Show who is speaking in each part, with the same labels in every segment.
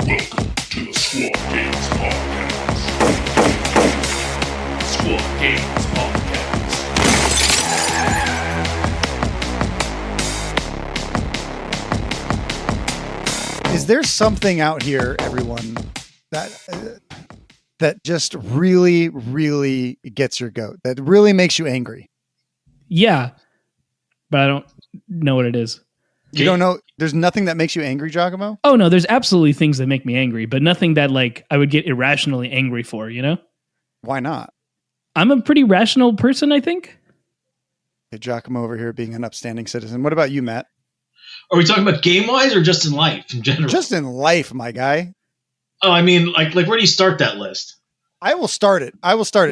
Speaker 1: Welcome to the Squad Games Podcast. Squad Games Podcast.
Speaker 2: Is there something out here, everyone, that just really, really gets your goat, that really makes you angry?
Speaker 3: Yeah, but I don't know what it is.
Speaker 2: You don't know? There's nothing that makes you angry, Giacomo?
Speaker 3: Oh, no, there's absolutely things that make me angry, but nothing that like I would get irrationally angry for, you know?
Speaker 2: Why not?
Speaker 3: I'm a pretty rational person, I think.
Speaker 2: Okay, Giacomo over here being an upstanding citizen. What about you, Matt?
Speaker 4: Are we talking about game-wise or just in life in general?
Speaker 2: Just in life, my guy.
Speaker 4: Oh, I mean, like where do you start that list?
Speaker 2: I will start it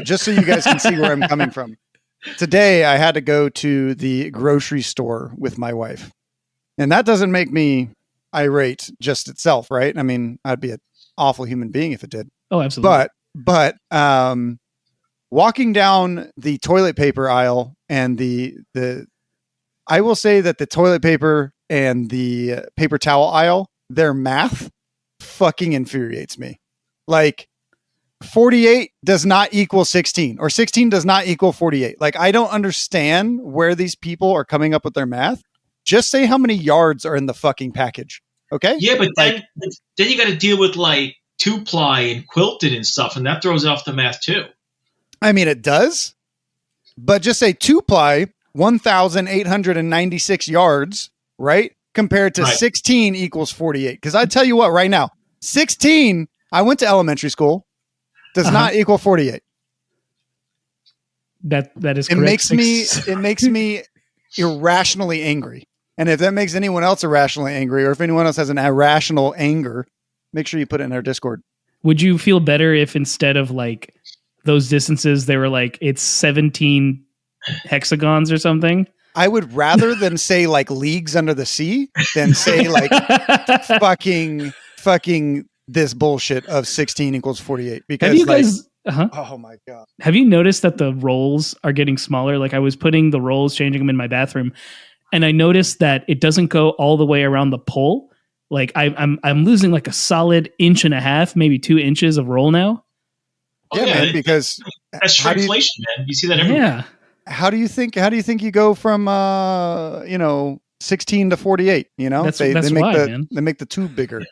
Speaker 2: just so you guys can see where I'm coming from. Today, I had to go to the grocery store with my wife. And that doesn't make me irate just itself, right? I mean, I'd be an awful human being if it did.
Speaker 3: Oh, absolutely.
Speaker 2: But walking down the toilet paper aisle and I will say that the toilet paper and the paper towel aisle, their math fucking infuriates me. Like 48 does not equal 16 or 16 does not equal 48. Like, I don't understand where these people are coming up with their math. Just say how many yards are in the fucking package. Okay.
Speaker 4: Yeah, but then you got to deal with like 2-ply and quilted and stuff, and that throws off the math too.
Speaker 2: I mean, it does, but just say 2-ply, 1,896 yards, right? Compared to 16 equals 48. Because I tell you what, right now, 16, I went to elementary school, does not equal 48.
Speaker 3: That is
Speaker 2: correct. It makes me irrationally angry. And if that makes anyone else irrationally angry, or if anyone else has an irrational anger, make sure you put it in our Discord.
Speaker 3: Would you feel better if instead of like those distances, they were like, it's 17 hexagons or something?
Speaker 2: I would rather than say like leagues under the sea than say like fucking this bullshit of 16 equals 48. Because
Speaker 3: have you guys,
Speaker 2: oh my God.
Speaker 3: Have you noticed that the rolls are getting smaller? Like I was putting the rolls, changing them in my bathroom, and I noticed that it doesn't go all the way around the pole. Like I'm losing like a solid 1.5 inches, maybe 2 inches of roll now.
Speaker 2: Yeah, man, because
Speaker 4: that's shrinkflation, man. You see that everywhere.
Speaker 3: Yeah.
Speaker 2: How do you think you go from 16 to 48? You know, they make the tube bigger.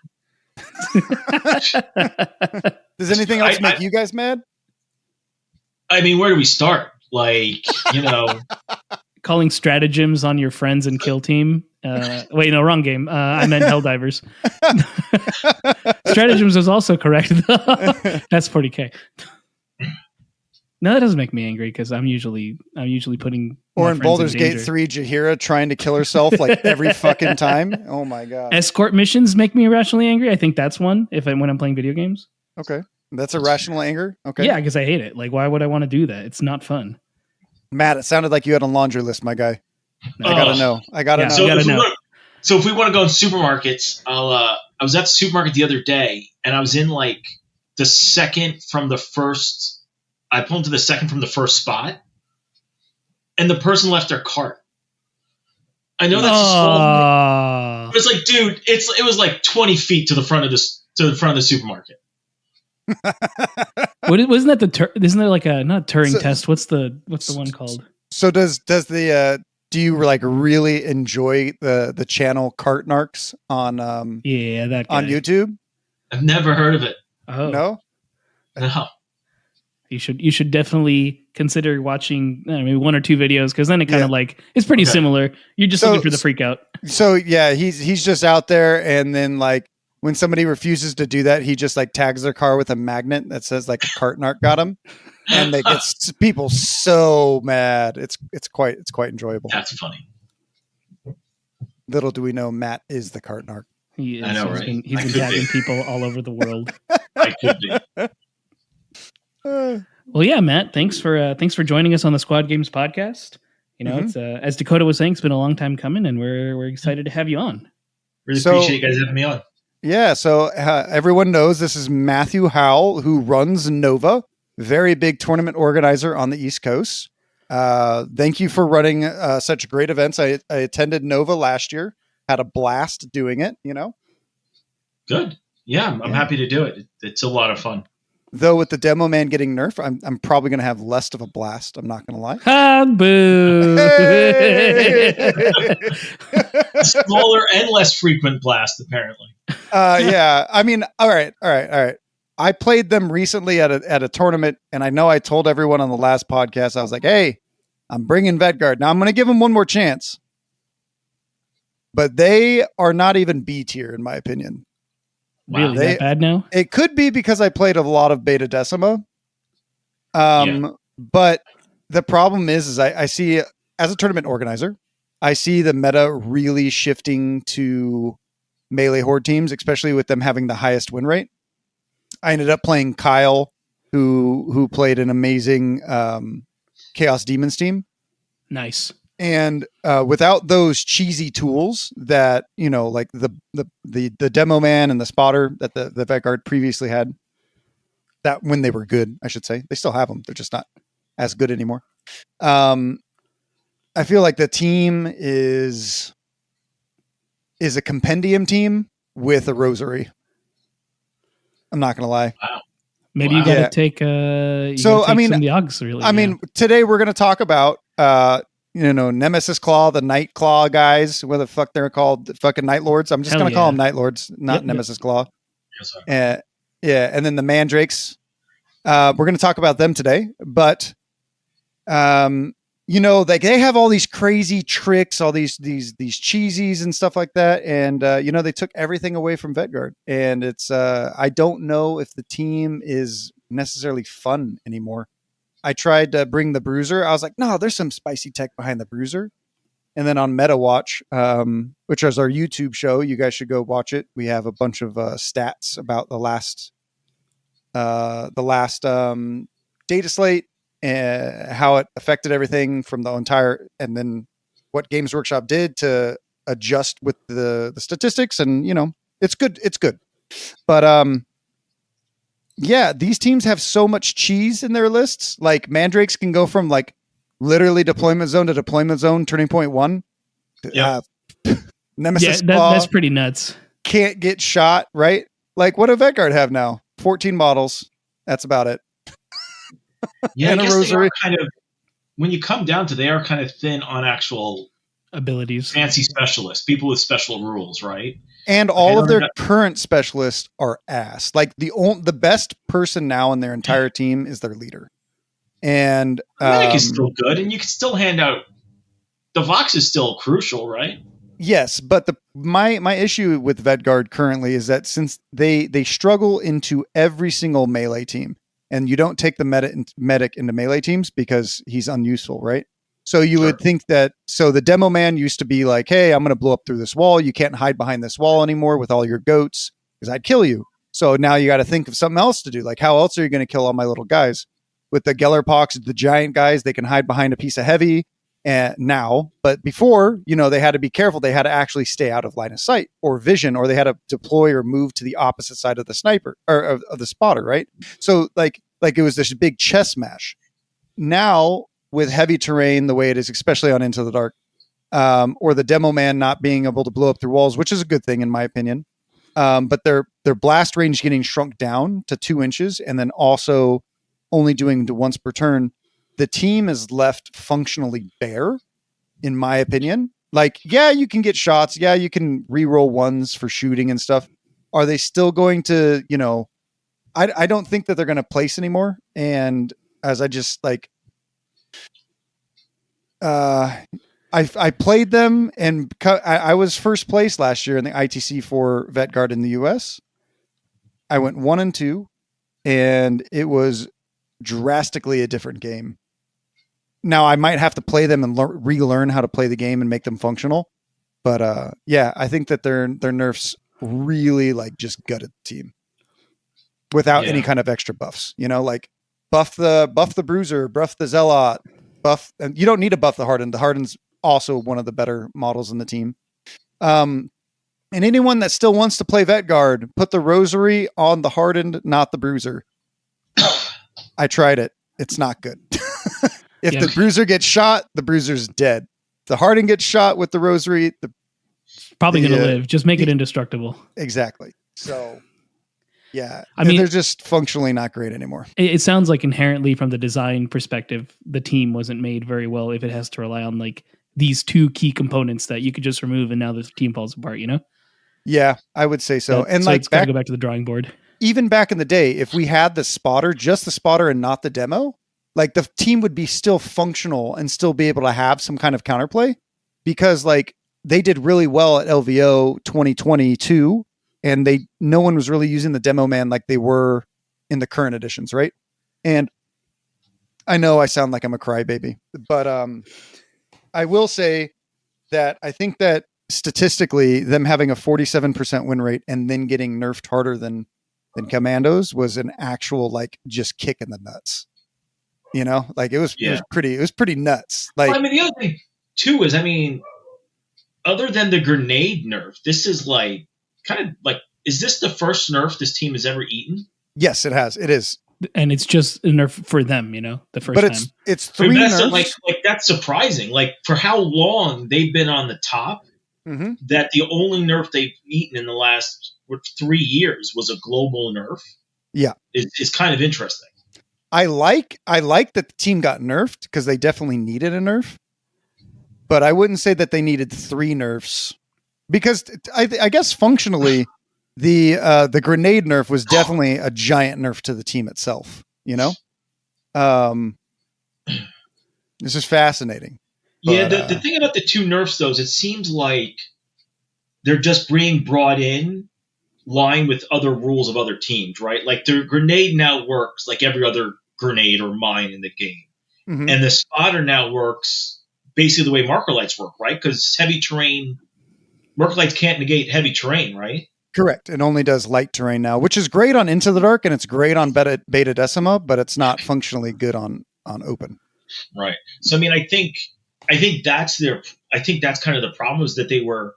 Speaker 2: Does anything else make you guys mad?
Speaker 4: I mean, where do we start? Like,
Speaker 3: calling stratagems on your friends and kill team. Wait, no, wrong game. I meant Helldivers. Stratagems was also correct. That's 40K. No, that doesn't make me angry because I'm usually putting.
Speaker 2: Or in Baldur's Gate 3, Jaheira trying to kill herself like every fucking time. Oh my God.
Speaker 3: Escort missions make me irrationally angry. I think that's one when I'm playing video games.
Speaker 2: Okay. That's irrational anger. Okay.
Speaker 3: Yeah, because I hate it. Like, why would I want to do that? It's not fun.
Speaker 2: Matt, it sounded like you had a laundry list, my guy. I gotta know.
Speaker 4: So if we want to go in supermarkets, I was at the supermarket the other day, and I was in like the second from the first. I pulled into the second from the first spot, and the person left their cart. I know that's small. It was like, dude, it was like 20 feet to the front of the supermarket.
Speaker 3: Wasn't that isn't there like a not Turing test? What's the one called?
Speaker 2: So do you like really enjoy the channel Cart Narcs on on YouTube?
Speaker 4: I've never heard of it.
Speaker 3: Oh
Speaker 2: no.
Speaker 3: You should definitely consider watching maybe 1 or 2 videos because then it kind of like it's pretty similar. You're just looking for the freak out. So
Speaker 2: yeah, he's just out there, and then like when somebody refuses to do that, he just like tags their car with a magnet that says like a cart narc got him, and they get people so mad. It's quite enjoyable.
Speaker 4: That's funny.
Speaker 2: Little do we know, Matt is the cart narc.
Speaker 3: He is. I know, right? He's been tagging people all over the world.
Speaker 4: I could be.
Speaker 3: Well, yeah, Matt, thanks for joining us on the Squad Games podcast. It's as Dakotah was saying, it's been a long time coming, and we're excited to have you on.
Speaker 4: Really appreciate you guys having me on.
Speaker 2: Yeah, so everyone knows this is Matthew Howell, who runs Nova, very big tournament organizer on the East Coast. Thank you for running such great events. I attended Nova last year, had a blast doing it.
Speaker 4: Good. Yeah, I'm happy to do it. It's a lot of fun.
Speaker 2: Though with the demo man getting nerfed, I'm probably going to have less of a blast. I'm not going to lie.
Speaker 3: Ah, boo.
Speaker 4: Smaller and less frequent blast, apparently.
Speaker 2: Yeah. I mean, all right. I played them recently at a tournament, and I know I told everyone on the last podcast, I was like, hey, I'm bringing Vedguard. Now I'm going to give them one more chance. But they are not even B tier, in my opinion.
Speaker 3: Really that bad now?
Speaker 2: It could be because I played a lot of Beta Decima. But the problem is I see, as a tournament organizer, I see the meta really shifting to melee horde teams, especially with them having the highest win rate. I ended up playing Kyle, who played an amazing Chaos Demons team.
Speaker 3: Nice.
Speaker 2: And without those cheesy tools that, like the demo man and the spotter that the Vedguard previously had, that when they were good, I should say, they still have them. They're just not as good anymore. I feel like the team is a compendium team with a rosary. I'm not going to lie.
Speaker 4: Wow.
Speaker 3: Maybe you got to take some of the Augs, really.
Speaker 2: I mean, today we're going to talk about, Nemesis Claw, the Night Claw guys, what the fuck they're called, the fucking Night Lords. I'm just going to call them Night Lords, not Nemesis Claw.
Speaker 4: Yes,
Speaker 2: and then the Mandrakes. We're going to talk about them today, but they have all these crazy tricks, all these cheesies and stuff like that, and they took everything away from Vedguard, and it's I don't know if the team is necessarily fun anymore. I tried to bring the Bruiser. I was like, no, there's some spicy tech behind the Bruiser. And then on Metawatch, which is our YouTube show, you guys should go watch it. We have a bunch of stats about the last data slate, how it affected everything from the entire, and then what Games Workshop did to adjust with the statistics. And, it's good. It's good. But, yeah, these teams have so much cheese in their lists. Like Mandrakes can go from like literally deployment zone to deployment zone, turning point 1.
Speaker 4: Yeah.
Speaker 2: Nemesis
Speaker 3: that's pretty nuts.
Speaker 2: Can't get shot, right? Like what do Vedguard have now? 14 models. That's about it.
Speaker 4: Yeah,
Speaker 2: and
Speaker 4: I guess
Speaker 2: a rosary.
Speaker 4: they are kind of, when you come down to, they are kind of thin on actual
Speaker 3: abilities,
Speaker 4: fancy specialists, people with special rules, right?
Speaker 2: And all of their current specialists are ass. Like the best person now in their entire team is their leader. And
Speaker 4: Medic is still good, and you can still hand out. The Vox is still crucial, right?
Speaker 2: Yes, but my issue with Vedguard currently is that since they struggle into every single melee team, and you don't take the medic into melee teams because he's unuseful, right? So you would think that, so the demo man used to be like, hey, I'm going to blow up through this wall. You can't hide behind this wall anymore with all your goats because I'd kill you. So now you got to think of something else to do. Like, how else are you going to kill all my little guys? With the Gellerpox, the giant guys, they can hide behind a piece of heavy now. But before, they had to be careful. They had to actually stay out of line of sight or vision, or they had to deploy or move to the opposite side of the sniper or of the spotter, right? So like it was this big chess match. Now, with heavy terrain, the way it is, especially on Into the Dark, or the demo man not being able to blow up through walls, which is a good thing in my opinion. But their blast range getting shrunk down to 2 inches, and then also only doing to once per turn. The team is left functionally bare, in my opinion. Like, yeah, you can get shots. Yeah, you can re-roll ones for shooting and stuff. Are they still going to, I don't think that they're going to place anymore. And as I just like, I played them, and I was first place last year in the ITC for Vedguard in the US. I went 1-2, and it was drastically a different game. Now I might have to play them and relearn how to play the game and make them functional. But yeah, I think that their nerfs really like just gutted the team without any kind of extra buffs. Like buff the Bruiser, buff the Zealot, and you don't need to buff the Hardened. The Hardened's also one of the better models in the team. And anyone that still wants to play Vedguard, put the Rosary on the Hardened, not the Bruiser. I tried it. It's not good. If the Bruiser gets shot, the Bruiser's dead. If the Hardened gets shot with the Rosary,
Speaker 3: probably going to live. Just make it indestructible.
Speaker 2: Exactly. So Yeah.
Speaker 3: I mean,
Speaker 2: they're just functionally not great anymore.
Speaker 3: it sounds like inherently from the design perspective, the team wasn't made very well if it has to rely on like these two key components that you could just remove and now the team falls apart, you know?
Speaker 2: Yeah, I would say so. And
Speaker 3: so
Speaker 2: like
Speaker 3: it's got to
Speaker 2: back,
Speaker 3: go back to the drawing board.
Speaker 2: even back in the day, if we had the spotter, just the spotter and not the demo, like the team would be still functional and still be able to have some kind of counterplay, because like they did really well at LVO 2022 and no one was really using the demo man like they were in the current editions, right? And I know I sound like I'm a crybaby, but I will say that I think that statistically them having a 47% win rate and then getting nerfed harder than Commandos was an actual like just kick in the nuts. You know, like it was pretty nuts. Like,
Speaker 4: well, I mean, the other thing too is, I mean, other than the grenade nerf, this is like kind of like, is this the first nerf this team has ever eaten?
Speaker 2: yes, it has. It is.
Speaker 3: And it's just a nerf for them, you know, the first
Speaker 2: But
Speaker 3: time.
Speaker 2: it's three nerfs.
Speaker 4: Like that's surprising. Like for how long they've been on the top, that the only nerf they've eaten in the last 3 years was a global nerf.
Speaker 2: Yeah,
Speaker 4: is kind of interesting.
Speaker 2: I like that the team got nerfed because they definitely needed a nerf, but I wouldn't say that they needed 3 nerfs, because I guess functionally the grenade nerf was definitely a giant nerf to the team itself. You know, this is fascinating.
Speaker 4: Yeah, the thing about the 2 nerfs though is it seems like they're just being brought in line with other rules of other teams, right? Like the grenade now works like every other grenade or mine in the game. And the spotter now works basically the way marker lights work, right? Because heavy terrain, marker lights can't negate heavy terrain, right?
Speaker 2: Correct. It only does light terrain now, which is great on Into the Dark and it's great on Beta Decima, but it's not functionally good on Open.
Speaker 4: Right. So I mean, I think that's kind of the problem, is that they were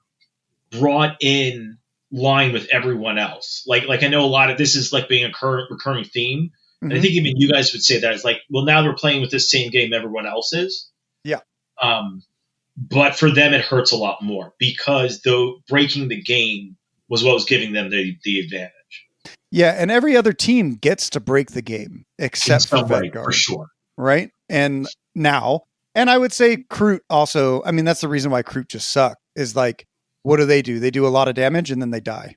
Speaker 4: brought in line with everyone else. Like I know a lot of this is like being a recurring theme. And I think even you guys would say that it's like, well, now they're playing with this same game everyone else is.
Speaker 2: Yeah.
Speaker 4: But for them, it hurts a lot more because though breaking the game was what was giving them the advantage.
Speaker 2: Yeah, and every other team gets to break the game except for Vanguard,
Speaker 4: for sure.
Speaker 2: Right? And I would say Kroot also. I mean, that's the reason why Kroot just suck. Is like, what do? They do a lot of damage and then they die,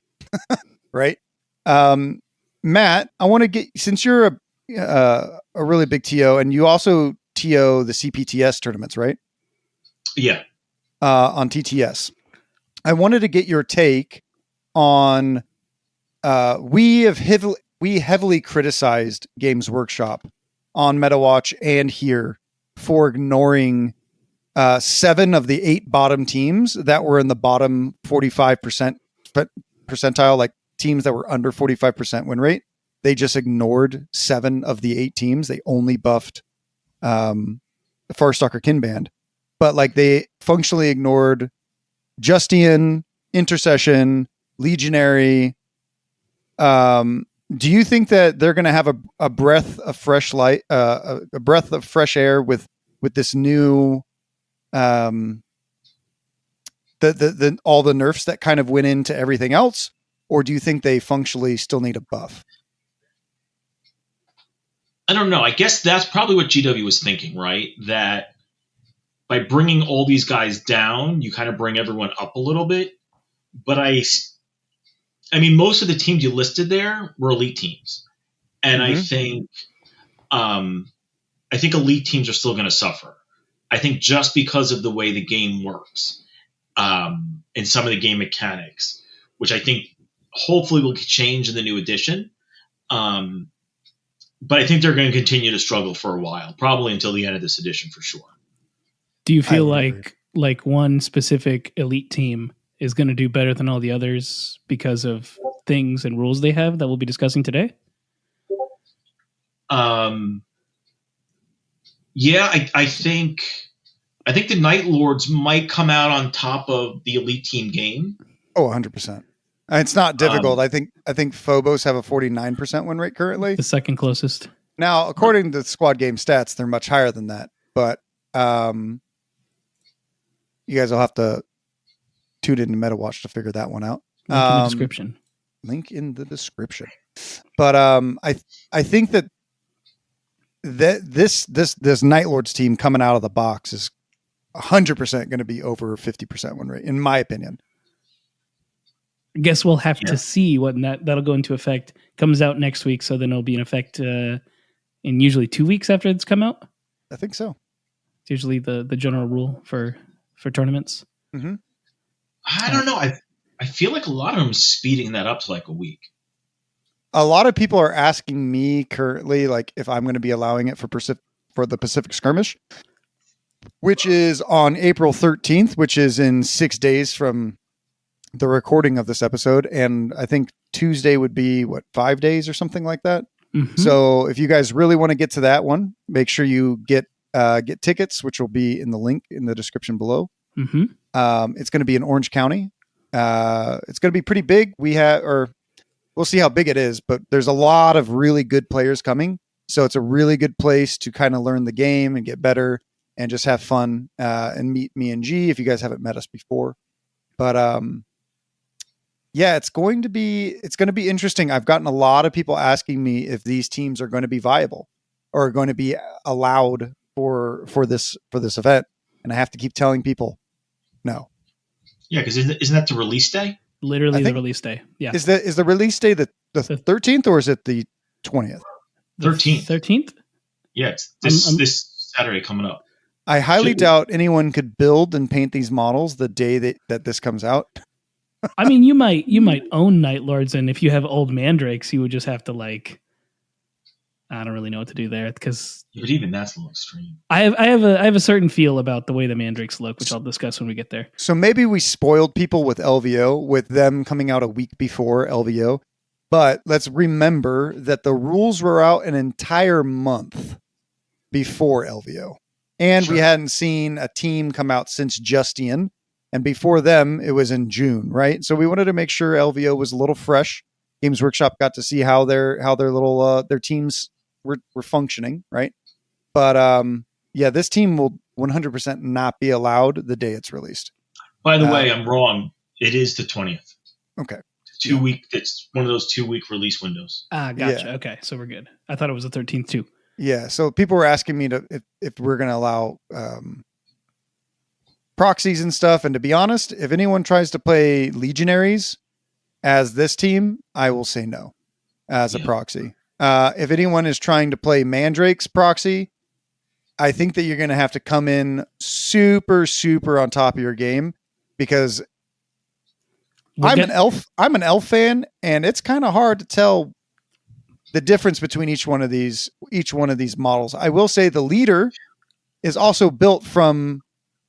Speaker 2: right? Matt, I want to get, since you're a really big TO and you also TO the CPTS tournaments, right?
Speaker 4: Yeah.
Speaker 2: On TTS, I wanted to get your take on. We heavily criticized Games Workshop on Metawatch and here for ignoring 7 of the 8 bottom teams that were in the bottom 45% percentile, like teams that were under 45% win rate. They just ignored 7 of the 8 teams. They only buffed Farstalker Kinband, but like they functionally ignored Justian, Intercession, Legionary. Do you think that they're going to have a breath of fresh light, a breath of fresh air with this new, the all the nerfs that kind of went into everything else, or do you think they functionally still need a buff?
Speaker 4: I don't know. I guess that's probably what GW was thinking, right? That by bringing all these guys down, you kind of bring everyone up a little bit. But I mean, most of the teams you listed there were elite teams, and I think elite teams are still going to suffer. I think just because of the way the game works, and some of the game mechanics, which I think hopefully will change in the new edition. But I think they're going to continue to struggle for a while, probably until the end of this edition for sure.
Speaker 3: Do you feel like one specific elite team is going to do better than all the others because of things and rules they have that we'll be discussing today?
Speaker 4: Yeah, I think the Night Lords might come out on top of the elite team game.
Speaker 2: Oh, 100%. It's not difficult. I think Phobos have a 49% win rate currently.
Speaker 3: The second closest.
Speaker 2: Now, according to the squad game stats, they're much higher than that. But you guys will have to tune into Metawatch to figure that one out.
Speaker 3: Link in the description.
Speaker 2: Link in the description. But I think that this Night Lords team coming out of the box is 100% going to be over 50% win rate, in my opinion.
Speaker 3: I guess we'll have to see when that'll go into effect. Comes out next week, so then it'll be in effect in usually 2 weeks after it's come out.
Speaker 2: I think so.
Speaker 3: It's usually the general rule for tournaments.
Speaker 2: Mm-hmm.
Speaker 4: I don't know. I feel like a lot of them speeding that up to like a week.
Speaker 2: A lot of people are asking me currently, like, if I'm going to be allowing it for the Pacific Skirmish, which is on April 13th, which is in 6 days from the recording of this episode. And I think Tuesday would be 5 days or something like that.
Speaker 3: Mm-hmm.
Speaker 2: So if you guys really want to get to that one, make sure you get tickets, which will be in the link in the description below.
Speaker 3: Mm-hmm.
Speaker 2: It's going to be in Orange County. It's going to be pretty big. We'll see how big it is, but there's a lot of really good players coming. So it's a really good place to kind of learn the game and get better and just have fun and meet me and G if you guys haven't met us before. But yeah, it's going to be interesting. I've gotten a lot of people asking me if these teams are going to be viable or going to be allowed for this event. And I have to keep telling people no.
Speaker 4: Yeah, because isn't that the release day?
Speaker 3: Literally the release day. Yeah.
Speaker 2: Is the release day the 13th or is it the 20th?
Speaker 4: 13th.
Speaker 3: 13th?
Speaker 4: Yeah, it's this Saturday coming up.
Speaker 2: I highly doubt anyone could build and paint these models the day that this comes out.
Speaker 3: I mean, you might own Night Lords, and if you have old Mandrakes, you would just have to I don't really know what to do there because.
Speaker 4: But even that's a little extreme.
Speaker 3: I have a certain feel about the way the Mandrakes look, which I'll discuss when we get there.
Speaker 2: So maybe we spoiled people with LVO with them coming out a week before LVO, but let's remember that the rules were out an entire month before LVO, and we hadn't seen a team come out since Justian, and before them it was in June, right? So we wanted to make sure LVO was a little fresh. Games Workshop got to see how their little their teams were functioning, right? But yeah, this team will 100% not be allowed the day it's released.
Speaker 4: By the way, I'm wrong. It is the 20th.
Speaker 2: Okay.
Speaker 4: 2 week. It's one of those 2 week release windows.
Speaker 3: Gotcha. Yeah. Okay, so we're good. I thought it was the 13th too.
Speaker 2: Yeah. So people were asking me if we're going to allow proxies and stuff. And to be honest, if anyone tries to play Legionaries as this team, I will say no as a proxy. If anyone is trying to play Mandrakes proxy, I think that you're going to have to come in super, super on top of your game because I'm an elf fan, and it's kind of hard to tell the difference between each one of these models. I will say the leader is also built from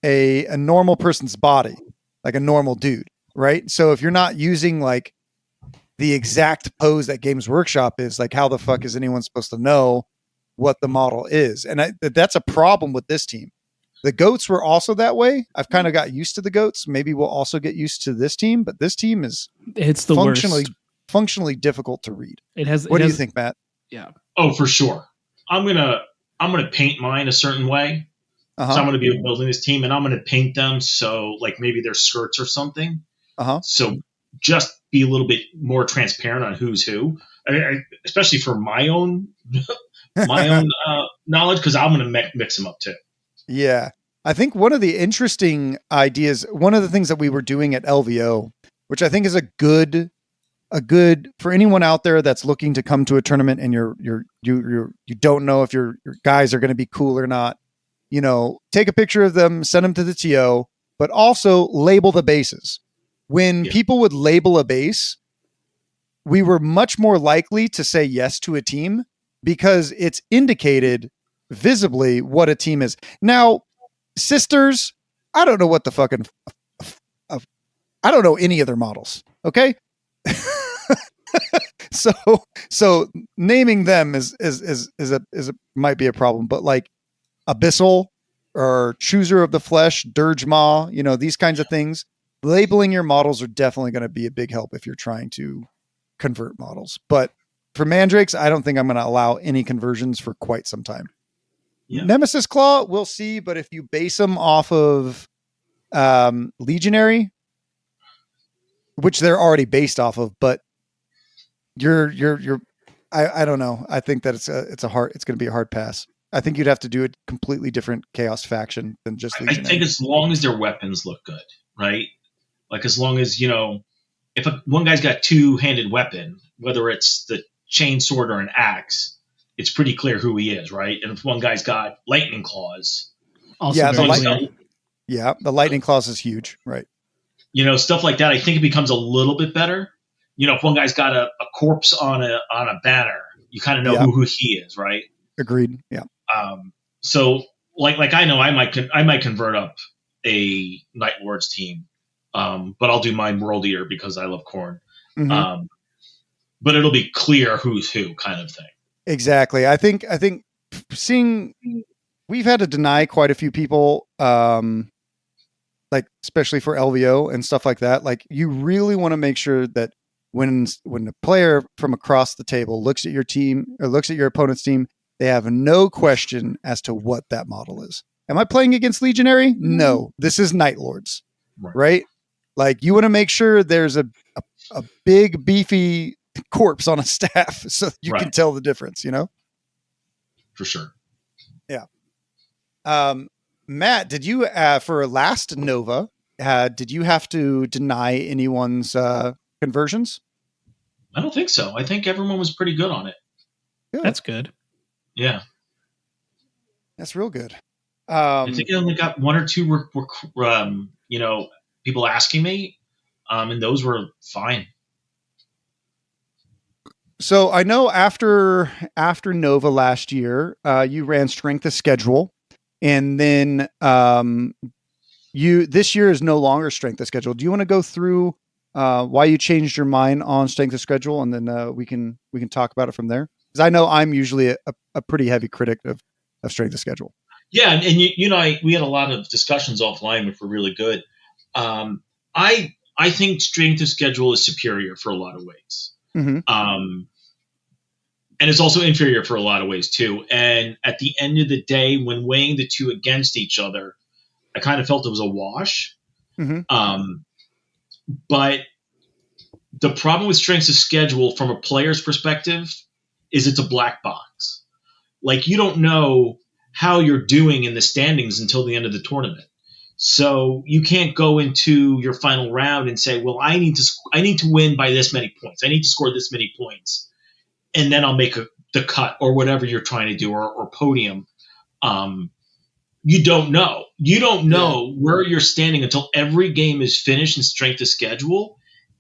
Speaker 2: a normal person's body, like a normal dude, right? So if you're not using like the exact pose that Games Workshop is, like how the fuck is anyone supposed to know what the model is? And that's a problem with this team. The goats were also that way. I've kind of got used to the goats. Maybe we'll also get used to this team, but this team is functionally difficult to read. What do you think, Matt?
Speaker 3: Yeah.
Speaker 4: Oh, for sure. I'm gonna paint mine a certain way. So I'm gonna be building this team, and I'm gonna paint them so like maybe their skirts or something. So just be a little bit more transparent on who's who, especially for my own knowledge, because I'm going to mix them up too.
Speaker 2: Yeah. I think one of the interesting ideas, one of the things that we were doing at LVO, which I think is a good for anyone out there that's looking to come to a tournament and you don't know if your guys are going to be cool or not, take a picture of them, send them to the TO, but also label the bases. When people would label a base, we were much more likely to say yes to a team because it's indicated visibly what a team is. Now, sisters, I don't know what the fucking, I don't know any of their models. Okay. So naming them might be a problem, but like Abyssal or Chooser of the Flesh, Dirge Maw, these kinds of things. Labeling your models are definitely going to be a big help if you're trying to convert models. But for Mandrakes, I don't think I'm going to allow any conversions for quite some time. Yeah. Nemesis Claw, we'll see. But if you base them off of Legionary, which they're already based off of, but you're I don't know. I think that it's going to be a hard pass. I think you'd have to do a completely different Chaos faction than just
Speaker 4: I
Speaker 2: Legionary.
Speaker 4: think as long as their weapons look good, right? Like as long as, if one guy's got two-handed weapon, whether it's the chain sword or an axe, it's pretty clear who he is, right? And if one guy's got lightning claws,
Speaker 3: Also
Speaker 2: Yeah,
Speaker 3: very
Speaker 2: the
Speaker 3: clear.
Speaker 2: Yeah, the lightning claws is huge, right?
Speaker 4: stuff like that, I think it becomes a little bit better. If one guy's got a corpse on a banner, you kind of know
Speaker 2: Yeah.
Speaker 4: who he is, right?
Speaker 2: Agreed. Yeah.
Speaker 4: So like I know I might convert up a Night Lords team, but I'll do my World Eater because I love corn.
Speaker 2: Mhm.
Speaker 4: But it'll be clear who's who, kind of thing.
Speaker 2: Exactly. I think seeing we've had to deny quite a few people, like especially for LVO and stuff like that. Like you really want to make sure that when the player from across the table looks at your team or looks at your opponent's team, they have no question as to what that model is. Am I playing against Legionary? No, this is Night Lords, right? Like you want to make sure there's a big beefy corpse on a staff so you can tell the difference,
Speaker 4: For sure.
Speaker 2: Yeah. Matt, did you for last Nova, did you have to deny anyone's conversions?
Speaker 4: I don't think so. I think everyone was pretty good on it.
Speaker 2: Good.
Speaker 3: That's good.
Speaker 4: Yeah.
Speaker 2: That's real good.
Speaker 4: I think I only got one or two people asking me, and those were fine.
Speaker 2: So I know after Nova last year, you ran Strength of Schedule, and then this year is no longer Strength of Schedule. Do you want to go through why you changed your mind on Strength of Schedule, and then we can talk about it from there? Because I know I'm usually a pretty heavy critic of Strength of Schedule.
Speaker 4: Yeah, and we had a lot of discussions offline, which were really good. I think Strength of Schedule is superior for a lot of ways.
Speaker 2: Mm-hmm.
Speaker 4: And it's also inferior for a lot of ways too. And at the end of the day, when weighing the two against each other, I kind of felt it was a wash.
Speaker 2: Mm-hmm.
Speaker 4: But the problem with Strength of Schedule from a player's perspective is it's a black box. Like you don't know how you're doing in the standings until the end of the tournament. So you can't go into your final round and say, well, I need to win by this many points. I need to score this many points. And then I'll make the cut or whatever you're trying to do or podium. You don't know. You don't know where you're standing until every game is finished in Strength of Schedule.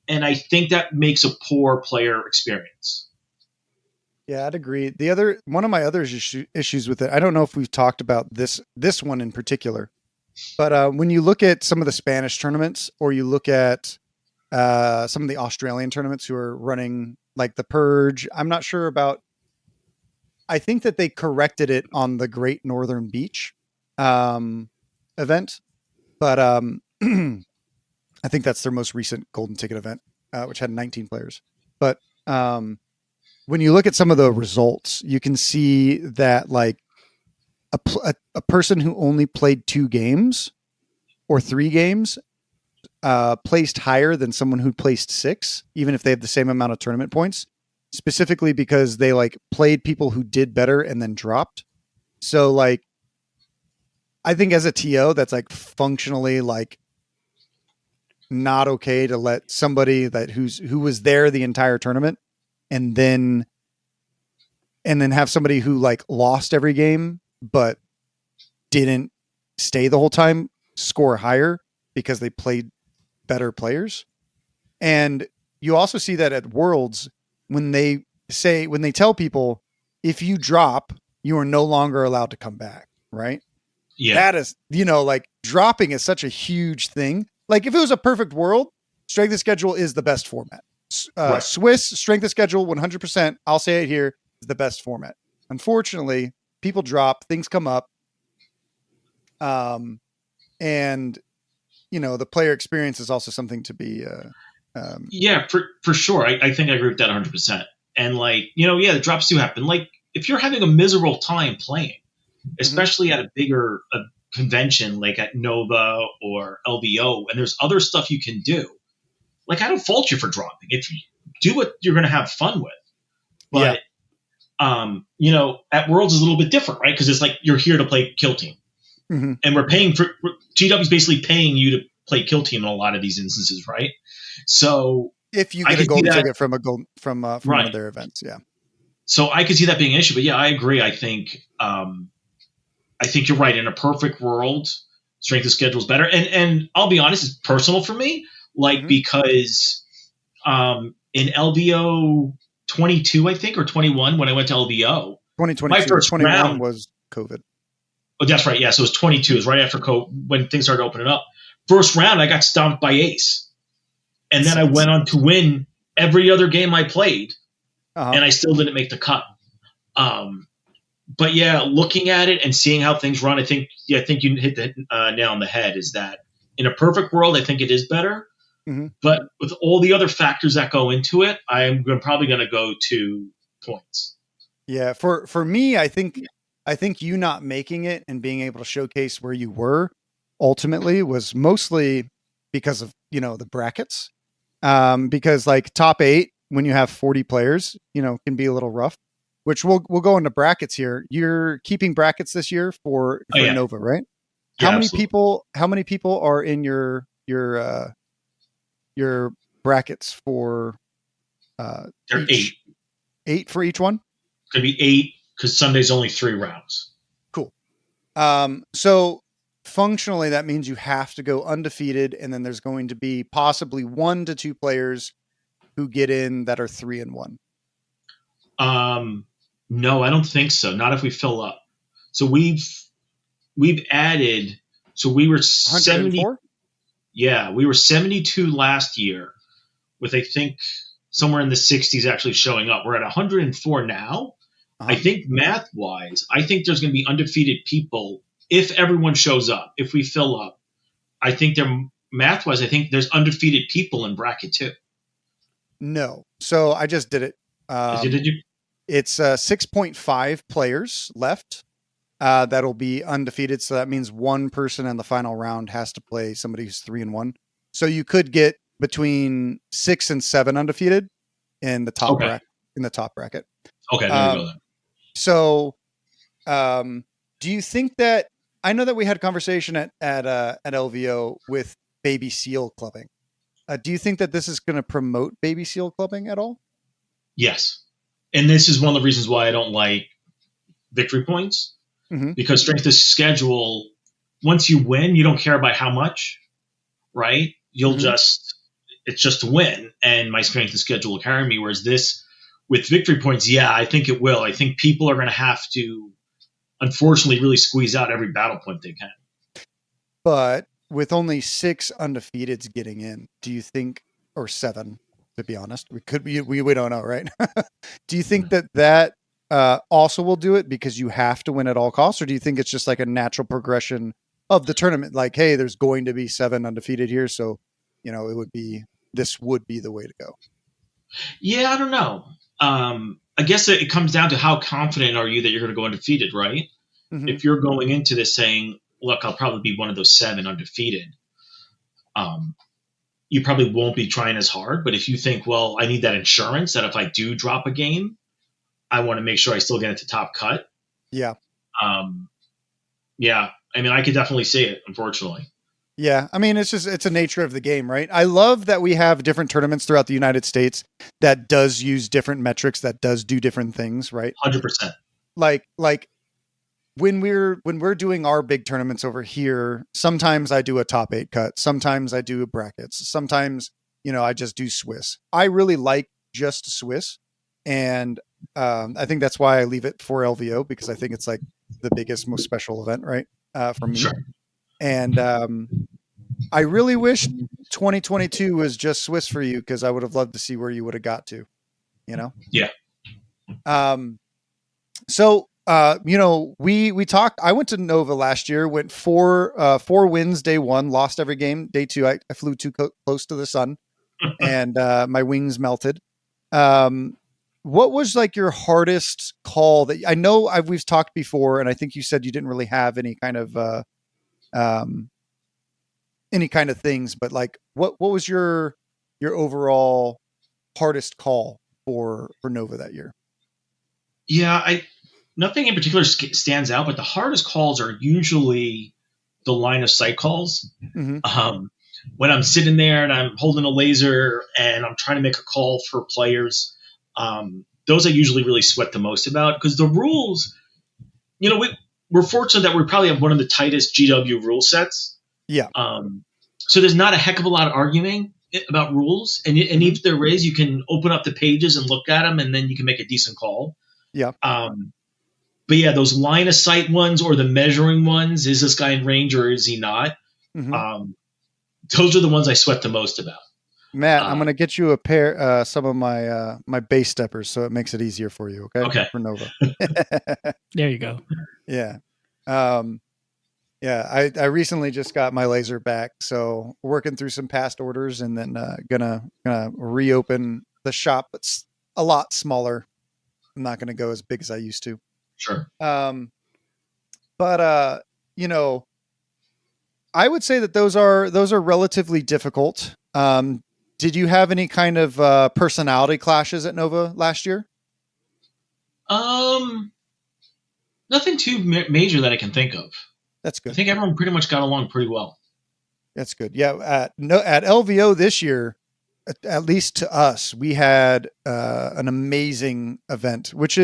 Speaker 4: And I think that makes a poor player experience.
Speaker 2: Yeah, I'd agree. One of my other issues with it, I don't know if we've talked about this one in particular, but when you look at some of the Spanish tournaments or you look at some of the Australian tournaments who are running like the Purge, I'm not sure about. I think that they corrected it on the Great Northern Beach event, but I think that's their most recent golden ticket event, which had 19 players. But when you look at some of the results, you can see that like a person who only played 2 games or 3 games placed higher than someone who placed 6, even if they have the same amount of tournament points, specifically because they like played people who did better and then dropped. So like, I think as a TO, that's like functionally like not okay to let somebody who was there the entire tournament and then have somebody who like lost every game but didn't stay the whole time score higher because they played better players. And you also see that at Worlds when they tell people if you drop, you are no longer allowed to come back, right?
Speaker 4: Yeah.
Speaker 2: That is, like dropping is such a huge thing. Like if it was a perfect world, Strength of Schedule is the best format. Swiss Strength of Schedule 100%, I'll say it here, is the best format. Unfortunately, people drop, things come up. And the player experience is also something to be
Speaker 4: for sure. I think I agree with that 100%. And like, the drops do happen. Like if you're having a miserable time playing, especially at a bigger convention like at Nova or LVO, and there's other stuff you can do. Like I don't fault you for dropping. If do what you're going to have fun with. But, at Worlds is a little bit different, right? Because it's like you're here to play Kill Team.
Speaker 2: Mm-hmm.
Speaker 4: And GW's basically paying you to play Kill Team in a lot of these instances, right? So
Speaker 2: if you get a golden ticket from one of their events, yeah.
Speaker 4: So I could see that being an issue, but yeah, I agree. I think you're right. In a perfect world, strength of schedule is better. And I'll be honest, it's personal for me, because in LVO 22, I think, or 21, when I went to LVO,
Speaker 2: 2022,
Speaker 4: my first
Speaker 2: 21
Speaker 4: round
Speaker 2: was COVID.
Speaker 4: Oh, that's right. Yeah, so it was 22. It was right after COVID, when things started opening up. First round, I got stomped by Ace. And then I went on to win every other game I played, and I still didn't make the cut. But yeah, looking at it and seeing how things run, I think you hit the nail on the head, is that in a perfect world, I think it is better. Mm-hmm. But with all the other factors that go into it, I'm probably going to go to points.
Speaker 2: Yeah, for me, I think you not making it and being able to showcase where you were ultimately was mostly because of, the brackets. Because like top 8, when you have 40 players, can be a little rough, which we'll go into brackets here. You're keeping brackets this year for Nova, right?
Speaker 4: Yeah,
Speaker 2: how many people are in your brackets for,
Speaker 4: there are 8.
Speaker 2: 8 for each one?
Speaker 4: Could be 8 because Sunday's only 3 rounds.
Speaker 2: Cool. So functionally, that means you have to go undefeated, and then there's going to be possibly 1 to 2 players who get in that are 3-1.
Speaker 4: No, I don't think so. Not if we fill up. So we've added. So we were 70. Yeah, we were 72 last year, with I think somewhere in the 60s actually showing up. We're at 104 now. I think math-wise, I think there's going to be undefeated people if everyone shows up, if we fill up. I think math-wise, I think there's undefeated people in bracket 2.
Speaker 2: No. So I just did it.
Speaker 4: Did you?
Speaker 2: It's 6.5 players left that'll be undefeated. So that means 1 person in the final round has to play somebody who's 3-1. So you could get between 6 and 7 undefeated in the top bracket.
Speaker 4: Okay, there you go then.
Speaker 2: So, do you think that, I know that we had a conversation at LVO with baby seal clubbing. Do you think that this is going to promote baby seal clubbing at all?
Speaker 4: Yes. And this is one of the reasons why I don't like victory points, because strength of schedule, once you win, you don't care about how much, right? It's just to win, and my strength of schedule will carry me. Whereas this, with victory points, I think it will. I think people are going to have to, unfortunately, really squeeze out every battle point they can.
Speaker 2: But with only 6 undefeateds getting in, do you think, or 7, to be honest, we don't know, right? Do you think that also will do it because you have to win at all costs, or do you think it's just like a natural progression of the tournament? Like, hey, there's going to be 7 undefeated here, so this would be the way to go.
Speaker 4: Yeah, I don't know. I guess it comes down to how confident are you that you're going to go undefeated, right? Mm-hmm. If you're going into this saying, look, I'll probably be one of those 7 undefeated, you probably won't be trying as hard. But if you think, well, I need that insurance that if I do drop a game, I want to make sure I still get into top cut.
Speaker 2: Yeah.
Speaker 4: Yeah. I mean, I could definitely see it, unfortunately.
Speaker 2: Yeah. I mean, it's a nature of the game, right? I love that we have different tournaments throughout the United States that does use different metrics, that does do different things, right?
Speaker 4: 100%.
Speaker 2: Like when we're doing our big tournaments over here, sometimes I do a top 8 cut. Sometimes I do brackets. Sometimes, I just do Swiss. I really like just Swiss. And I think that's why I leave it for LVO, because I think it's like the biggest, most special event, right? For me.
Speaker 4: Sure.
Speaker 2: And I really wish 2022 was just Swiss for you, because I would have loved to see where you would have got to,
Speaker 4: Yeah.
Speaker 2: So, we talked, I went to Nova last year, went 4 wins day 1, lost every game. Day 2, I flew too close to the sun and my wings melted. What was like your hardest call that I know we've talked before, and I think you said you didn't really have any kind of things, but like what was your overall hardest call for Nova that year?
Speaker 4: Yeah, nothing in particular stands out, but the hardest calls are usually the line of sight calls.
Speaker 2: Mm-hmm.
Speaker 4: When I'm sitting there and I'm holding a laser and I'm trying to make a call for players, those I usually really sweat the most about, because the rules, we're fortunate that we probably have one of the tightest GW rule sets.
Speaker 2: Yeah.
Speaker 4: So there's not a heck of a lot of arguing about rules, and if there is, you can open up the pages and look at them, and then you can make a decent call.
Speaker 2: Yeah.
Speaker 4: But yeah, those line of sight ones or the measuring ones, is this guy in range or is he not?
Speaker 2: Mm-hmm.
Speaker 4: Those are the ones I sweat the most about.
Speaker 2: Matt, I'm going to get you a pair, some of my base steppers, so it makes it easier for you. Okay. For Nova.
Speaker 3: There you go.
Speaker 2: Yeah. Yeah. I recently just got my laser back, so working through some past orders, and then gonna reopen the shop. It's a lot smaller. I'm not going to go as big as I used to.
Speaker 4: Sure.
Speaker 2: But I would say that those are relatively difficult. Did you have any kind of personality clashes at Nova last year?
Speaker 4: Nothing too major that I can think of.
Speaker 2: That's good.
Speaker 4: I think everyone pretty much got along pretty well. That's
Speaker 2: good. Yeah. At LVO this year, at least to us, we had an amazing event, which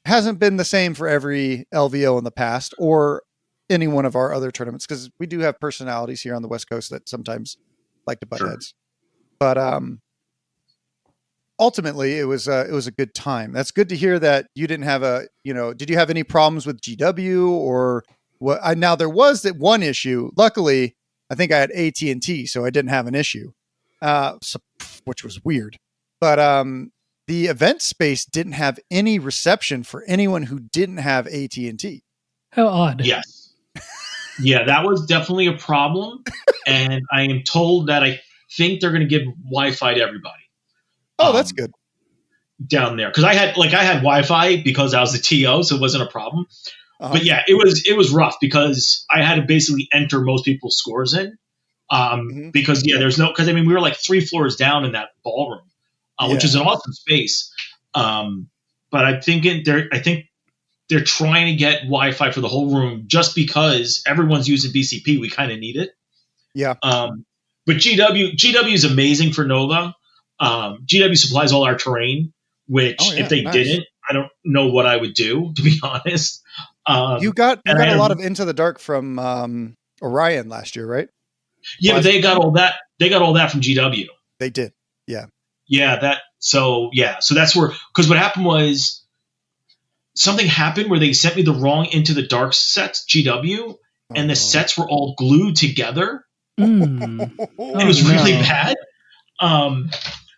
Speaker 2: hasn't been the same for every LVO in the past or any one of our other tournaments, because we do have personalities here on the West Coast that sometimes like to butt heads. But ultimately, it was a good time. That's good to hear that you didn't have did you have any problems with GW or what? Now there was that one issue. Luckily, I think I had AT&T, so I didn't have an issue, which was weird. But the event space didn't have any reception for anyone who didn't have AT&T.
Speaker 3: How odd.
Speaker 4: Yes. Yeah, that was definitely a problem. And I am told that I think they're going to give Wi-Fi to everybody.
Speaker 2: Oh, that's good.
Speaker 4: Down there. Because I had Wi-Fi because I was the TO, so it wasn't a problem. But yeah, it was rough because I had to basically enter most people's scores in. Because because we were like 3 floors down in that ballroom, which is an awesome space. But I think they're trying to get Wi-Fi for the whole room just because everyone's using BCP. We kind of need it.
Speaker 2: Yeah.
Speaker 4: But GW is amazing for Nova. GW supplies all our terrain, which if they didn't, I don't know what I would do, to be honest.
Speaker 2: You got a lot of Into the Dark from Orion last year, right?
Speaker 4: Yeah, but they got all that. They got all that from GW.
Speaker 2: They did. Yeah.
Speaker 4: Yeah. So that's where, because what happened was something happened where they sent me the wrong Into the Dark sets, GW, and the sets were all glued together. And it was really bad.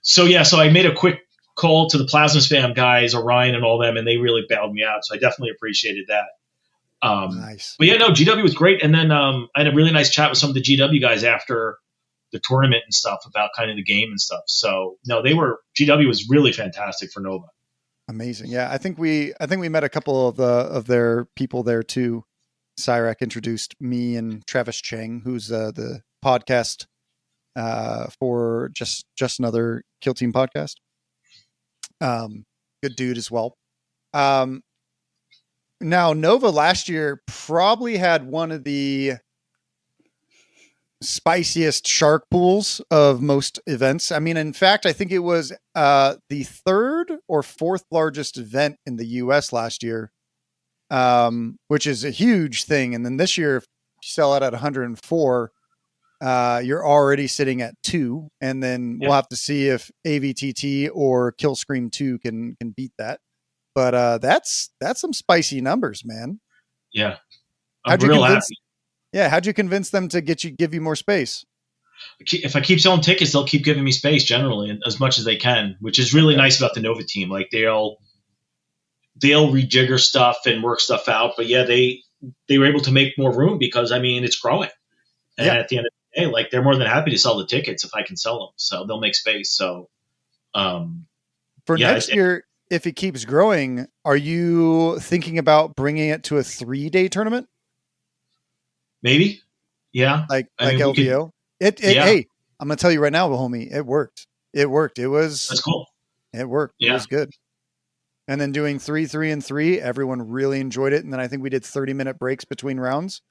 Speaker 4: So I made a quick call to the Plasma Spam guys, Orion and all them, and they really bailed me out. So I definitely appreciated that.
Speaker 2: Nice.
Speaker 4: But yeah, no, GW was great. And then I had a really nice chat with some of the GW guys after the tournament and stuff about kind of the game and stuff. So no, GW was really fantastic for Nova.
Speaker 2: Amazing. Yeah. I think we met a couple of their people there too. Cyrac introduced me and Travis Chang, who's the podcast for just another Kill Team podcast. Good dude as well. Now Nova last year probably had one of the spiciest shark pools of most events. I mean, in fact, I think it was the 3rd or 4th largest event in the US last year, which is a huge thing. And then this year, if you sell it at 104, you're already sitting at 2. And then we'll have to see if AVTT or Killscream 2 can beat that. But that's some spicy numbers, man.
Speaker 4: Yeah. I'm real happy.
Speaker 2: Yeah, how'd you convince them to give you more space?
Speaker 4: If I keep selling tickets, they'll keep giving me space generally, as much as they can, which is really nice about the Nova team. Like they'll rejigger stuff and work stuff out. But yeah, they were able to make more room because it's growing. And at the end of the day, like they're more than happy to sell the tickets if I can sell them. So they'll make space. So
Speaker 2: for next year, if it keeps growing, are you thinking about bringing it to a 3-day tournament?
Speaker 4: Maybe. Yeah.
Speaker 2: Like LVO. Hey, I'm going to tell you right now, homie, it worked. It worked.
Speaker 4: That's cool.
Speaker 2: It worked.
Speaker 4: Yeah.
Speaker 2: It was good. And then doing 3, 3, and 3, everyone really enjoyed it. And then I think we did 30-minute breaks between rounds.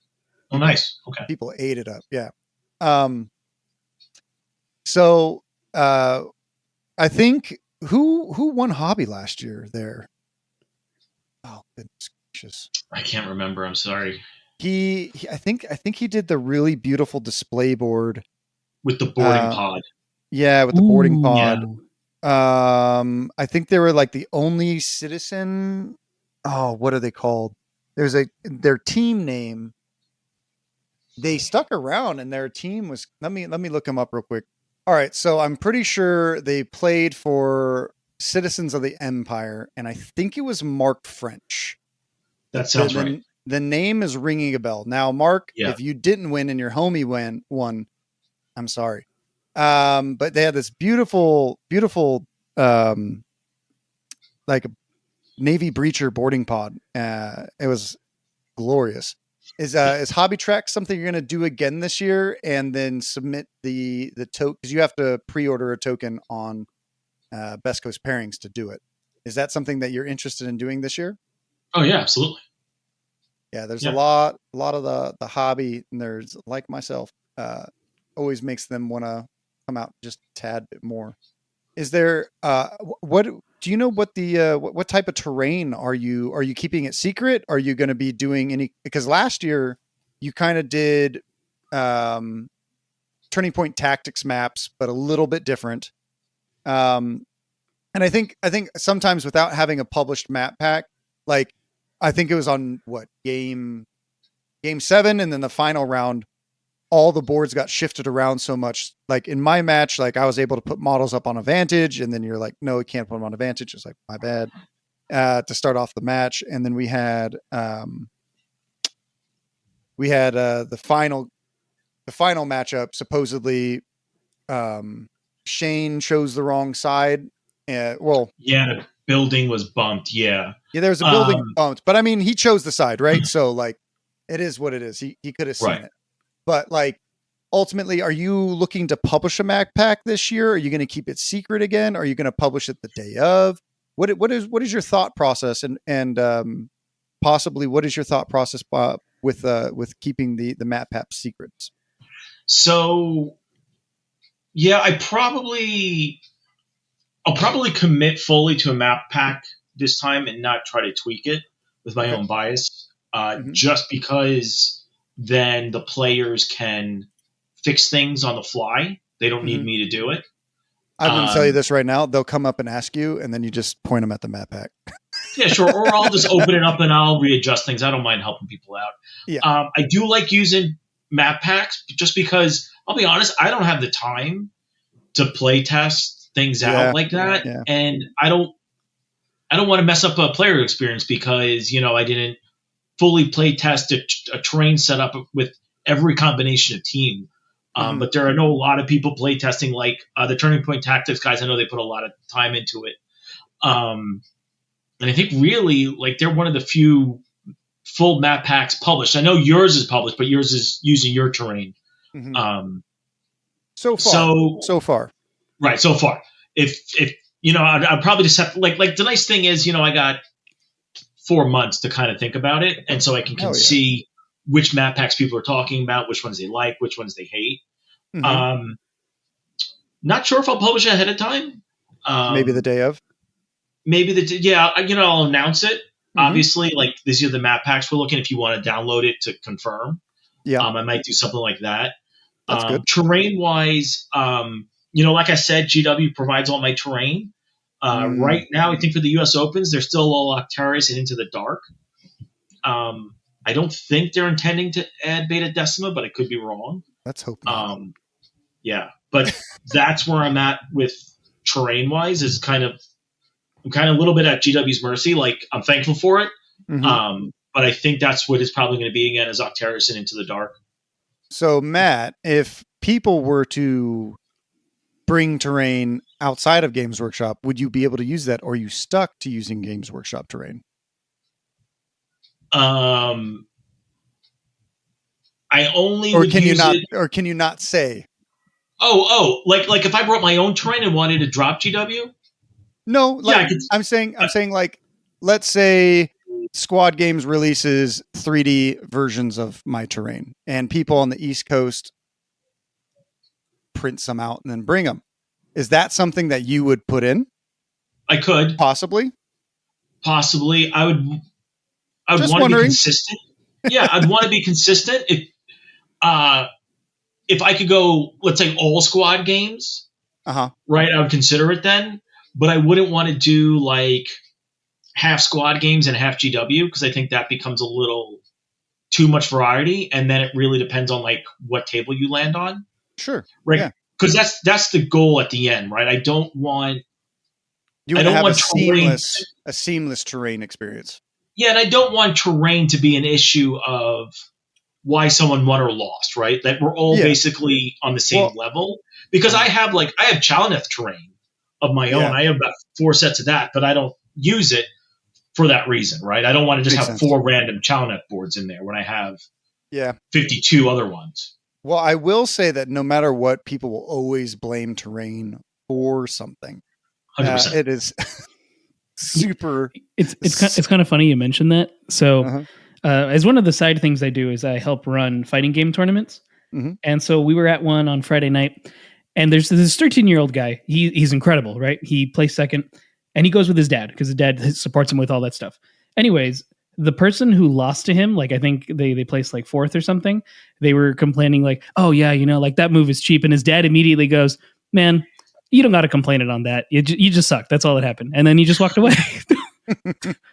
Speaker 4: Oh, nice. Okay.
Speaker 2: People ate it up. Yeah. So I think who won hobby last year there? Oh, goodness gracious.
Speaker 4: I can't remember. I'm sorry.
Speaker 2: He I think he did the really beautiful display board
Speaker 4: with the boarding pod.
Speaker 2: Yeah, with the boarding pod.
Speaker 3: Yeah.
Speaker 2: I think they were like the only citizen. Oh, what are they called? There's their team name. They stuck around, and their team was. Let me look them up real quick. All right, so I'm pretty sure they played for Citizens of the Empire, and I think it was Mark French.
Speaker 4: That sounds right.
Speaker 2: The name is ringing a bell. Now, Mark,
Speaker 4: Yeah.
Speaker 2: if you didn't win and your homie won, I'm sorry. But they had this beautiful, like a Navy breacher boarding pod. It was glorious. Is Hobby Track something you're going to do again this year, and then submit the token? Because you have to pre-order a token on Best Coast Pairings to do it. Is that something that you're interested in doing this year?
Speaker 4: Oh yeah, absolutely.
Speaker 2: Yeah, there's a lot of the hobby nerds like myself. Always makes them want to come out just a tad bit more. Is there what do you know what the what type of terrain are you keeping it secret? Are you going to be doing any, because last year you kind of did Turning Point Tactics maps, but a little bit different. And I think sometimes without having a published map pack, like I think it was on game 7, and then the final round, all the boards got shifted around so much. Like in my match, like I was able to put models up on Advantage, and then you're like, no, you can't put them on Advantage. It's like, my bad. To start off the match. And then we had the final matchup. Supposedly, Shane chose the wrong side.
Speaker 4: The building was bumped. Yeah,
Speaker 2: there was a building bumped, but I mean, he chose the side, right? So like, it is what it is. He could have seen it. But like, ultimately, are you looking to publish a Mac pack this year? Are you going to keep it secret again? Are you going to publish it the day of? What is your thought process, and possibly what is your thought process with keeping the map pack secrets?
Speaker 4: So, yeah, I'll probably commit fully to a map pack this time and not try to tweak it with my own bias, just because then the players can fix things on the fly. They don't need me to do it.
Speaker 2: I'm going to tell you this right now. They'll come up and ask you, and then you just point them at the map pack.
Speaker 4: Yeah, sure. Or I'll just open it up and I'll readjust things. I don't mind helping people out.
Speaker 2: Yeah.
Speaker 4: I do like using map packs just because, I'll be honest, I don't have the time to play test things out like that.
Speaker 2: Yeah.
Speaker 4: And I don't want to mess up a player experience because, I didn't fully play test a terrain setup with every combination of team. But there are a lot of people play testing, like the Turning Point Tactics guys. I know they put a lot of time into it. And I think really, like, they're one of the few full map packs published. I know yours is published, but yours is using your terrain.
Speaker 2: So far.
Speaker 4: Right. So far. If I'd probably just have like the nice thing is, I got 4 months to kind of think about it. And so I can see which map packs people are talking about, which ones they like, which ones they hate. Not sure if I'll publish it ahead of time.
Speaker 2: Maybe the day of.
Speaker 4: I'll announce it. Obviously, like, these are the map packs we're looking. If you want to download it to confirm, I might do something like that.
Speaker 2: That's good.
Speaker 4: Terrain wise, like I said, GW provides all my terrain. Right now, I think for the US Opens, they're still all Octarius and Into the Dark. I don't think they're intending to add Beta Decima, but I could be wrong.
Speaker 2: Let's hope not.
Speaker 4: But that's where I'm at with terrain wise. I'm kind of a little bit at GW's mercy. Like, I'm thankful for it, but I think that's what it's probably going to be again, is Octarius and Into the Dark.
Speaker 2: So, Matt, if people were to bring terrain outside of Games Workshop, would you be able to use that, or are you stuck to using Games Workshop terrain?
Speaker 4: I only
Speaker 2: or
Speaker 4: would
Speaker 2: can
Speaker 4: use
Speaker 2: you not,
Speaker 4: it,
Speaker 2: or can you not say?
Speaker 4: Like if I brought my own terrain and wanted to drop GW?
Speaker 2: No, like
Speaker 4: Yeah, I could-
Speaker 2: I'm saying like, let's say Squad Games releases 3D versions of my terrain, and people on the East Coast print some out and then bring them. Is that something that you would put in?
Speaker 4: I could
Speaker 2: Possibly.
Speaker 4: I would
Speaker 2: Just
Speaker 4: want to be
Speaker 2: wondering.
Speaker 4: consistent. Yeah, I'd want to be consistent. If I could go, let's say all squad games, right? I would consider it then, but I wouldn't want to do like half squad games and half GW because I think that becomes a little too much variety, and then it really depends on like what table you land on.
Speaker 2: Sure.
Speaker 4: Right. Because that's the goal at the end, right? I don't want
Speaker 2: you would have a seamless terrain experience.
Speaker 4: Yeah, and I don't want terrain to be an issue of why someone won or lost, right? That we're all basically on the same level. Because I have Chaloneth terrain of my own. I have about 4 sets of that, but I don't use it for that reason, right? I don't want to just have 4 random Chaloneth boards in there when I have 52 other ones.
Speaker 2: Well, I will say that no matter what, people will always blame terrain for something.
Speaker 4: 100%.
Speaker 2: It is super.
Speaker 3: It's kind of funny you mentioned that. So, as one of the side things I do is I help run fighting game tournaments, and so we were at one on Friday night, and there's this 13-year-old guy. He's incredible, right? He plays second, and he goes with his dad because his dad supports him with all that stuff. Anyways, the person who lost to him, like I think they placed like 4th or something, they were complaining like, oh yeah, like that move is cheap. And his dad immediately goes, man, you don't got to complain it on that. You just suck. That's all that happened. And then he just walked away.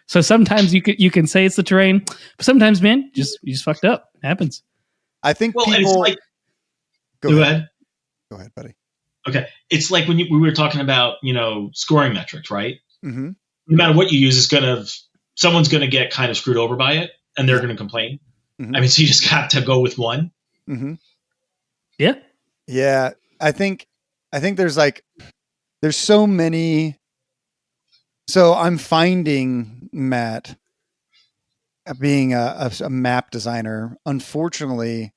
Speaker 3: So sometimes you can say it's the terrain, but sometimes, man, you just fucked up. It happens.
Speaker 2: I think people...
Speaker 4: It's like... Go ahead.
Speaker 2: Go ahead, buddy.
Speaker 4: Okay. It's like when we were talking about, scoring metrics, right?
Speaker 2: Mm-hmm.
Speaker 4: No matter what you use, someone's going to get kind of screwed over by it, and they're going to complain. Mm-hmm. I mean, so you just got to go with one.
Speaker 2: Mm-hmm.
Speaker 3: Yeah.
Speaker 2: Yeah. I think there's so many. So I'm finding, Matt, being a map designer, unfortunately,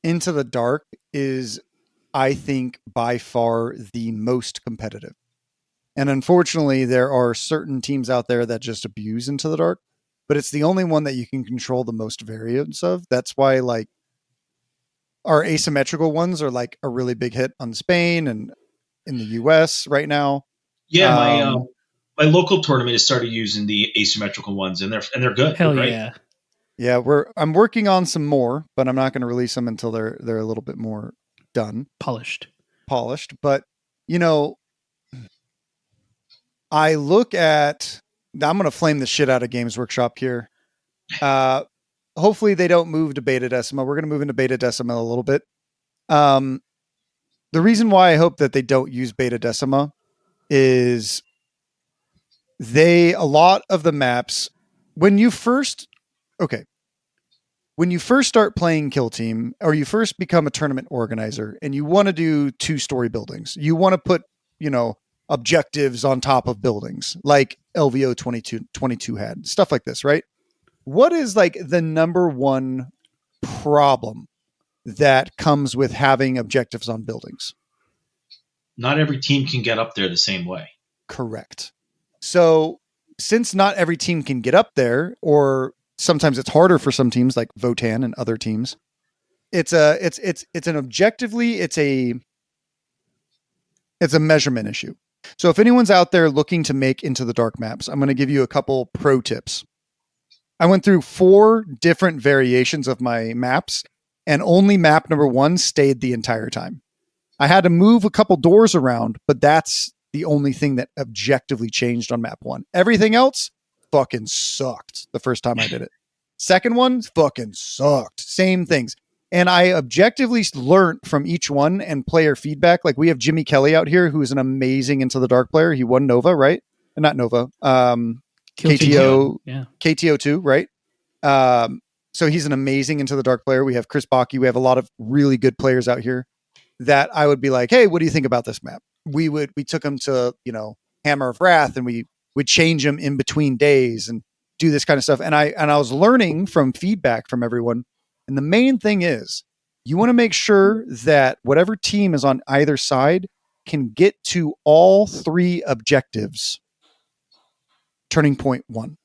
Speaker 2: Into the Dark is, I think, by far the most competitive. And unfortunately, there are certain teams out there that just abuse Into the Dark, but it's the only one that you can control the most variance of. That's why like our asymmetrical ones are like a really big hit on Spain and in the US right now.
Speaker 4: Yeah, my local tournament has started using the asymmetrical ones, and they're good.
Speaker 3: Hell
Speaker 4: right?
Speaker 3: yeah.
Speaker 2: Yeah, I'm working on some more, but I'm not going to release them until they're a little bit more done,
Speaker 3: polished.
Speaker 2: But I look at. I'm going to flame the shit out of Games Workshop here. Hopefully they don't move to Beta Decima. We're going to move into Beta Decima a little bit. The reason why I hope that they don't use Beta Decima is a lot of the maps when you first start playing Kill Team, or you first become a tournament organizer and you want to do 2-story buildings, you want to put, objectives on top of buildings like LVO 22 had, stuff like this, right? What is like the number one problem that comes with having objectives on buildings?
Speaker 4: Not every team can get up there the same way.
Speaker 2: Correct. So since not every team can get up there, or sometimes it's harder for some teams like Votan and other teams, it's a measurement issue. So if anyone's out there looking to make Into the Dark maps, I'm going to give you a couple pro tips. I went through 4 different variations of my maps, and only map number 1 stayed the entire time. I had to move a couple doors around, but that's the only thing that objectively changed on map 1. Everything else fucking sucked the first time I did it. Second one fucking sucked. Same things. And I objectively learned from each one and player feedback. Like we have Jimmy Kelly out here, who is an amazing Into the Dark player. He won Nova, right? Not Nova. KTO,
Speaker 3: yeah.
Speaker 2: KTO2, right? So he's an amazing Into the Dark player. We have Chris Baki. We have a lot of really good players out here that I would be like, hey, what do you think about this map? We took him to, Hammer of Wrath, and we would change him in between days and do this kind of stuff. And I was learning from feedback from everyone. And the main thing is you want to make sure that whatever team is on either side can get to all 3 objectives. Turning point 1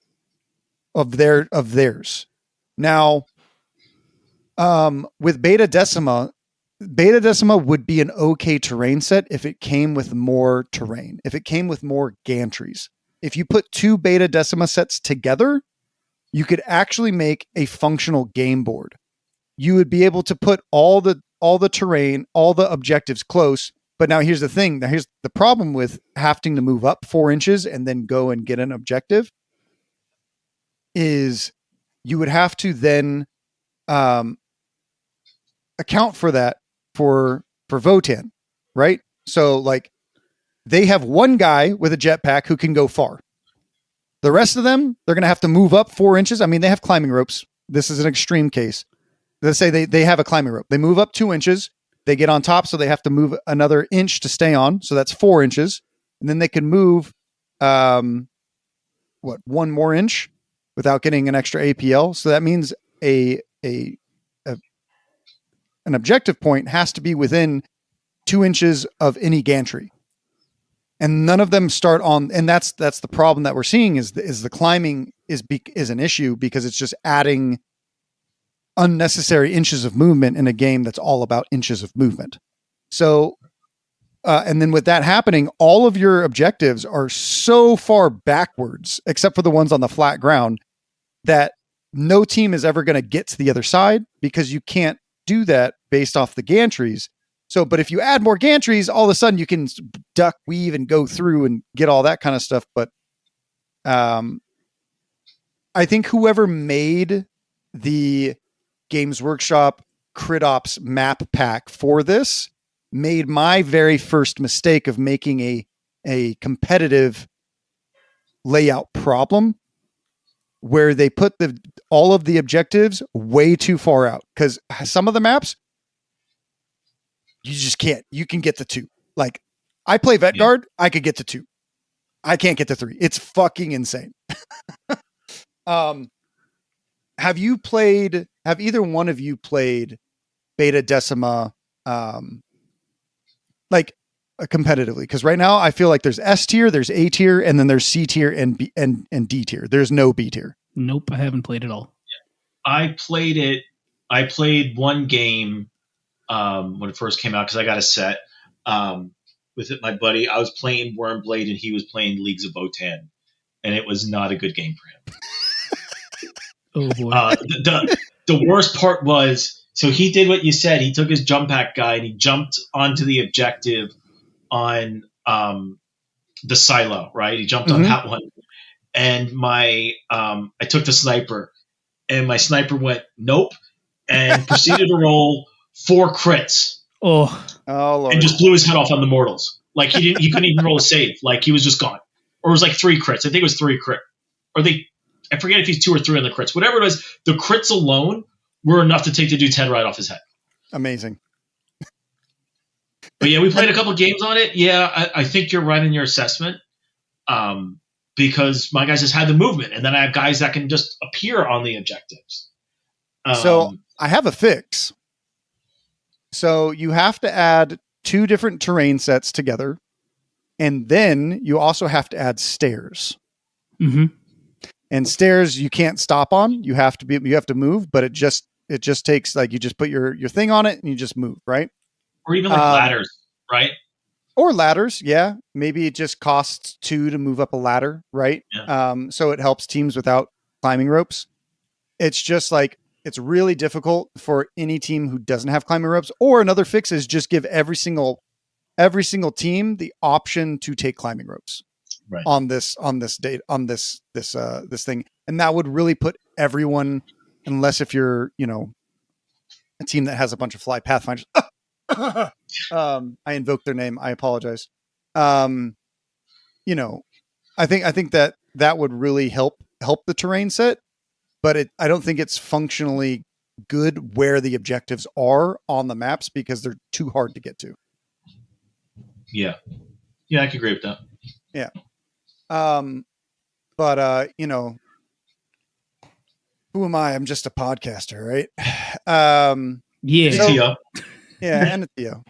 Speaker 2: of theirs. Now, with Beta Decima would be an okay terrain set if it came with more terrain, if it came with more gantries. If you put 2 Beta Decima sets together, you could actually make a functional game board. You would be able to put all the terrain, all the objectives close. But now here's the thing. Now here's the problem with having to move up 4 inches and then go and get an objective is you would have to then account for that for Votan, right? So like they have one guy with a jetpack who can go far. The rest of them, they're going to have to move up 4 inches. I mean, they have climbing ropes. This is an extreme case. Let's say they have a climbing rope. They move up 2 inches. They get on top, so they have to move another inch to stay on. So that's 4 inches. And then they can move, 1 more inch without getting an extra APL. So that means an objective point has to be within 2 inches of any gantry. And none of them start on, and that's the problem that we're seeing is the climbing is an issue because it's just adding unnecessary inches of movement in a game that's all about inches of movement. So, and then with that happening, all of your objectives are so far backwards, except for the ones on the flat ground, that no team is ever going to get to the other side because you can't do that based off the gantries. So, but if you add more gantries, all of a sudden you can duck, weave, and go through and get all that kind of stuff. But I think whoever made the Games Workshop Crit Ops map pack for this made my very first mistake of making a competitive layout problem where they put all of the objectives way too far out. Because some of the maps, you just can't. You can get to 2. Like, I play Vet Guard, I could get to 2. I can't get to 3. It's fucking insane. Have either one of you played Beta Decima, competitively? Because right now I feel like there's S tier, there's A tier, and then there's C tier and B and D tier. There's no B tier.
Speaker 3: Nope, I haven't played it all.
Speaker 4: I played it. I played one game when it first came out because I got a set with my buddy. I was playing Wormblade and he was playing Leagues of Votan, and it was not a good game for him.
Speaker 3: Oh boy.
Speaker 4: The worst part was, so he did what you said. He took his jump pack guy and he jumped onto the objective on the silo, right? He jumped on that one. And I took the sniper and my sniper went, nope, and proceeded to roll 4 crits.
Speaker 3: Oh
Speaker 2: Lord.
Speaker 4: And just blew his head off on the mortals. Like he couldn't even roll a save. Like he was just gone. Or it was like 3 crits. I think it was 3 crit. I forget if he's 2 or 3 on the crits. Whatever it was, the crits alone were enough to take the dude's head right off his head.
Speaker 2: Amazing.
Speaker 4: But yeah, we played a couple games on it. Yeah, I think you're right in your assessment. Because my guys just had the movement, and then I have guys that can just appear on the objectives.
Speaker 2: So I have a fix. So you have to add 2 different terrain sets together, and then you also have to add stairs.
Speaker 3: Mm-hmm.
Speaker 2: And stairs you can't stop on. You have to move, but it just takes, like, you just put your thing on it and you just move, right?
Speaker 4: Or even like ladders, right?
Speaker 2: Or ladders, yeah. Maybe it just costs 2 to move up a ladder, right?
Speaker 4: Yeah.
Speaker 2: So it helps teams without climbing ropes. It's just like, it's really difficult for any team who doesn't have climbing ropes. Or another fix is just give every single team the option to take climbing ropes.
Speaker 4: Right.
Speaker 2: On this thing, and that would really put everyone, unless if you're a team that has a bunch of fly pathfinders. I invoked their name. I apologize. I think that would really help the terrain set, but I don't think it's functionally good where the objectives are on the maps because they're too hard to get to.
Speaker 4: Yeah, I can agree with that.
Speaker 2: Yeah. Who am I? I'm just a podcaster, right?
Speaker 3: Yeah.
Speaker 4: It's TO.
Speaker 2: Yeah, and a TO.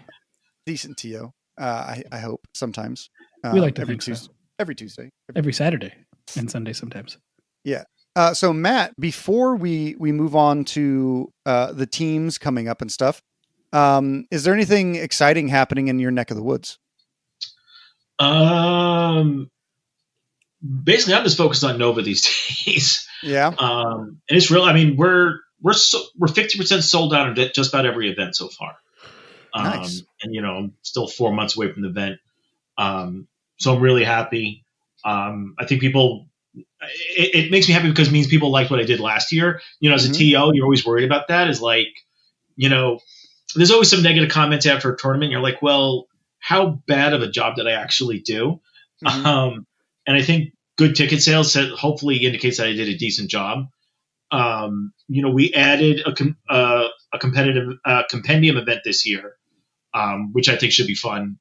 Speaker 2: Decent TO. I hope sometimes.
Speaker 3: We like to
Speaker 2: every
Speaker 3: think so.
Speaker 2: Tuesday. Every Tuesday.
Speaker 3: Every Saturday and Sunday sometimes.
Speaker 2: Yeah. So Matt, before we move on to the teams coming up and stuff, is there anything exciting happening in your neck of the woods?
Speaker 4: Basically, I'm just focused on Nova these days.
Speaker 2: Yeah.
Speaker 4: And it's real. I mean, we're 50% sold out at just about every event so far.
Speaker 2: Nice.
Speaker 4: And I'm still 4 months away from the event. So I'm really happy. I think people. It makes me happy because it means people liked what I did last year. As a TO, you're always worried about that. Is like, there's always some negative comments after a tournament. You're like, well, how bad of a job did I actually do?
Speaker 2: Mm-hmm.
Speaker 4: And I think good ticket sales hopefully indicates that I did a decent job. We added a competitive compendium event this year, which I think should be fun.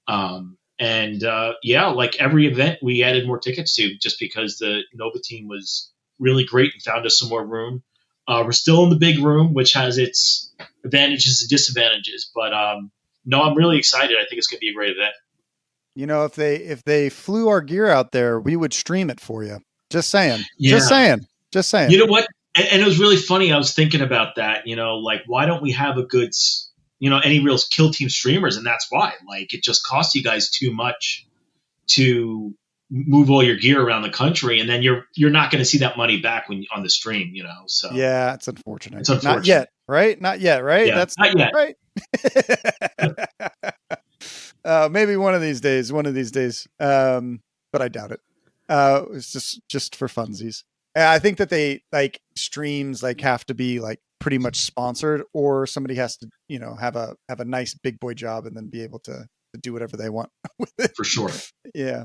Speaker 4: Like every event, we added more tickets to just because the Nova team was really great and found us some more room. We're still in the big room, which has its advantages and disadvantages. But no, I'm really excited. I think it's going to be a great event.
Speaker 2: If they flew our gear out there, we would stream it for you. Just saying.
Speaker 4: Yeah.
Speaker 2: Just saying.
Speaker 4: You know what? And it was really funny. I was thinking about that. Like, why don't we have a good, any real kill team streamers? And that's why. Like, it just costs you guys too much to move all your gear around the country, and then you're not going to see that money back when on the stream. So
Speaker 2: yeah, it's unfortunate.
Speaker 4: It's unfortunate.
Speaker 2: Not yet, right? Not yet, right?
Speaker 4: Yeah,
Speaker 2: that's
Speaker 4: not yet,
Speaker 2: right. Maybe one of these days, but I doubt it. It's just for funsies. I think that they streams have to be pretty much sponsored, or somebody has to, have a nice big boy job and then be able to do whatever they want with it.
Speaker 4: For sure.
Speaker 2: Yeah.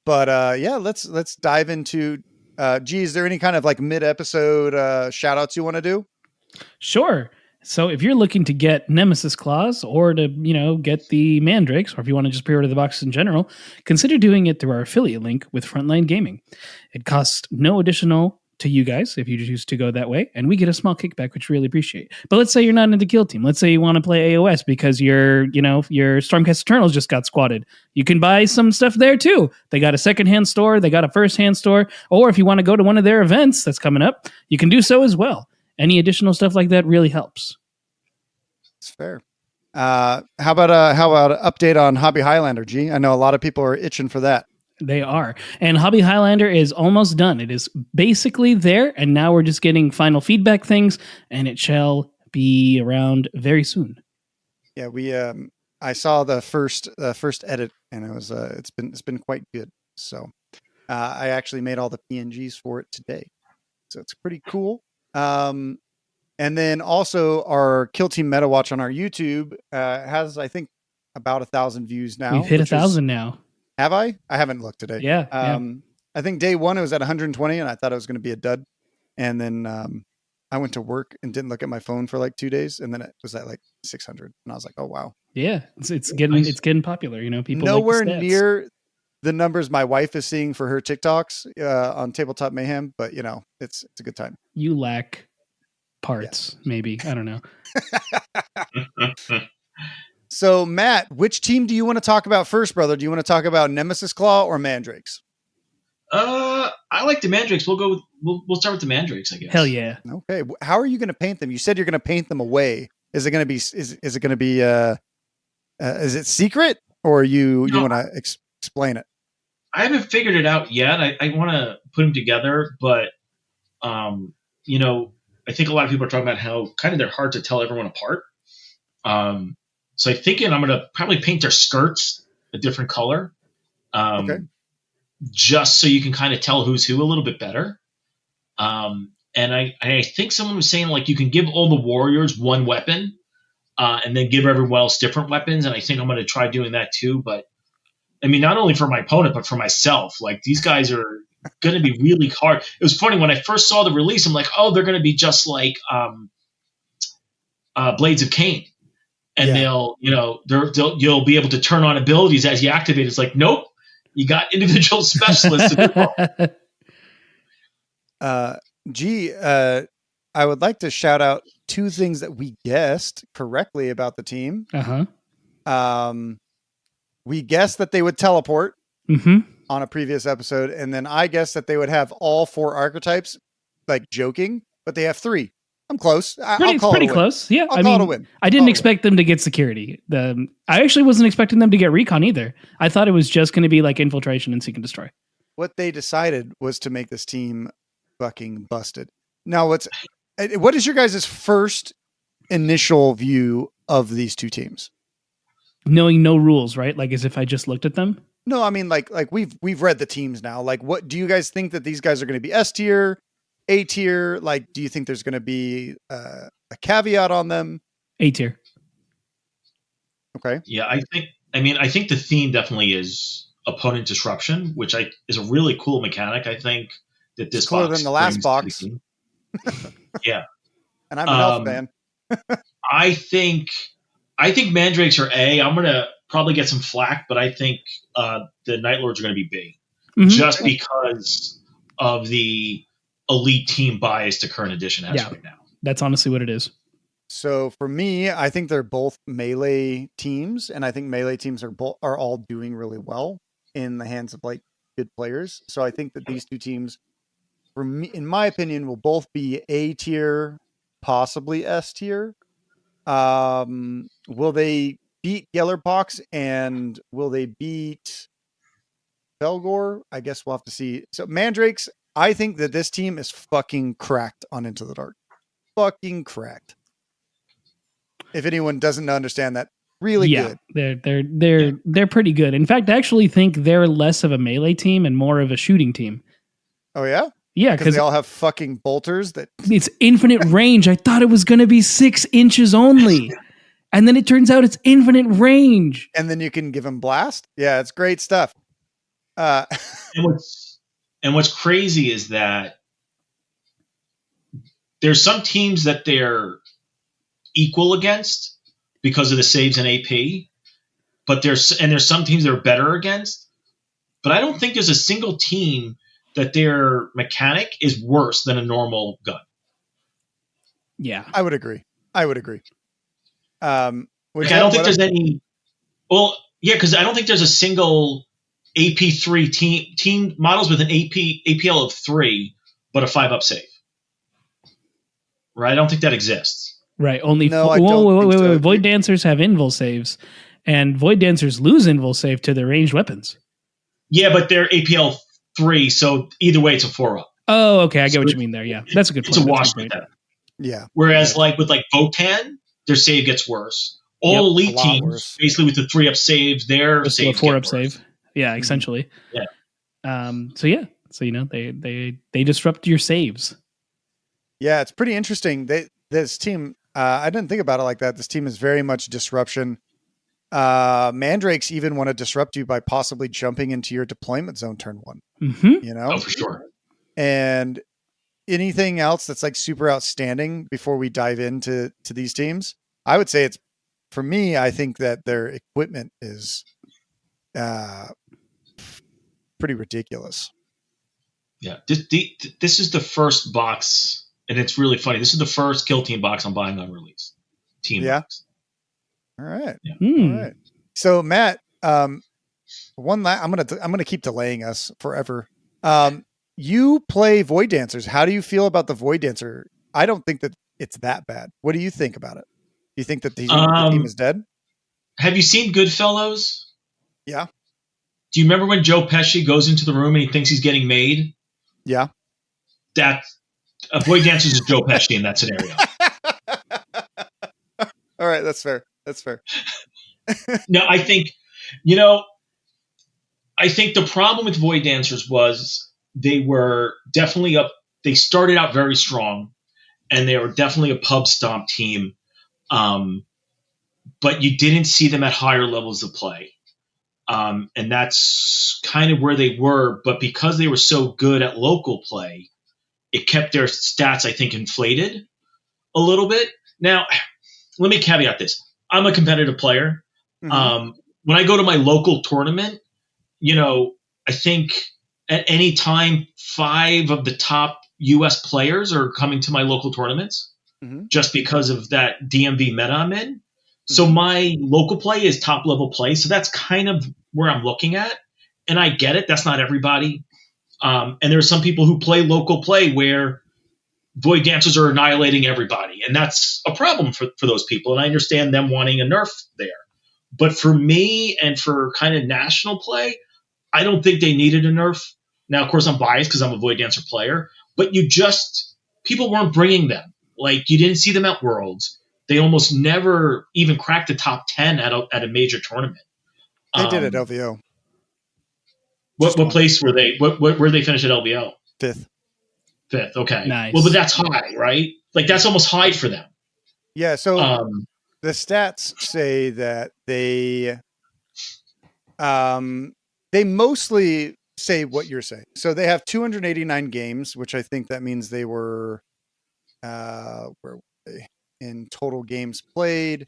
Speaker 2: Let's dive into, is there any kind of mid episode, shout outs you want to do?
Speaker 3: Sure. So if you're looking to get Nemesis Claws or to, get the Mandrakes, or if you want to just pre-order the boxes in general, consider doing it through our affiliate link with Frontline Gaming. It costs no additional to you guys if you choose to go that way, and we get a small kickback, which we really appreciate. But let's say you're not into Kill Team. Let's say you want to play AOS because your Stormcast Eternals just got squatted. You can buy some stuff there too. They got a secondhand store, they got a first-hand store, or if you want to go to one of their events that's coming up, you can do so as well. Any additional stuff like that really helps.
Speaker 2: It's fair. How about an update on Hobby Highlander, G? I know a lot of people are itching for that.
Speaker 3: They are. And Hobby Highlander is almost done. It is basically there, and now we're just getting final feedback things, and it shall be around very soon.
Speaker 2: Yeah, I saw the first edit, and it was it's been quite good. So I actually made all the PNGs for it today, so it's pretty cool. And then also our Kill Team Metawatch on our YouTube has, I think, about 1,000 views now.
Speaker 3: We've hit 1,000 now.
Speaker 2: Have I? I haven't looked today.
Speaker 3: Yeah.
Speaker 2: I think day one it was at 120, and I thought it was going to be a dud. And then I went to work and didn't look at my phone for 2 days, and then it was at 600, and I was like, oh wow.
Speaker 3: Yeah, it's getting popular. People
Speaker 2: nowhere
Speaker 3: like the stats.
Speaker 2: near the numbers my wife is seeing for her TikToks on Tabletop Mayhem, but it's a good time.
Speaker 3: You lack parts, maybe. I don't know.
Speaker 2: So, Matt, which team do you want to talk about first, brother? Do you want to talk about Nemesis Claw or Mandrakes?
Speaker 4: I like the Mandrakes. We'll start with the Mandrakes, I guess.
Speaker 3: Hell yeah.
Speaker 2: Okay. How are you going to paint them? You said you're going to paint them away. Is it going to be? Is it going to be? Is it secret, or you want to explain it?
Speaker 4: I haven't figured it out yet. I want to put them together, but I think a lot of people are talking about how kind of they're hard to tell everyone apart. So I'm thinking I'm going to probably paint their skirts a different color,
Speaker 2: Okay.
Speaker 4: just so you can kind of tell who's who a little bit better. And I think someone was saying you can give all the warriors one weapon, and then give everyone else different weapons. And I think I'm going to try doing that too. But I mean, not only for my opponent, but for myself. These guys are going to be really hard. It was funny when I first saw the release. I'm like, oh, they're going to be just like Blades of Cain. And you'll be able to turn on abilities as you activate. It's like, nope, you got individual specialists.
Speaker 2: I would like to shout out 2 things that we guessed correctly about the team. We guessed that they would teleport on a previous episode, and then I guessed that they would have all 4 archetypes, like joking, but they have 3. I'm close. I'll call it a win.
Speaker 3: Close. Yeah,
Speaker 2: I'll call it a win.
Speaker 3: I didn't expect them to get security. I actually wasn't expecting them to get recon either. I thought it was just going to be like infiltration and seek and destroy.
Speaker 2: What they decided was to make this team fucking busted. Now, what is your guys' first initial view of these 2 teams?
Speaker 3: Knowing no rules, right? Like as if I just looked at them.
Speaker 2: No, I mean like we've read the teams now. Like, what do you guys think that these guys are going to be? S tier, A tier? Like, do you think there's going to be a caveat on them?
Speaker 3: A tier.
Speaker 2: Okay.
Speaker 4: Yeah, I think the theme definitely is opponent disruption, which is a really cool mechanic. I think that this
Speaker 2: it's cooler
Speaker 4: box
Speaker 2: than the last box.
Speaker 4: Yeah,
Speaker 2: and I'm an elf fan.
Speaker 4: I think Mandrakes are A. I'm gonna probably get some flack, but I think the Night Lords are gonna be B, just because of the elite team bias the current edition has right now.
Speaker 3: That's honestly what it is.
Speaker 2: So for me, I think they're both melee teams, and I think melee teams are all doing really well in the hands of like good players. So I think that these 2 teams, for me, in my opinion, will both be A tier, possibly S tier. Will they beat Gellerpox and will they beat Belgor? I guess we'll have to see. So Mandrakes, I think that this team is fucking cracked on Into the Dark. Fucking cracked. If anyone doesn't understand that, really good.
Speaker 3: They're pretty good. In fact, I actually think they're less of a melee team and more of a shooting team.
Speaker 2: Oh yeah?
Speaker 3: Yeah,
Speaker 2: because they all have fucking bolters that
Speaker 3: it's infinite range. I thought it was going to be 6 inches only. And then it turns out it's infinite range.
Speaker 2: And then you can give them blast. Yeah, it's great stuff.
Speaker 4: And what's crazy is that there's some teams that they're equal against because of the saves and AP, but there's some teams they're better against. But I don't think there's a single team that their mechanic is worse than a normal gun.
Speaker 3: Yeah,
Speaker 2: I would agree. I don't
Speaker 4: think there's any. Well, yeah, because I don't think there's a single AP3 team models with an APL of 3, but a 5-up save. Right? I don't think that exists.
Speaker 3: Right. Only
Speaker 2: wait.
Speaker 3: Void Dancers have invul saves, and Void Dancers lose invul save to their ranged weapons.
Speaker 4: Yeah, but they're APL 3, so either way, it's a 4-up.
Speaker 3: Oh, okay. I get what you mean there. Yeah, that's a good point.
Speaker 4: It's a wash with that.
Speaker 2: Yeah.
Speaker 4: Whereas, with Votan, their save gets worse. All elite teams, worse. Basically with the 3-up saves, their save
Speaker 3: 4-up save. Yeah, essentially.
Speaker 4: Yeah.
Speaker 3: So they disrupt your saves.
Speaker 2: Yeah, it's pretty interesting. This team, I didn't think about it like that. This team is very much disruption. Mandrakes even want to disrupt you by possibly jumping into your deployment zone turn 1.
Speaker 3: Mm-hmm.
Speaker 2: You know?
Speaker 4: Oh, for sure.
Speaker 2: And anything else that's like super outstanding before we dive into these teams? I would say for me, I think that their equipment is pretty ridiculous.
Speaker 4: Yeah. This is the first box, and it's really funny. This is the first Kill Team box I'm buying on release. Box.
Speaker 2: All right.
Speaker 4: Yeah.
Speaker 2: All right. So Matt, I'm gonna keep delaying us forever. You play Void Dancers. How do you feel about the Void Dancer? I don't think that it's that bad. What do you think about it? Do you think that the team is dead?
Speaker 4: Have you seen Goodfellas?
Speaker 2: Yeah.
Speaker 4: Do you remember when Joe Pesci goes into the room and he thinks he's getting made?
Speaker 2: Yeah.
Speaker 4: That Void Dancers is Joe Pesci in that scenario.
Speaker 2: All right, that's fair.
Speaker 4: No, I think the problem with Void Dancers was they were definitely they started out very strong, and they were definitely a pub stomp team. But you didn't see them at higher levels of play. And that's kind of where they were. But because they were so good at local play, it kept their stats, I think, inflated a little bit. Now, let me caveat this. I'm a competitive player. Mm-hmm. When I go to my local tournament, I think at any time, 5 of the top, U.S. players are coming to my local tournaments
Speaker 2: Mhm.
Speaker 4: just because of that DMV meta I'm in. So my local play is top level play. So that's kind of where I'm looking at. And I get it. That's not everybody. And there are some people who play local play where Void Dancers are annihilating everybody. And that's a problem for those people. And I understand them wanting a nerf there. But for me and for kind of national play, I don't think they needed a nerf. Now, of course, I'm biased because I'm a Void Dancer player. But people weren't bringing them. Like, you didn't see them at Worlds. They almost never even cracked the top 10 at a major tournament.
Speaker 2: They did at LVO.
Speaker 4: What place were they? Where they finish at LVO?
Speaker 2: Fifth.
Speaker 4: Okay.
Speaker 3: Nice.
Speaker 4: Well, but that's high, right? Like, that's almost high for them.
Speaker 2: Yeah. So the stats say that they mostly say what you're saying. So they have 289 games, which I think that means they were where were they in total games played?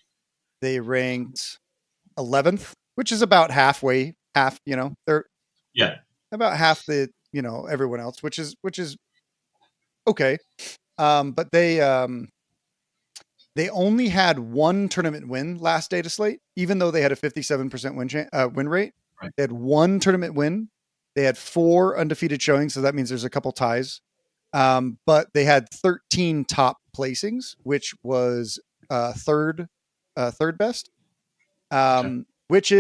Speaker 2: They ranked 11th, which is about half. They're about half the everyone else, which is okay. But they only had one tournament win last data slate, even though they had a 57% win rate.
Speaker 4: Right.
Speaker 2: They had one tournament win. They had 4 undefeated showings, so that means there's a couple ties. But they had 13 top placings, which was third best, which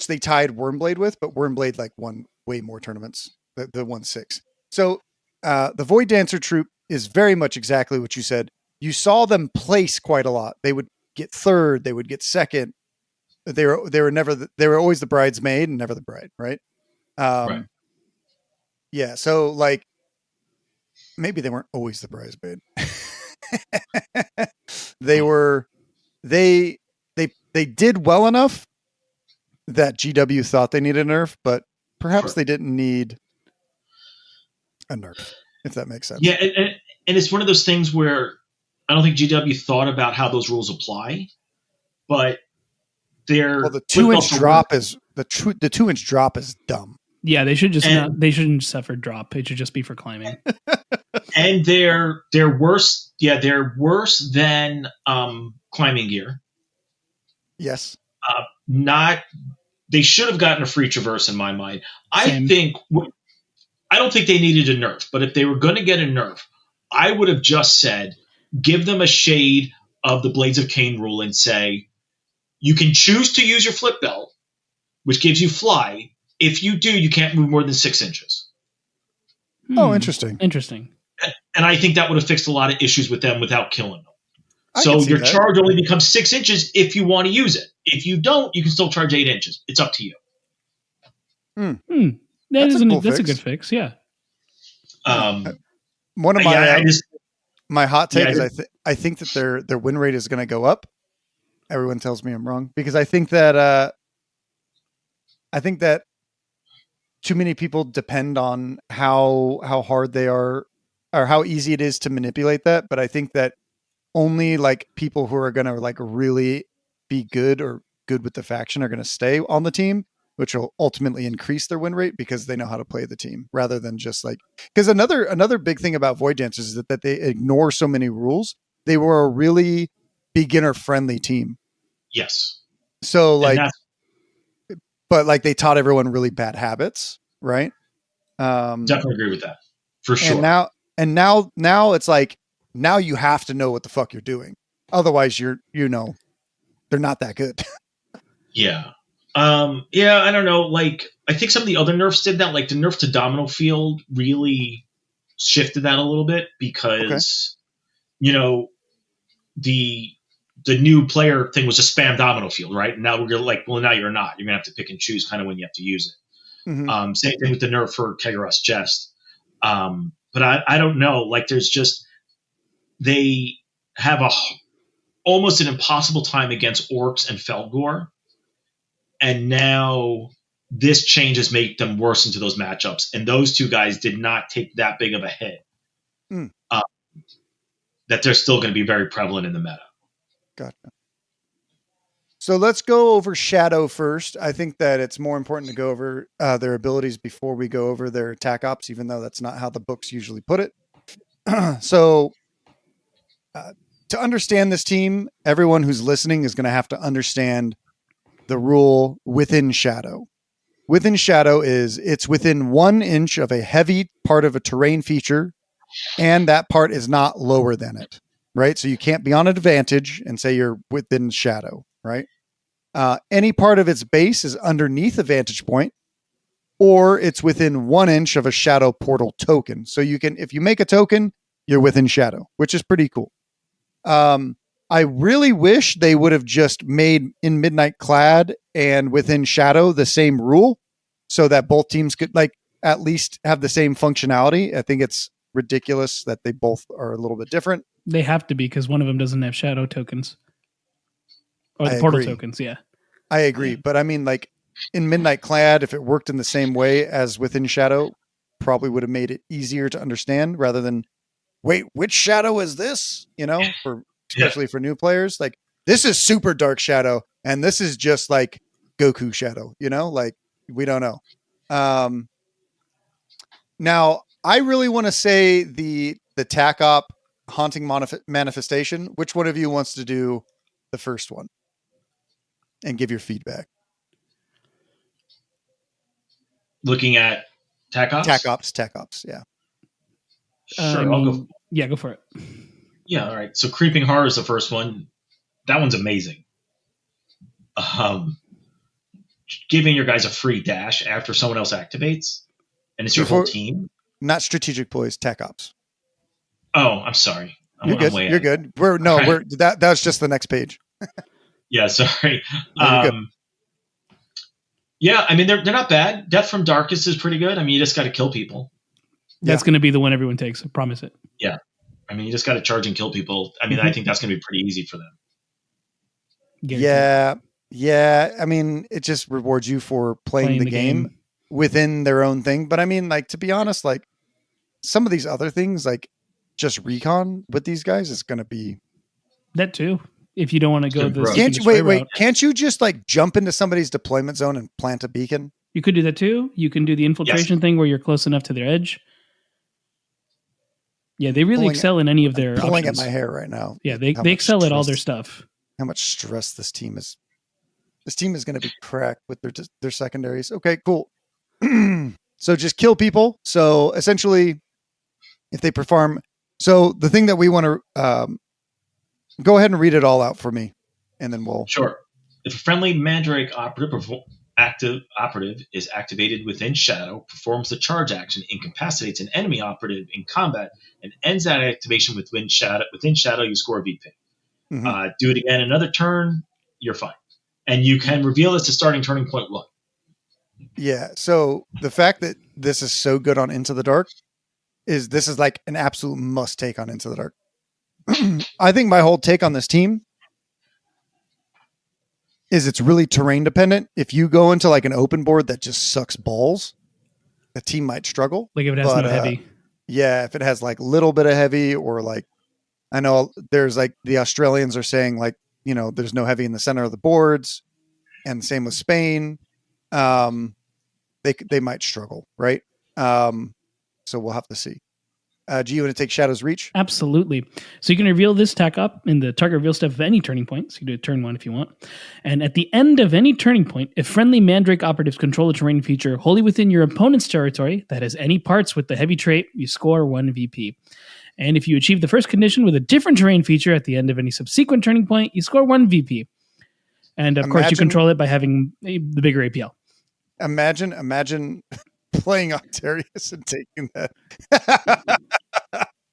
Speaker 2: they tied Wormblade with, but Wormblade won way more tournaments. The won 6. So the Void Dancer troop is very much exactly what you said. You saw them place quite a lot. They would get third. They would get second. They were always the bridesmaid and never the bride, right?
Speaker 4: Right.
Speaker 2: Yeah. So maybe they weren't always the bridesmaid. They did well enough that GW thought they needed a nerf, but perhaps they didn't need a nerf, if that makes sense.
Speaker 4: Yeah, and it's one of those things where I don't think GW thought about how those rules apply, but
Speaker 2: the 2-inch drop is the 2-inch drop is dumb.
Speaker 3: Yeah, they should just they shouldn't suffer drop. It should just be for climbing.
Speaker 4: And they're worse. Yeah, they're worse than climbing gear.
Speaker 2: Yes.
Speaker 4: They should have gotten a free traverse in my mind.
Speaker 3: Same.
Speaker 4: I don't think they needed a nerf, but if they were going to get a nerf, I would have just said, give them a shade of the Blades of Cain rule and say, you can choose to use your flip belt, which gives you fly. If you do, you can't move more than 6 inches.
Speaker 2: Oh, interesting.
Speaker 3: Interesting.
Speaker 4: And I think that would have fixed a lot of issues with them without killing them. So your charge only becomes 6 inches if you want to use it. If you don't, you can still charge 8 inches. It's up to you.
Speaker 3: That's a good fix. Yeah.
Speaker 2: One of my hot take is I think that their win rate is going to go up. Everyone tells me I'm wrong because I think that too many people depend on how hard they are or how easy it is to manipulate that. But I think that only people who are going to really be good or good with the faction are going to stay on the team, which will ultimately increase their win rate because they know how to play the team rather than just because another big thing about Void Dancers is that they ignore so many rules. They were a really beginner friendly team.
Speaker 4: Yes.
Speaker 2: So but they taught everyone really bad habits, right?
Speaker 4: Definitely agree with that for sure.
Speaker 2: And now it's now you have to know what the fuck you're doing. Otherwise they're not that good.
Speaker 4: Yeah. I don't know. I think some of the other nerfs did that. The nerf to Domino Field really shifted that a little bit because, the new player thing was just spam Domino Field, right? And now we're now you're not. You're gonna have to pick and choose kind of when you have to use it.
Speaker 2: Mm-hmm.
Speaker 4: Same thing with the nerf for Kegaros Jest. But I don't know. There's just they have almost an impossible time against Orcs and Felgor. And now this change has made them worse into those matchups. And those two guys did not take that big of a hit. That they're still going to be very prevalent in the meta.
Speaker 2: Gotcha. So let's go over Shadow first. I think that it's more important to go over their abilities before we go over their attack ops, even though that's not how the books usually put it. So to understand this team, everyone who's listening is going to have to understand the rule within Shadow. Within Shadow is it's within 1 inch of a heavy part of a terrain feature, and that part is not lower than it, right? So you can't be on an advantage and say you're within Shadow, right? Any part of its base is underneath a vantage point, or it's within 1 inch of a Shadow portal token. So you can, if you make a token, you're within Shadow, which is pretty cool. I really wish they would have just made in Midnight Clad and within Shadow the same rule, so that both teams could like at least have the same functionality. I think it's ridiculous that they both are a little bit different.
Speaker 3: They have to be because one of them doesn't have shadow tokens. Or the
Speaker 2: I
Speaker 3: portal
Speaker 2: agree.
Speaker 3: tokens, yeah.
Speaker 2: I agree. But I mean, like in Midnight Clad, if it worked in the same way as within Shadow, probably would have made it easier to understand rather than, wait, which Shadow is this? You know, for especially for new players. Like, this is super dark Shadow, and this is just like Goku Shadow, you know, like we don't know. Now, I really want to say the TAC op haunting manifestation. Which one of you wants to do the first one and give your feedback?
Speaker 4: Looking at TAC ops?
Speaker 2: TAC ops, yeah.
Speaker 4: Sure, I'll go.
Speaker 3: Yeah, go for it.
Speaker 4: Yeah, all right. So Creeping Horror is the first one. That one's amazing. Giving your guys a free dash after someone else activates, and it's your whole team.
Speaker 2: Not strategic ploys, TAC ops.
Speaker 4: Oh, I'm sorry.
Speaker 2: You're good. You're good. That's just the next page.
Speaker 4: Yeah, sorry.
Speaker 2: No, you're good.
Speaker 4: Yeah, I mean they're not bad. Death from Darkest is pretty good. I mean you just got to kill people.
Speaker 3: That's going to be the one everyone takes. I promise it.
Speaker 4: Yeah, I mean you just got to charge and kill people. I mean I think that's going to be pretty easy for them.
Speaker 3: Guaranteed.
Speaker 2: Yeah. I mean it just rewards you for playing the game within their own thing. But I mean, like, to be honest, like some of these other things, like just recon with these guys is going to be
Speaker 3: that too. If you don't want to go this,
Speaker 2: can't you just like jump into somebody's deployment zone and plant a beacon?
Speaker 3: You could do that too. You can do the infiltration thing where you're close enough to their edge. Yeah, they really excel in any of their
Speaker 2: pulling
Speaker 3: options.
Speaker 2: at my hair right now.
Speaker 3: Yeah, they excel at all their stuff.
Speaker 2: How much stress this team is. This team is going to be cracked with their secondaries. Okay, cool. So just kill people. So essentially, if they perform, so the thing that we want to go ahead and read it all out for me, and then we'll.
Speaker 4: Sure. If a friendly Mandrake operative is activated within Shadow, performs the charge action, incapacitates an enemy operative in combat, and ends that activation within Shadow, you score a VP. Mm-hmm. Do it again another turn, you're fine. And you can reveal this to starting turning point 1.
Speaker 2: Yeah. So the fact that this is so good on Into the Dark is this is like an absolute must take on Into the Dark. I think my whole take on this team is it's really terrain dependent. If you go into like an open board that just sucks balls, the team might struggle.
Speaker 3: Like if it has no heavy.
Speaker 2: Yeah. If it has like little bit of heavy, or like, I know there's like the Australians are saying like, you know, there's no heavy in the center of the boards, and same with Spain. They might struggle, right? So we'll have to see. Do you want to take Shadow's Reach?
Speaker 3: Absolutely. So you can reveal this tack up in the target reveal step of any turning point. So you can do a turn 1 if you want. And at the end of any turning point, if friendly Mandrake operatives control a terrain feature wholly within your opponent's territory that has any parts with the heavy trait, you score 1 VP. And if you achieve the first condition with a different terrain feature at the end of any subsequent turning point, you score 1 VP. And of course, you control it by having the bigger APL.
Speaker 2: Imagine playing Octarius and taking that.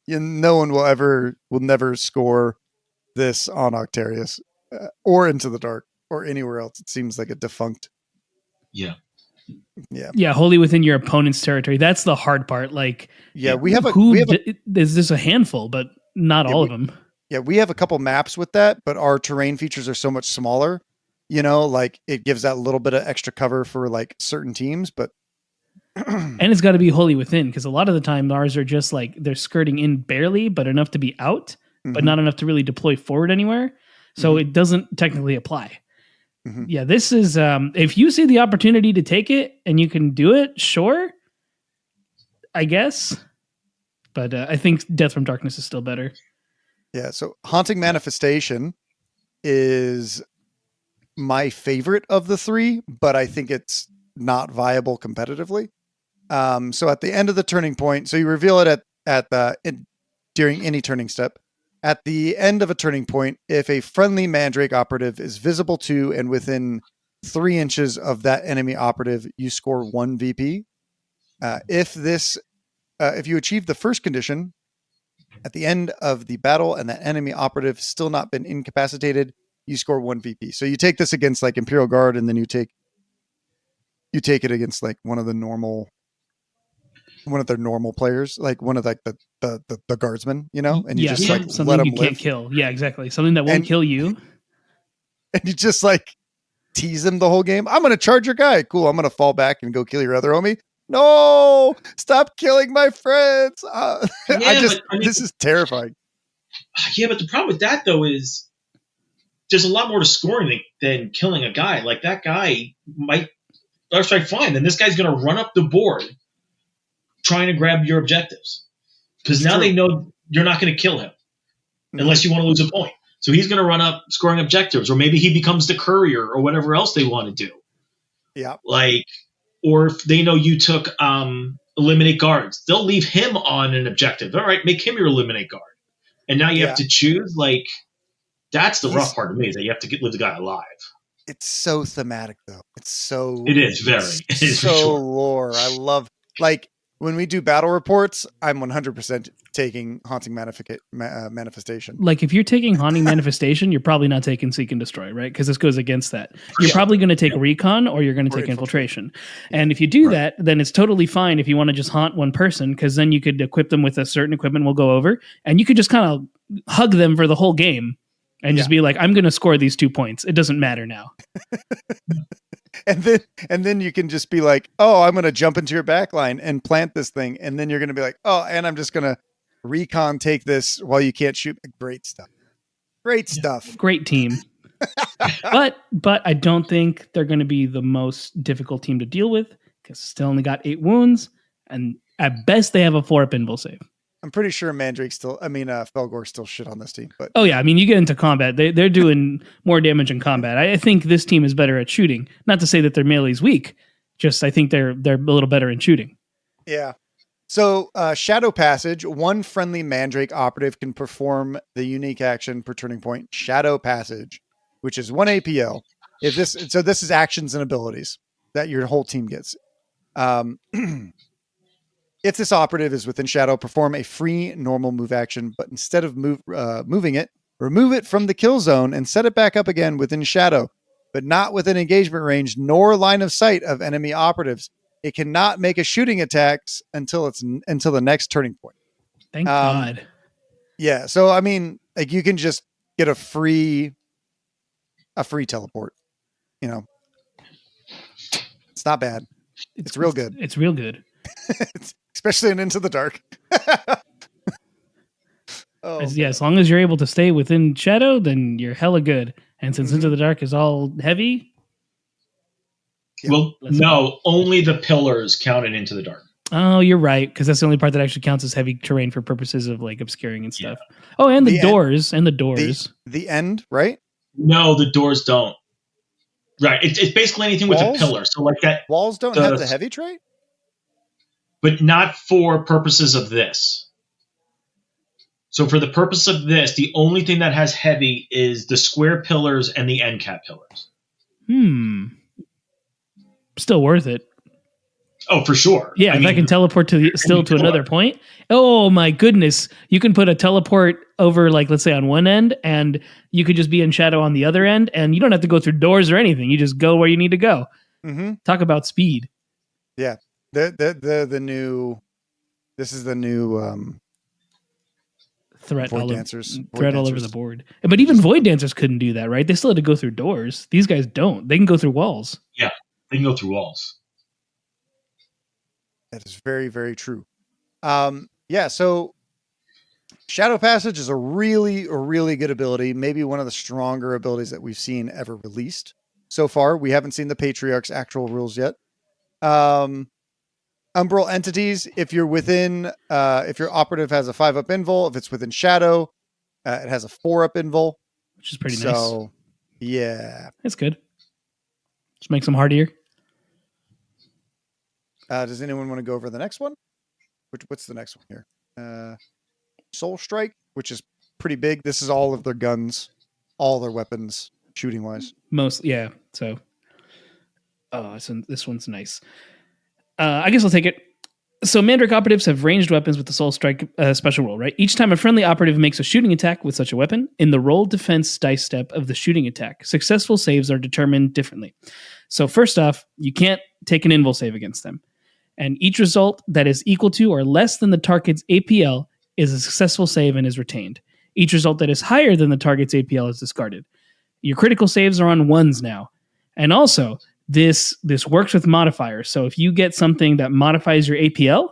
Speaker 2: No one will never score this on Octarius or Into the Dark or anywhere else. It seems like a defunct.
Speaker 4: Yeah.
Speaker 3: Wholly within your opponent's territory. That's the hard part. Like, is this a handful, but not all of them.
Speaker 2: Yeah, we have a couple maps with that, but our terrain features are so much smaller. You know, like it gives that little bit of extra cover for like certain teams, but
Speaker 3: and it's got to be wholly within, because a lot of the time ours are just like they're skirting in barely, but enough to be out, but not enough to really deploy forward anywhere. So it doesn't technically apply. Yeah, this is if you see the opportunity to take it and you can do it, sure, I guess. But I think Death from Darkness is still better.
Speaker 2: Yeah, so Haunting Manifestation is my favorite of the three, but I think it's not viable competitively. So at the end of the turning point, so you reveal it during any turning step. At the end of a turning point, if a friendly Mandrake operative is visible to and within 3 inches of that enemy operative, you score 1 VP. If you achieve the first condition at the end of the battle and that enemy operative still not been incapacitated, you score 1 VP. So you take this against like Imperial Guard, and then you take it against like one of their normal players, like one of like the guardsmen, and you just like
Speaker 3: something
Speaker 2: let them
Speaker 3: you
Speaker 2: live.
Speaker 3: can't kill. Yeah, exactly. Something that won't kill you.
Speaker 2: And you just like tease him the whole game. I'm going to charge your guy. Cool. I'm going to fall back and go kill your other homie. No, stop killing my friends. This is terrifying.
Speaker 4: Yeah, but the problem with that though is there's a lot more to scoring than killing a guy. Like that guy might, that's right, fine. Then this guy's going to run up the board trying to grab your objectives because now they know you're not going to kill him unless you want to lose a point. So he's going to run up scoring objectives, or maybe he becomes the courier or whatever else they want to do.
Speaker 2: Yeah.
Speaker 4: Like, or if they know you took eliminate guards, they'll leave him on an objective. All right, make him your eliminate guard. And now you have to choose. Like, that's the rough part of me, is that you have to leave the guy alive.
Speaker 2: It's so thematic, though.
Speaker 4: It is
Speaker 2: so sure. Lore. I love, like, when we do battle reports, I'm 100% taking Haunting Manifestation.
Speaker 3: Like, if you're taking Haunting Manifestation, you're probably not taking Seek and Destroy, right? Because this goes against that. You're probably going to take Recon, or you're going to take Infiltration. And if you do that, then it's totally fine if you want to just haunt one person, because then you could equip them with a certain equipment we'll go over, and you could just kind of hug them for the whole game and just be like, I'm going to score these 2 points. It doesn't matter now.
Speaker 2: And then you can just be like, oh, I'm going to jump into your back line and plant this thing. And then you're going to be like, oh, and I'm just going to recon take this while you can't shoot. Great stuff.
Speaker 3: Great team. but I don't think they're going to be the most difficult team to deal with, because still only got 8 wounds. And at best, they have a 4 pinball save.
Speaker 2: I'm pretty sure Felgor still shit on this team. But
Speaker 3: oh yeah, I mean, you get into combat, they're doing more damage in combat. I think this team is better at shooting. Not to say that their melee's weak, just I think they're a little better in shooting.
Speaker 2: Yeah. So Shadow Passage, one friendly Mandrake operative can perform the unique action per turning point, Shadow Passage, which is 1 APL. This is actions and abilities that your whole team gets. If this operative is within Shadow, perform a free normal move action, but instead of moving it, remove it from the kill zone and set it back up again within Shadow, but not within engagement range nor line of sight of enemy operatives. It cannot make a shooting attacks until the next turning point.
Speaker 3: Thank God.
Speaker 2: Yeah, so I mean, like, you can just get a free teleport. It's not bad. It's real good.
Speaker 3: It's real good.
Speaker 2: Especially in Into the Dark.
Speaker 3: As long as you're able to stay within Shadow, then you're hella good. And since Into the Dark is all heavy,
Speaker 4: only the pillars counted Into the Dark.
Speaker 3: Oh, you're right, because that's the only part that actually counts as heavy terrain for purposes of like obscuring and stuff. Yeah. Oh, and the doors.
Speaker 2: The end, right?
Speaker 4: No, the doors don't. Right, it's basically anything with a pillar. So like that,
Speaker 2: walls don't have the heavy trait.
Speaker 4: But not for purposes of this. So for the purpose of this, the only thing that has heavy is the square pillars and the end cap pillars.
Speaker 3: Still worth it.
Speaker 4: Oh, for sure.
Speaker 3: Yeah, I can teleport to another point. Oh my goodness. You can put a teleport over, like, let's say on one end, and you could just be in Shadow on the other end, and you don't have to go through doors or anything. You just go where you need to go. Mm-hmm. Talk about speed.
Speaker 2: Yeah. This is the new
Speaker 3: threat
Speaker 2: Void
Speaker 3: all
Speaker 2: Dancers.
Speaker 3: Threat all over the board. But even Void Dancers couldn't do that, right? They still had to go through doors. These guys don't. They can go through walls.
Speaker 4: Yeah, they can go through walls.
Speaker 2: That is very, very true. So Shadow Passage is a really good ability, maybe one of the stronger abilities that we've seen ever released. so far. We haven't seen the Patriarch's actual rules yet. Umbral entities, if you're within, if your operative has a 5-up invul, if it's within Shadow, it has a 4-up invul.
Speaker 3: Which is pretty nice.
Speaker 2: Yeah.
Speaker 3: That's good. Just makes them hardier.
Speaker 2: Does anyone want to go over the next one? What's the next one here? Soul Strike, which is pretty big. This is all of their guns, all their weapons, shooting wise.
Speaker 3: Yeah. So, this one's nice. I guess I'll take it. So Mandrake operatives have ranged weapons with the Soul Strike special roll, right? Each time a friendly operative makes a shooting attack with such a weapon, in the roll defense dice step of the shooting attack, successful saves are determined differently. So first off, you can't take an invul save against them. And each result that is equal to or less than the target's APL is a successful save and is retained. Each result that is higher than the target's APL is discarded. Your critical saves are on ones now. And also, this works with modifiers. So if you get something that modifies your APL,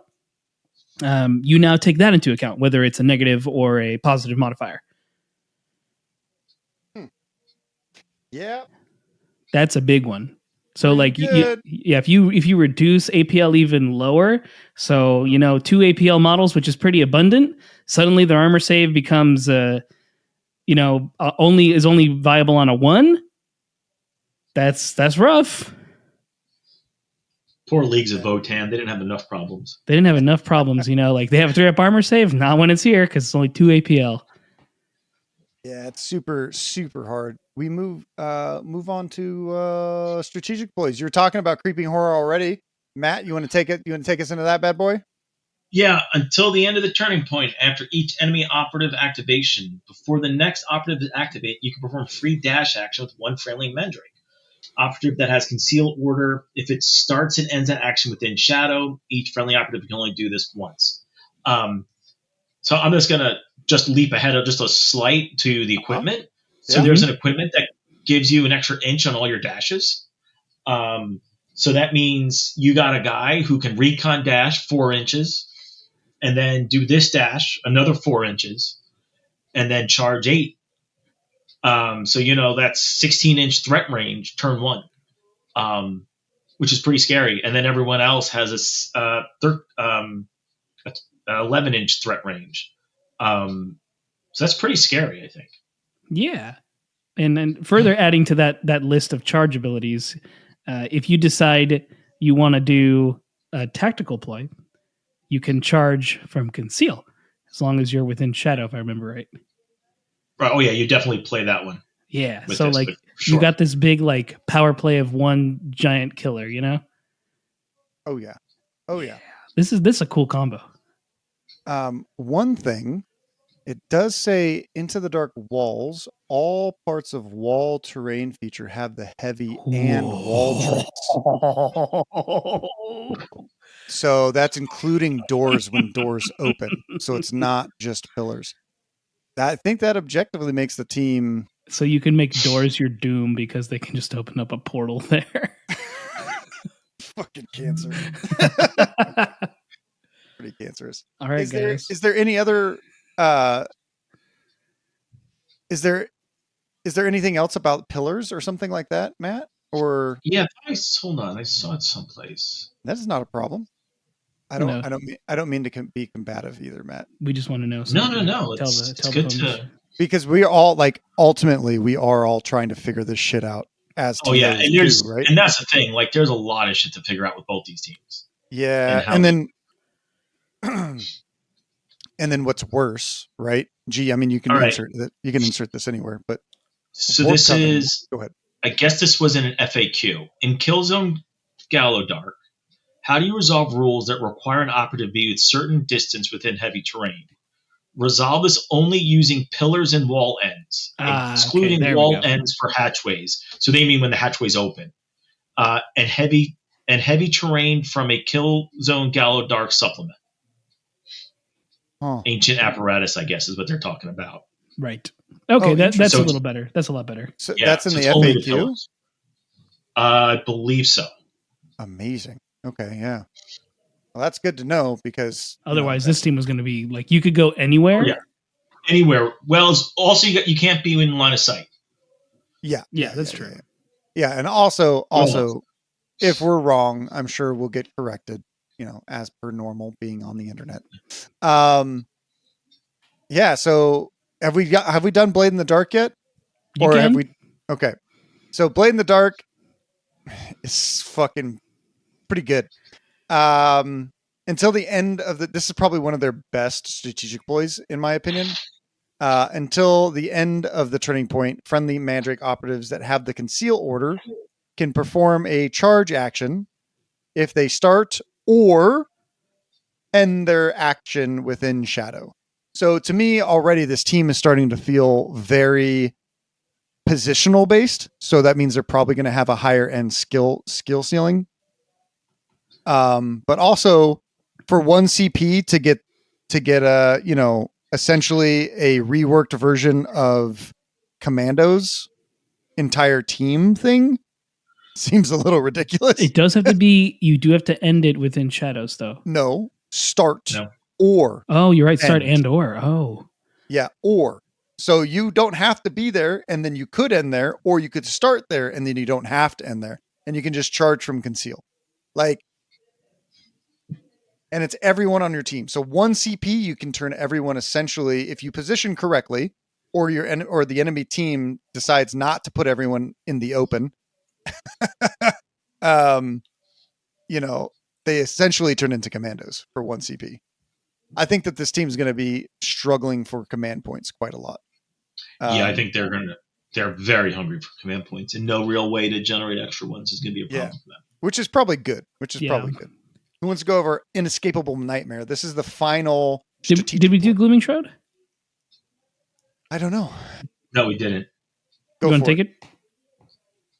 Speaker 3: you now take that into account, whether it's a negative or a positive modifier.
Speaker 2: Yeah.
Speaker 3: That's a big one. So like, if you reduce APL even lower, so, 2 APL models, which is pretty abundant, suddenly their armor save becomes, only viable on a 1. That's rough.
Speaker 4: Poor Leagues of Votann. They didn't have enough problems.
Speaker 3: They have a 3-up armor save, not when it's here, because it's only 2 APL.
Speaker 2: Yeah, it's super, super hard. We move on to strategic ploys. You were talking about creeping horror already. Matt, you want to take it? You want to take us into that bad boy?
Speaker 4: Yeah, until the end of the turning point, after each enemy operative activation, before the next operative is activate, you can perform free dash action with one friendly Mandrake. Operative that has concealed order, if it starts and ends an action within Shadow, each friendly operative can only do this once. So I'm just going to leap ahead of just a slight to the equipment. So there's an equipment that gives you an extra inch on all your dashes. So that means you got a guy who can recon dash 4 inches and then do this dash another 4 inches and then charge 8. So, that's 16-inch threat range turn 1, which is pretty scary. And then everyone else has a 11-inch threat range. So that's pretty scary, I think.
Speaker 3: Yeah. And then further adding to that list of charge abilities, if you decide you want to do a tactical ploy, you can charge from conceal as long as you're within Shadow, if I remember right.
Speaker 4: Right. Oh, yeah, you definitely play that one.
Speaker 3: Yeah. So, you got this big, power play of one giant killer,
Speaker 2: Oh, yeah. Oh, yeah.
Speaker 3: This is a cool combo.
Speaker 2: One thing, it does say Into the Dark Walls, all parts of wall terrain feature have the heavy and wall traits. So that's including doors when doors open. So it's not just pillars. I think that objectively makes the team.
Speaker 3: So you can make doors your doom because they can just open up a portal there.
Speaker 2: Fucking cancer. Pretty cancerous.
Speaker 3: All right, guys.
Speaker 2: Is there any other? Is there anything else about pillars or something like that, Matt? Or
Speaker 4: hold on, I saw it someplace.
Speaker 2: That is not a problem. I don't mean to be combative either, Matt.
Speaker 3: We just want to know.
Speaker 4: No. It's good to,
Speaker 2: because we are all ultimately we are all trying to figure this shit out as.
Speaker 4: And right? And that's the thing. There's a lot of shit to figure out with both these teams.
Speaker 2: Yeah, and then and then what's worse, right? Gee, I mean, you can insert this anywhere, but
Speaker 4: so this is.
Speaker 2: Go ahead.
Speaker 4: I guess this was in an FAQ in Killzone Gallowdark. How do you resolve rules that require an operative to be at certain distance within heavy terrain? Resolve this only using pillars and wall ends, excluding wall ends for hatchways. So they mean when the hatchways open. And heavy terrain from a Killzone Gallowdark supplement. Ancient apparatus, I guess, is what they're talking about.
Speaker 3: Right. Okay, that's a little better. That's a lot better.
Speaker 2: So that's in the FAQ?
Speaker 4: I believe so.
Speaker 2: Amazing. Okay, yeah. Well, that's good to know because
Speaker 3: otherwise this team was going to be you could go anywhere.
Speaker 4: Yeah, anywhere. Well, also you can't be in line of sight.
Speaker 2: Yeah,
Speaker 3: that's true.
Speaker 2: Yeah, and also, if we're wrong, I'm sure we'll get corrected. As per normal, being on the internet. Yeah. So have we done Blade in the Dark yet? Have we? Okay. So Blade in the Dark is fucking pretty good. Until the end of this is probably one of their best strategic ploys, in my opinion. Until the end of the turning point, friendly Mandrake operatives that have the conceal order can perform a charge action if they start or end their action within shadow. So to me, already this team is starting to feel very positional based. So that means they're probably going to have a higher end skill ceiling. But also for 1 CP to get essentially a reworked version of Commando's entire team thing seems a little ridiculous.
Speaker 3: It does have to be, you do have to end it within shadows though.
Speaker 2: No, start or.
Speaker 3: Oh, you're right. Start and or. Oh.
Speaker 2: Yeah. Or. So you don't have to be there and then you could end there, or you could start there and then you don't have to end there and you can just charge from conceal. And it's everyone on your team. So 1 CP, you can turn everyone essentially, if you position correctly, or the enemy team decides not to put everyone in the open, they essentially turn into commandos for 1 CP. I think that this team is going to be struggling for command points quite a lot.
Speaker 4: I think they're very hungry for command points, and no real way to generate extra ones is going to be a problem for them.
Speaker 2: Which is probably good. Who wants to go over Inescapable Nightmare? This is the final.
Speaker 3: Did we do Glooming Shroud?
Speaker 2: I don't know.
Speaker 4: No, we didn't.
Speaker 3: You want to take it?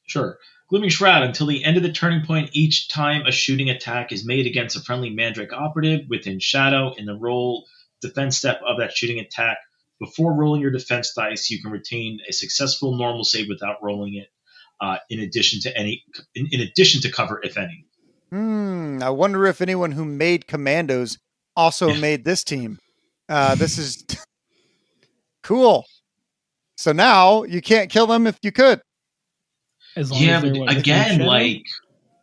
Speaker 4: Sure. Glooming Shroud. Until the end of the turning point, each time a shooting attack is made against a friendly Mandrake operative within shadow, in the roll defense step of that shooting attack, before rolling your defense dice, you can retain a successful normal save without rolling it. In addition to cover, if any.
Speaker 2: I wonder if anyone who made Commandos also made this team. This is cool. So now you can't kill them if you could.
Speaker 3: As long as
Speaker 4: but again,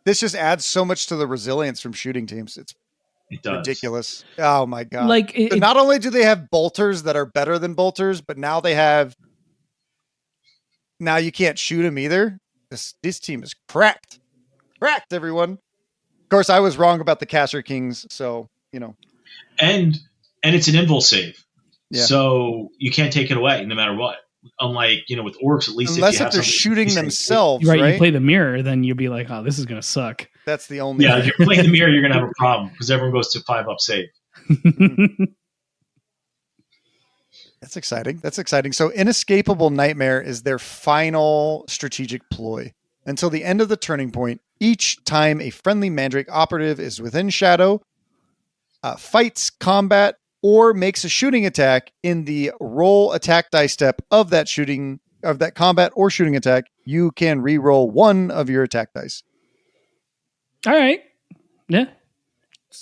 Speaker 2: this just adds so much to the resilience from shooting teams. It does. Ridiculous. Oh my god! Not only do they have bolters that are better than bolters, but now you can't shoot them either. This team is cracked, everyone. Of course, I was wrong about the Caster Kings, so
Speaker 4: and it's an invul save, so you can't take it away no matter what. Unlike with orcs, at least
Speaker 2: unless if they're shooting themselves,
Speaker 3: right? You play the mirror, then you'll be like, "Oh, this is gonna suck."
Speaker 2: That's the only.
Speaker 4: Yeah, if you're playing the mirror, you're gonna have a problem because everyone goes to 5-up save.
Speaker 2: That's exciting. So, Inescapable Nightmare is their final strategic ploy. Until the end of the turning point, each time a friendly Mandrake operative is within shadow, fights combat, or makes a shooting attack in the roll attack dice step of that combat or shooting attack, you can re-roll one of your attack dice.
Speaker 3: All right. Yeah.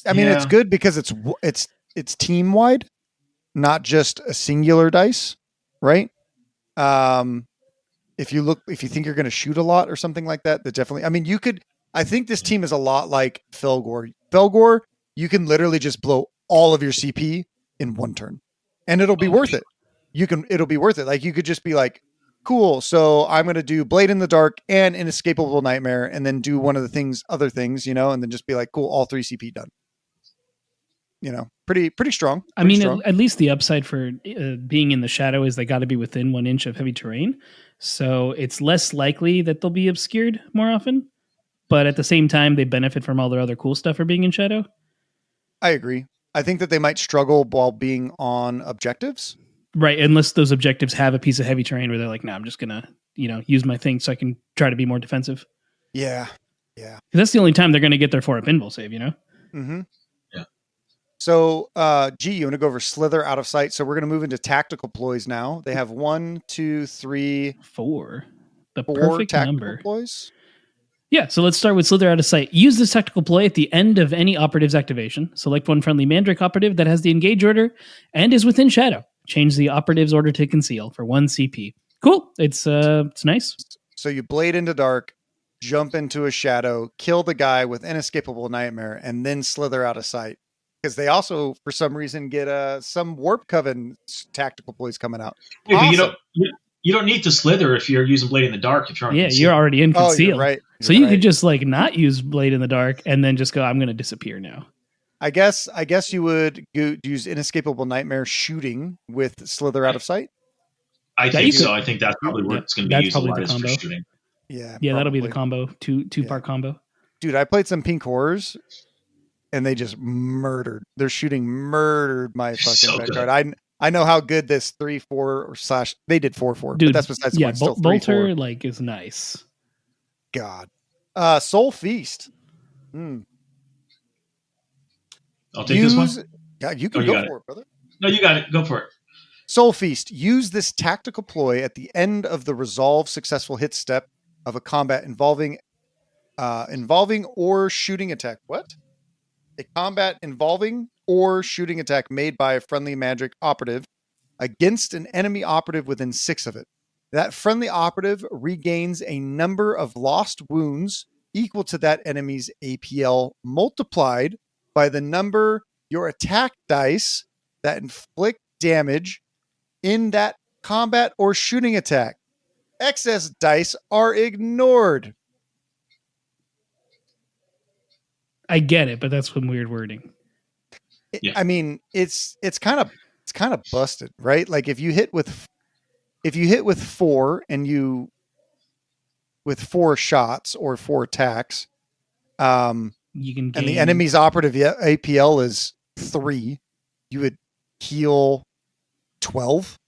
Speaker 2: I mean, it's good because it's team wide, not just a singular dice, right? If you think you're going to shoot a lot or something like that, definitely. I mean, I think this team is a lot like Felgor. Felgor, you can literally just blow all of your CP in one turn, and it'll be worth it. It'll be worth it. Like you could just be like, cool. So I'm going to do Blade in the Dark and Inescapable Nightmare, and then do one of the other things, and then just be like, cool, all 3 CP done. Pretty strong.
Speaker 3: I mean, at least the upside for being in the shadow is they got to be within 1 inch of heavy terrain. So it's less likely that they'll be obscured more often. But at the same time, they benefit from all their other cool stuff for being in shadow.
Speaker 2: I agree. I think that they might struggle while being on objectives.
Speaker 3: Right. Unless those objectives have a piece of heavy terrain where they're like, I'm just going to, use my thing so I can try to be more defensive.
Speaker 2: Yeah. Yeah.
Speaker 3: Because that's the only time they're going to get their 4-up invul save,
Speaker 2: Mm-hmm. Yeah. So, you want to go over Slither out of sight? So we're going to move into tactical ploys now. They have 1, 2, 3,
Speaker 3: 4. The
Speaker 2: 4
Speaker 3: perfect
Speaker 2: tactical
Speaker 3: number.
Speaker 2: Ploys.
Speaker 3: Yeah, so let's start with Slither out of sight. Use this tactical ploy at the end of any operative's activation. Select one friendly Mandrake operative that has the engage order and is within shadow. Change the operative's order to conceal for 1 CP. Cool. It's nice.
Speaker 2: So you Blade into Dark, jump into a shadow, kill the guy with Inescapable Nightmare, and then slither out of sight. Because they also, for some reason, get some Warp Coven tactical ploys coming out.
Speaker 4: Wait, but
Speaker 2: Awesome.
Speaker 4: you don't need to slither if you're using Blade in the Dark. If you're on
Speaker 3: Yeah,
Speaker 4: concealed.
Speaker 3: you're already in
Speaker 2: Oh,
Speaker 3: conceal.
Speaker 2: you're right.
Speaker 3: So you could just like not use Blade in the Dark and then just go, I'm going to disappear now.
Speaker 2: I guess you would use Inescapable Nightmare shooting with Slither out of sight.
Speaker 4: I
Speaker 3: Yeah,
Speaker 4: think
Speaker 3: you
Speaker 4: so.
Speaker 3: could-
Speaker 4: I think that's probably where
Speaker 3: Yep,
Speaker 4: it's going to be
Speaker 3: that's
Speaker 4: used a
Speaker 3: probably
Speaker 4: lot
Speaker 3: the
Speaker 4: is for
Speaker 3: combo.
Speaker 4: shooting.
Speaker 2: Yeah,
Speaker 3: Yeah, that'll be the
Speaker 2: probably.
Speaker 3: combo. Two-part combo.
Speaker 2: Dude, I played some Pink Horrors, and they just murdered. Their shooting murdered my fucking
Speaker 4: So
Speaker 2: red
Speaker 4: good.
Speaker 2: card. I know how good this 3-4 or slash they did 4-4,
Speaker 3: Dude,
Speaker 2: but that's besides the
Speaker 3: yeah,
Speaker 2: point. Still 3-4.
Speaker 3: Bolter like is nice.
Speaker 2: God, Soul Feast.
Speaker 4: I'll take this one.
Speaker 2: Yeah, you can
Speaker 4: Oh, you
Speaker 2: go
Speaker 4: got
Speaker 2: for it, brother.
Speaker 4: No, you got it. Go for it.
Speaker 2: Soul Feast. Use this tactical ploy at the end of the resolve successful hit step of a combat involving or shooting attack. What? A combat involving or shooting attack made by a friendly magic operative against an enemy operative within 6 of it. That friendly operative regains a number of lost wounds equal to that enemy's APL multiplied by the number your attack dice that inflict damage in that combat or shooting attack. Excess dice are ignored.
Speaker 3: I get it, but that's some weird wording.
Speaker 4: Yeah.
Speaker 2: I mean, it's kind of busted, right? Like if you hit with 4 and you with 4 shots or 4 attacks,
Speaker 3: You can gain,
Speaker 2: and the enemy's operative APL is 3, you would heal 12.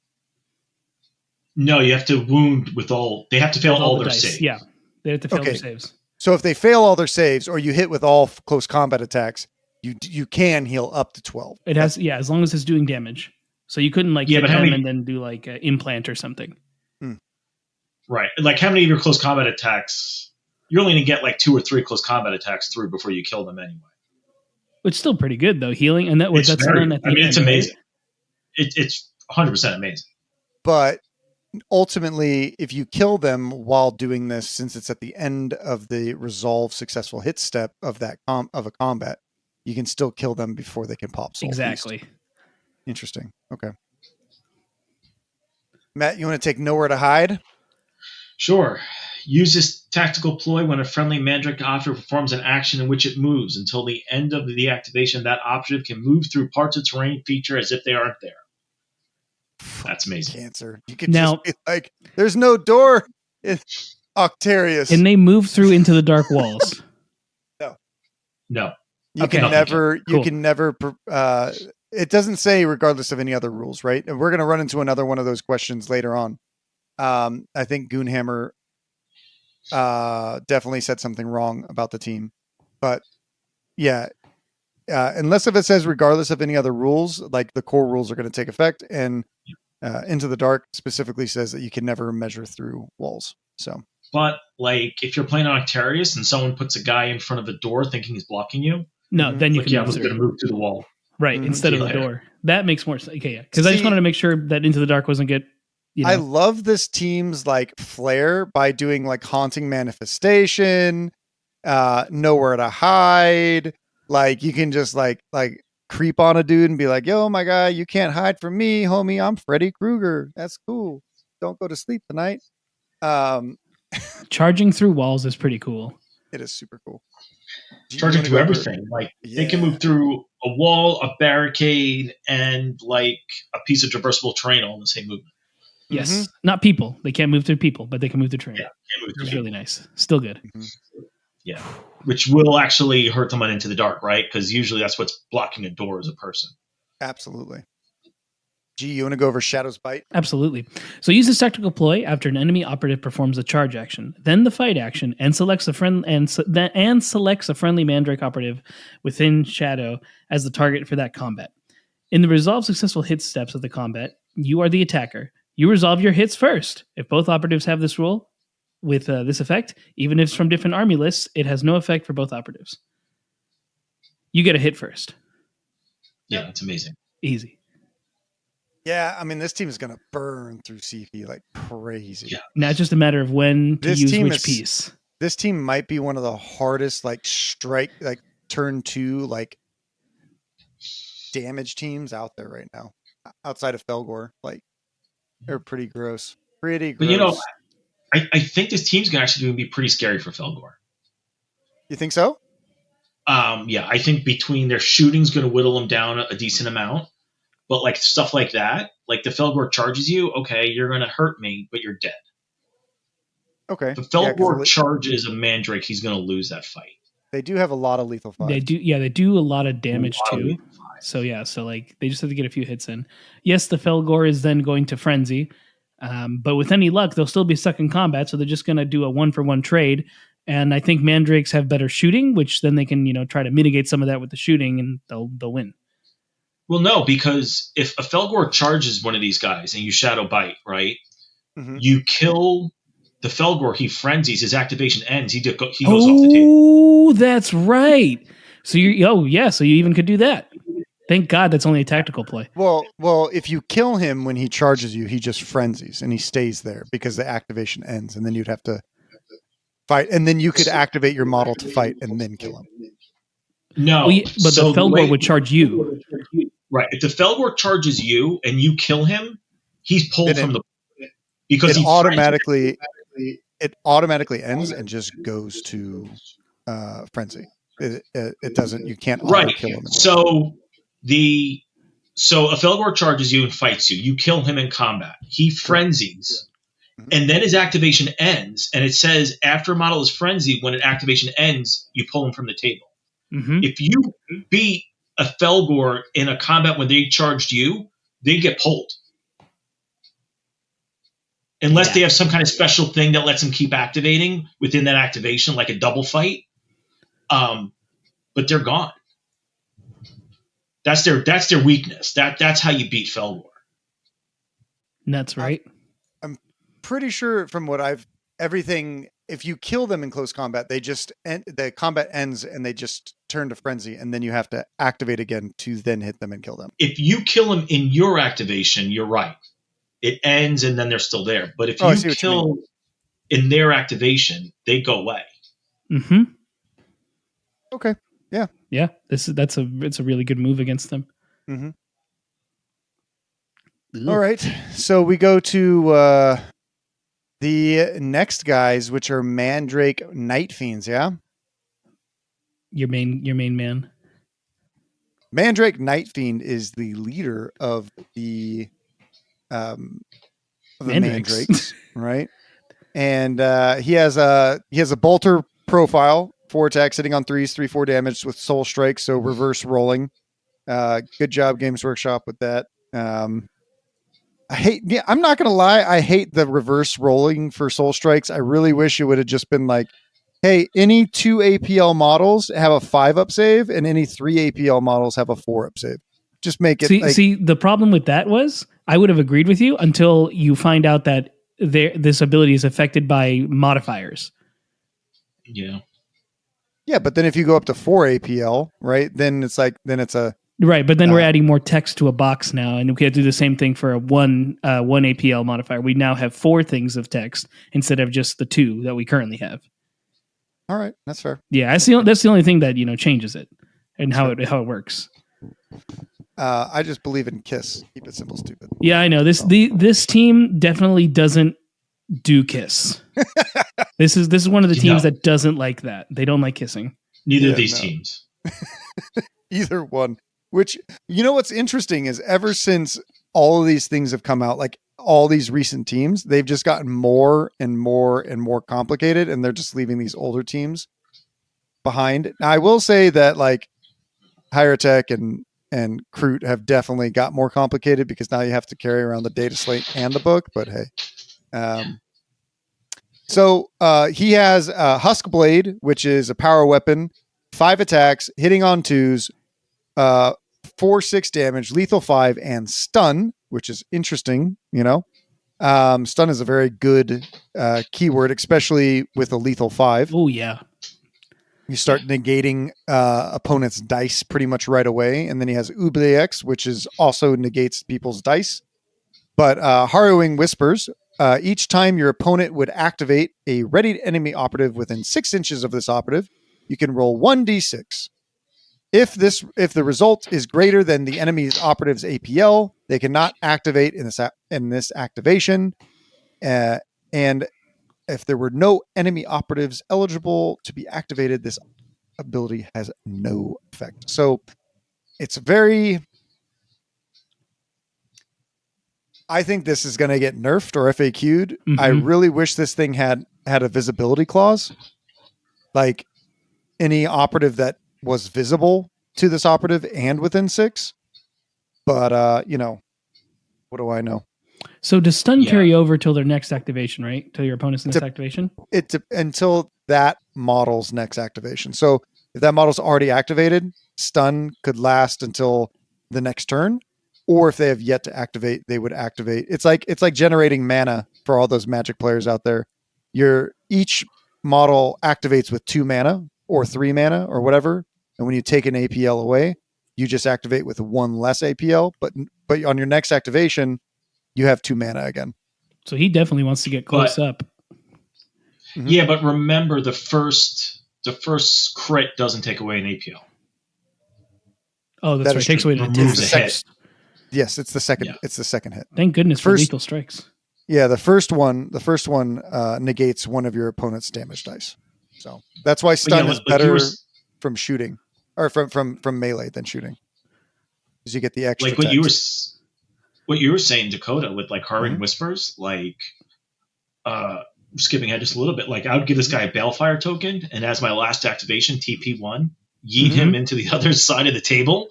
Speaker 4: No, you have to wound with all. They have to fail
Speaker 3: with
Speaker 4: all their
Speaker 3: dice.
Speaker 4: saves.
Speaker 3: Yeah, they have to fail their
Speaker 2: Okay.
Speaker 3: saves.
Speaker 2: So if they fail all their saves or you hit with all close combat attacks, you can heal up to 12.
Speaker 3: It has, as long as it's doing damage. So you couldn't like hit
Speaker 4: but how
Speaker 3: them
Speaker 4: many-
Speaker 3: and then do like an implant or something.
Speaker 4: Right. Like how many of your close combat attacks? You're only going to get like 2 or 3 close combat attacks through before you kill them anyway.
Speaker 3: Which is still pretty good though. Healing and
Speaker 4: It's
Speaker 3: that's
Speaker 4: very-
Speaker 3: done at the
Speaker 4: I mean,
Speaker 3: end,
Speaker 4: it's
Speaker 3: right?
Speaker 4: amazing. It's 100% amazing.
Speaker 2: But ultimately, if you kill them while doing this, since it's at the end of the resolve successful hit step of that of a combat, you can still kill them before they can pop Soul Feast.
Speaker 3: Exactly.
Speaker 2: Interesting. Okay. Matt, you want to take Nowhere to Hide?
Speaker 4: Sure. Use this tactical ploy when a friendly Mandrake operative performs an action in which it moves. Until the end of the activation, that operative can move through parts of terrain feature as if they aren't there. That's amazing.
Speaker 2: Cancer. You could
Speaker 3: Now-
Speaker 2: just be like, there's no door in Octarius.
Speaker 3: And they move through into the dark walls.
Speaker 4: No.
Speaker 2: You
Speaker 3: Okay.
Speaker 2: can never,
Speaker 3: Cool.
Speaker 2: you can never, it doesn't say regardless of any other rules, right? And we're going to run into another one of those questions later on. I think Goonhammer definitely said something wrong about the team, but yeah, unless if it says regardless of any other rules, like the core rules are going to take effect, and Into the Dark specifically says that you can never measure through walls. So,
Speaker 4: But like if you're playing on Octarius and someone puts a guy in front of a door thinking he's blocking you,
Speaker 3: No, then you
Speaker 4: like,
Speaker 3: can
Speaker 4: yeah,
Speaker 3: move
Speaker 4: I'm
Speaker 3: through.
Speaker 4: going to move through the wall.
Speaker 3: Right,
Speaker 2: Mhm.
Speaker 3: instead of the
Speaker 4: Yeah.
Speaker 3: door. That makes more sense. Okay, yeah. Because I just
Speaker 2: See-
Speaker 3: wanted to make sure that Into the Dark wasn't get,
Speaker 2: I love this team's like flair by doing like Haunting Manifestation, Nowhere to Hide. Like you can just like creep on a dude and be like, yo, my guy, you can't hide from me, homie. I'm Freddy Krueger. That's cool. Don't go to sleep tonight.
Speaker 3: charging through walls is pretty cool.
Speaker 2: It is super cool. Do you
Speaker 4: Charging
Speaker 2: wanna
Speaker 4: through
Speaker 2: go over-
Speaker 4: everything. Like they can
Speaker 2: Yeah.
Speaker 4: move through a wall, a barricade, and like a piece of traversable terrain all in the same movement.
Speaker 3: Yes.
Speaker 2: Mhm.
Speaker 3: Not people. They can't move through people, but they can move through terrain.
Speaker 4: Yeah, can't move
Speaker 3: Which
Speaker 4: through
Speaker 3: is really nice. Still good.
Speaker 4: Yeah, which will actually hurt them on Into the Dark, right? Because usually that's what's blocking a door as a person.
Speaker 2: Absolutely. G, you want to go over Shadow's Bite?
Speaker 3: Absolutely. So use this tactical ploy after an enemy operative performs a charge action, then the fight action, and selects a selects a friendly Mandrake operative within Shadow as the target for that combat. In the resolve successful hit steps of the combat, you are the attacker. You resolve your hits first. If both operatives have this rule with this effect, even if it's from different army lists, it has no effect for both operatives. You get a hit first.
Speaker 4: Yeah, it's amazing.
Speaker 3: Easy.
Speaker 2: Yeah, I mean, this team is going to burn through CP like crazy.
Speaker 4: Yeah.
Speaker 3: Now it's just a matter of when to
Speaker 2: This
Speaker 3: use
Speaker 2: team
Speaker 3: which
Speaker 2: is-
Speaker 3: piece.
Speaker 2: This team might be one of the hardest, like strike, like turn 2, like damage teams out there right now. Outside of Felgor, like they're pretty gross. Pretty
Speaker 4: But
Speaker 2: gross.
Speaker 4: I think this team's gonna actually be pretty scary for Felgor.
Speaker 2: You think so?
Speaker 4: Yeah, I think between their shooting's going to whittle them down a decent amount, but like stuff like that, like the Felgor charges you, okay, you're going to hurt me, but you're dead.
Speaker 2: Okay.
Speaker 4: If the Felgor charges a Mandrake, he's going to lose that fight.
Speaker 2: They do have a lot of lethal 5.
Speaker 3: They do, yeah, they do a lot of damage too. So yeah, so like they just have to get a few hits in. Yes, the Felgor is then going to frenzy, but with any luck, they'll still be stuck in combat. So they're just going to do a 1-for-1 trade. And I think Mandrakes have better shooting, which then they can, try to mitigate some of that with the shooting, and they'll win.
Speaker 4: Well, no, because if a Felgor charges one of these guys and you Shadow Bite, right?
Speaker 2: Mm-hmm.
Speaker 4: You kill the Felgor, he frenzies, his activation ends, he goes off the table.
Speaker 3: Oh, that's right. So so you even could do that. Thank God that's only a tactical play.
Speaker 2: Well, if you kill him when he charges you, he just frenzies and he stays there because the activation ends, and then you'd have to fight, and then you could activate your model to fight and then kill him.
Speaker 4: No,
Speaker 3: but the Felgor would charge you.
Speaker 4: Right. If the Felgor charges you and you kill him, he's pulled from the because
Speaker 2: it automatically ends and just goes to frenzy. It doesn't. You can't kill him.
Speaker 4: So a Felgor charges you and fights you. You kill him in combat. He frenzies. And then his activation ends, and it says after a model is frenzied, when an activation ends, you pull him from the table.
Speaker 3: Mm-hmm.
Speaker 4: If you beat a Felgor in a combat when they charged you, they get pulled. Unless they have some kind of special thing that lets them keep activating within that activation, like a double fight. But they're gone. That's their weakness. That's how you beat Felgor.
Speaker 3: That's right.
Speaker 2: I'm pretty sure from what everything, if you kill them in close combat, the combat ends and they just turn to frenzy, and then you have to activate again to then hit them and kill them.
Speaker 4: If you kill them in your activation, you're right. It ends and then they're still there. But if you kill in their activation, they go away.
Speaker 3: Mm-hmm.
Speaker 2: Okay. Yeah.
Speaker 3: Yeah. It's a really good move against them.
Speaker 2: Mm-hmm. All right. So we go to the next guys, which are Mandrake Night Fiends, yeah?
Speaker 3: Your main man.
Speaker 2: Mandrake Night Fiend is the leader of the Mandrakes, right? And he has a bolter profile, 4 attacks, hitting on 3s, 3/4 damage with soul strike, so reverse rolling. Good job, Games Workshop, with that. I'm not gonna lie, I hate the reverse rolling for soul strikes. I really wish it would have just been like, hey, any 2 APL models have a 5-up save, and any 3 APL models have a 4-up save. Just make it.
Speaker 3: See, the problem with that was I would have agreed with you until you find out that this ability is affected by modifiers.
Speaker 4: Yeah.
Speaker 2: Yeah, but then if you go up to 4 APL, right, then it's a
Speaker 3: right. But then we're adding more text to a box now, and we have to do the same thing for a one APL modifier. We now have 4 things of text instead of just the 2 that we currently have.
Speaker 2: All right, that's fair.
Speaker 3: Yeah, that's the only thing that changes it and how it works.
Speaker 2: I just believe in KISS. Keep it simple, stupid.
Speaker 3: Yeah, I know this team definitely doesn't do KISS. This is one of the teams that doesn't like that. They don't like kissing.
Speaker 4: Neither of these teams.
Speaker 2: Either one. Which, what's interesting is ever since all of these things have come out, like all these recent teams, they've just gotten more and more and more complicated, and they're just leaving these older teams behind. Now, I will say that like Higher Tech and Kroot have definitely got more complicated because now you have to carry around the data slate and the book, but hey. So he has Husk Blade, which is a power weapon, 5 attacks, hitting on 2s, 4/6 damage, lethal 5, and stun, which is interesting. Stun is a very good keyword, especially with a lethal 5.
Speaker 3: Oh yeah.
Speaker 2: You start negating opponent's dice pretty much right away, and then he has Oubliex, which is also negates people's dice. But Harrowing Whispers, Each time your opponent would activate a readied enemy operative within 6 inches of this operative, you can roll 1d6. If the result is greater than the enemy's operative's APL, they cannot activate in this activation. And if there were no enemy operatives eligible to be activated, this ability has no effect. So it's very... I think this is going to get nerfed or FAQ'd.
Speaker 3: Mm-hmm.
Speaker 2: I really wish this thing had a visibility clause. Like any operative that was visible to this operative and within 6. But, what do I know?
Speaker 3: So does stun carry over till their next activation, right? Till your opponent's next activation?
Speaker 2: Until that model's next activation. So if that model's already activated, stun could last until the next turn. Or if they have yet to activate, they would activate. It's like generating mana for all those Magic players out there. Each model activates with 2 mana or 3 mana or whatever. And when you take an APL away, you just activate with 1 less APL. But on your next activation, you have 2 mana again.
Speaker 3: So he definitely wants to get close up.
Speaker 4: Mm-hmm. Yeah, but remember the first crit doesn't take away an APL.
Speaker 3: Oh, that's right. It takes away the
Speaker 4: hit.
Speaker 2: Yes, it's the second.
Speaker 4: Yeah.
Speaker 2: It's the second hit.
Speaker 3: Thank goodness for lethal strikes.
Speaker 2: Yeah, the first one negates one of your opponent's damage dice. So that's why stun is better from shooting or from melee than shooting, because you get the extra.
Speaker 4: Like what you were saying, Dakotah, with like Harrowing Whispers. Like, skipping ahead just a little bit. Like, I would give this guy a Balefire token, and as my last activation, TP1, yeet him into the other side of the table,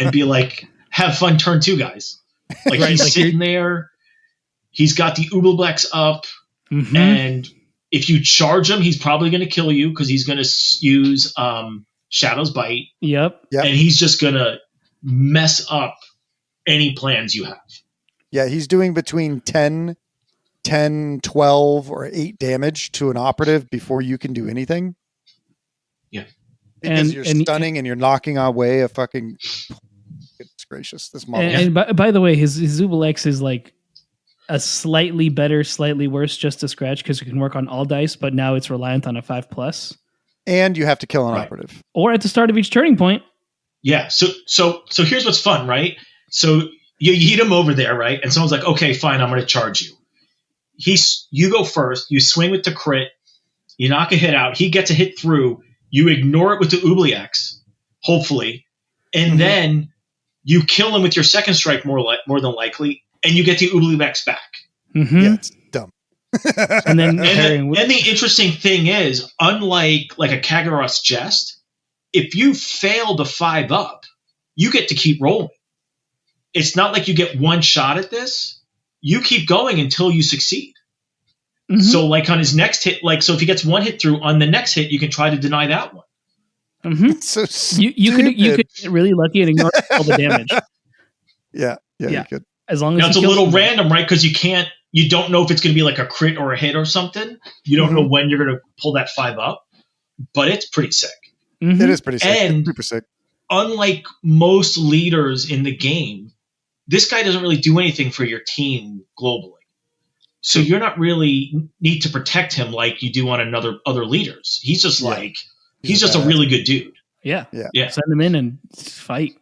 Speaker 4: and be like, have fun turn 2, guys. Like, he's sitting there. He's got the Ubelblex up. And if you charge him, he's probably going to kill you because he's going to use Shadow's Bite.
Speaker 3: Yep.
Speaker 2: And
Speaker 4: he's just going to mess up any plans you have.
Speaker 2: Yeah, he's doing between 10, 12, or 8 damage to an operative before you can do anything.
Speaker 4: Yeah.
Speaker 2: Because you're stunning and you're knocking away a fucking... Goodness gracious, this model.
Speaker 3: And by the way, his Ubelblex is like a slightly better, slightly worse just to scratch because you can work on all dice, but now it's reliant on a 5+.
Speaker 2: And you have to kill an operative.
Speaker 3: Or at the start of each turning point.
Speaker 4: Yeah. So here's what's fun, right? So you yeet him over there, right? And someone's like, okay, fine, I'm going to charge you. You go first. You swing with the crit. You knock a hit out. He gets a hit through. You ignore it with the Ubelblex, hopefully. And then you kill him with your second strike more than likely, and you get the Ubelblex back.
Speaker 2: Yeah, it's dumb.
Speaker 3: and
Speaker 4: the interesting thing is, unlike like a Kagaroth's Jest, if you fail to 5 up, you get to keep rolling. It's not like you get one shot at this. You keep going until you succeed. So like on his next hit, so if he gets 1 hit through, on the next hit, you can try to deny that one.
Speaker 2: So
Speaker 3: you could get really lucky and ignore all the damage.
Speaker 2: Yeah, you could.
Speaker 3: As long as
Speaker 4: it's a little random, right? Because you don't know if it's going to be like a crit or a hit or something. You don't know when you're going to pull that 5 up, but it's pretty sick.
Speaker 2: It is pretty sick.
Speaker 4: And
Speaker 2: super sick.
Speaker 4: Unlike most leaders in the game, this guy doesn't really do anything for your team globally. So you're not really need to protect him like you do on other leaders. He's just he's just a really good dude.
Speaker 3: Yeah. Send him in and fight.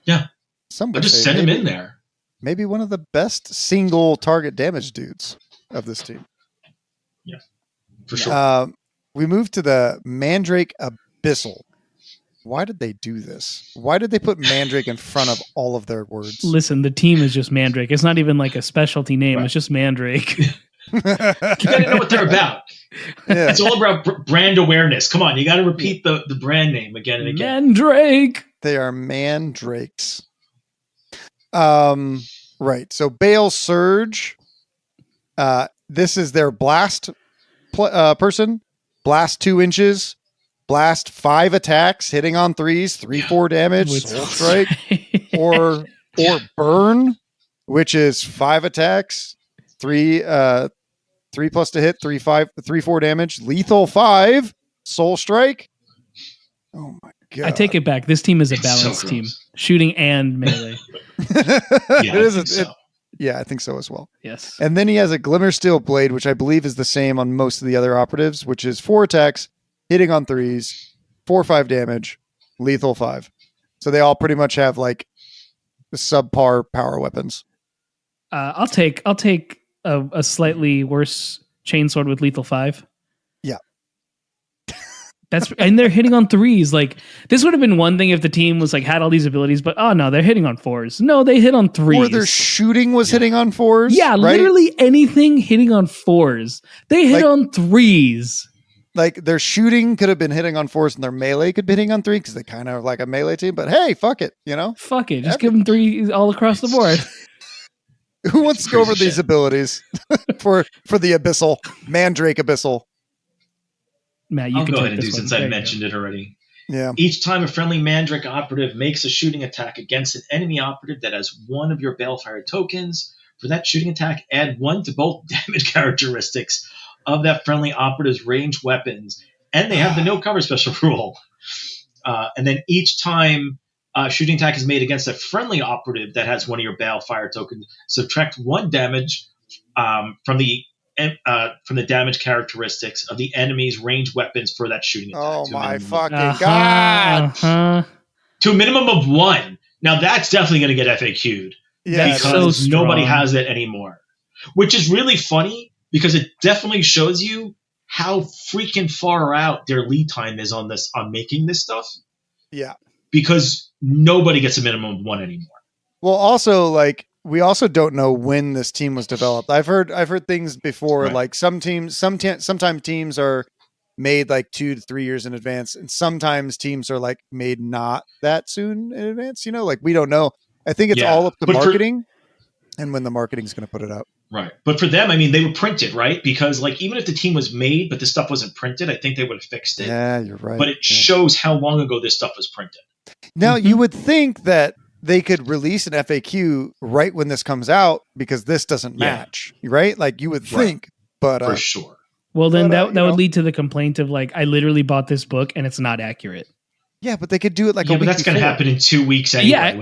Speaker 4: Yeah. Just send him in there.
Speaker 2: Maybe one of the best single target damage dudes of this team.
Speaker 4: Yeah. For sure.
Speaker 2: We moved to the Mandrake Abyssal. Why did they do this? Why did they put Mandrake in front of all of their words?
Speaker 3: Listen, the team is just Mandrake. It's not even like a specialty name. Right. It's just Mandrake.
Speaker 4: You gotta know what they're about. Yeah. It's all about brand awareness. Come on, you got to repeat the brand name again and again.
Speaker 3: Mandrake.
Speaker 2: They are Mandrakes. Right. So Bale Surge. This is their blast person. Blast 2 inches. Blast 5 attacks, hitting on 3s, 3/4 damage, soul strike, or burn, which is 5 attacks, 3 plus to hit, 3/4 damage, lethal 5, soul strike. Oh my god!
Speaker 3: I take it back. This team is a balanced team, shooting and melee.
Speaker 2: It is. Yeah, I think so as well.
Speaker 3: Yes.
Speaker 2: And then he has a Glimmer Steel Blade, which I believe is the same on most of the other operatives, which is 4 attacks, hitting on 3s, 4/5 damage, lethal 5. So they all pretty much have like subpar power weapons.
Speaker 3: I'll take a slightly worse chainsword with lethal 5.
Speaker 2: Yeah.
Speaker 3: And they're hitting on 3s. Like, this would have been one thing if the team was like had all these abilities, but oh no, they're hitting on 4s. No, they hit on 3s.
Speaker 2: Or their shooting was hitting on 4s.
Speaker 3: Yeah,
Speaker 2: right?
Speaker 3: literally anything hitting on 4s. They hit on 3s.
Speaker 2: Like their shooting could have been hitting on 4s and their melee could be hitting on 3 because they kind of like a melee team. But hey, fuck it, you know?
Speaker 3: Fuck it. Just give them 3 all across the board.
Speaker 2: Who wants to go over these abilities for the Abyssal, Mandrake Abyssal?
Speaker 3: Matt, you
Speaker 4: I'll
Speaker 3: can
Speaker 4: go
Speaker 3: take
Speaker 4: ahead and do
Speaker 3: this one.
Speaker 4: since
Speaker 3: There
Speaker 4: I
Speaker 3: you go.
Speaker 4: mentioned it already.
Speaker 2: Yeah.
Speaker 4: Each time a friendly Mandrake operative makes a shooting attack against an enemy operative that has one of your Balefire tokens, for that shooting attack, add 1 to both damage characteristics of that friendly operative's ranged weapons, and they have the no cover special rule. And then each time a shooting attack is made against a friendly operative that has one of your Balefire tokens, subtract 1 damage from the damage characteristics of the enemy's ranged weapons for that shooting attack.
Speaker 2: Oh
Speaker 4: to a
Speaker 2: my
Speaker 4: minimum-
Speaker 2: fucking god!
Speaker 4: To a minimum of 1. Now that's definitely going to get FAQ'd
Speaker 2: Yeah,
Speaker 3: That's
Speaker 4: because
Speaker 3: so
Speaker 4: nobody
Speaker 3: strong.
Speaker 4: has it anymore. Which is really funny because it definitely shows you how freaking far out their lead time is on making this stuff.
Speaker 2: yeah.
Speaker 4: Because nobody gets a minimum of 1 anymore.
Speaker 2: Well, also like we also don't know when this team was developed. I've heard things before,
Speaker 4: Right.
Speaker 2: like sometimes teams are made like 2 to 3 years in advance, and sometimes teams are like made not that soon in advance. You know, like we don't know. I think it's
Speaker 4: Yeah,
Speaker 2: all up to
Speaker 4: but for-
Speaker 2: marketing and when the marketing's going to put it out.
Speaker 4: Right. But for them, I mean, they were printed, right? Because like even if the team was made, but the stuff wasn't printed, I think they would have fixed it.
Speaker 2: Yeah, you're right.
Speaker 4: But it
Speaker 2: Yeah.
Speaker 4: shows how long ago this stuff was printed.
Speaker 2: Now you would think that they could release an FAQ right when this comes out because this doesn't
Speaker 4: Yeah.
Speaker 2: match, right? Like you would
Speaker 4: Right.
Speaker 2: think, but
Speaker 4: For sure.
Speaker 3: Well, then
Speaker 2: But,
Speaker 3: that
Speaker 2: you
Speaker 3: would
Speaker 2: know.
Speaker 3: lead to the complaint of like, I literally bought this book and it's not accurate.
Speaker 2: yeah, but they could do it like
Speaker 4: Yeah,
Speaker 2: a
Speaker 4: but
Speaker 2: week
Speaker 4: that's going to
Speaker 2: before.
Speaker 4: happen in 2 weeks anyway.
Speaker 3: Yeah,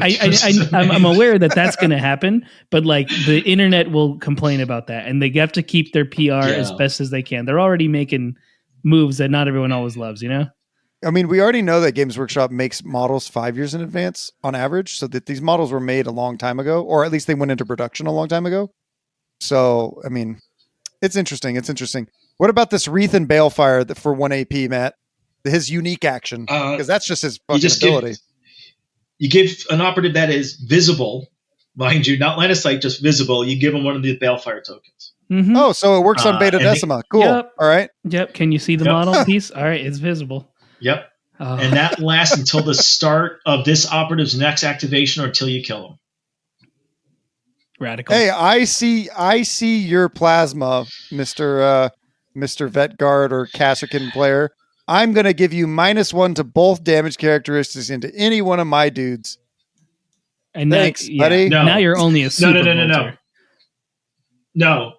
Speaker 3: I'm aware that that's going to happen, but like the internet will complain about that, and they have to keep their PR as
Speaker 4: Yeah.
Speaker 3: best as they can. They're already making moves that not everyone always loves, you know?
Speaker 2: I mean, we already know that Games Workshop makes models 5 years in advance on average, so that these models were made a long time ago, or at least they went into production a long time ago. So, I mean, it's interesting. It's interesting. What about this Wreath and Balefire that for 1 AP, Matt? His unique action, because that's just his fucking ability.
Speaker 4: You give an operative that is visible, mind you, not line of sight, just visible. You give them one of the Balefire tokens.
Speaker 3: Mm-hmm.
Speaker 2: Oh, so it works on Beta
Speaker 4: and
Speaker 2: Decima. Cool.
Speaker 3: Yep.
Speaker 2: All right.
Speaker 3: Yep. Can you see the
Speaker 4: Yep.
Speaker 3: model piece? All right, it's visible.
Speaker 4: Yep.
Speaker 3: Oh.
Speaker 4: And that lasts until the start of this operative's next activation or until you kill him.
Speaker 3: Radical.
Speaker 2: Hey, I see your plasma, Mr. Vetguard or Kashyyykin player. I'm gonna give you -1 to both damage characteristics into any one of my dudes.
Speaker 3: and
Speaker 2: thanks,
Speaker 3: now, yeah,
Speaker 2: buddy.
Speaker 4: No.
Speaker 3: now you're only a
Speaker 4: No,
Speaker 3: super
Speaker 4: no.
Speaker 3: bolter.
Speaker 4: No.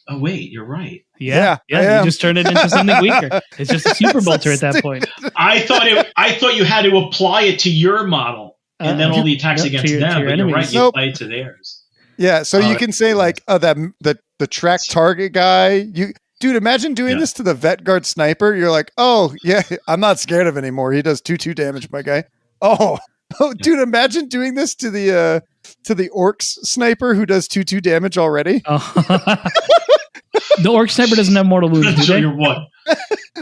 Speaker 4: Oh, wait, you're right.
Speaker 3: Yeah,
Speaker 2: I
Speaker 3: you
Speaker 2: am.
Speaker 3: just turned it into something weaker. It's just a super bolter at that
Speaker 2: Stupid.
Speaker 3: point.
Speaker 4: I thought you had to apply it to your model and then all the attacks
Speaker 3: Yep, to
Speaker 4: against
Speaker 3: your
Speaker 4: them, but
Speaker 3: enemies.
Speaker 4: you're right, you
Speaker 2: Nope.
Speaker 4: apply it to theirs.
Speaker 2: Yeah, so you can say like, oh, the track target guy. Dude, imagine doing
Speaker 4: Yeah.
Speaker 2: this to the Vetguard sniper. You're like, oh yeah, I'm not scared of anymore. He does 2/2 damage, my guy. Oh, dude, imagine doing this to the orcs sniper who does 2/2 damage already,
Speaker 3: The orc sniper doesn't have mortal wounds, do
Speaker 4: so
Speaker 3: they?
Speaker 4: you're one.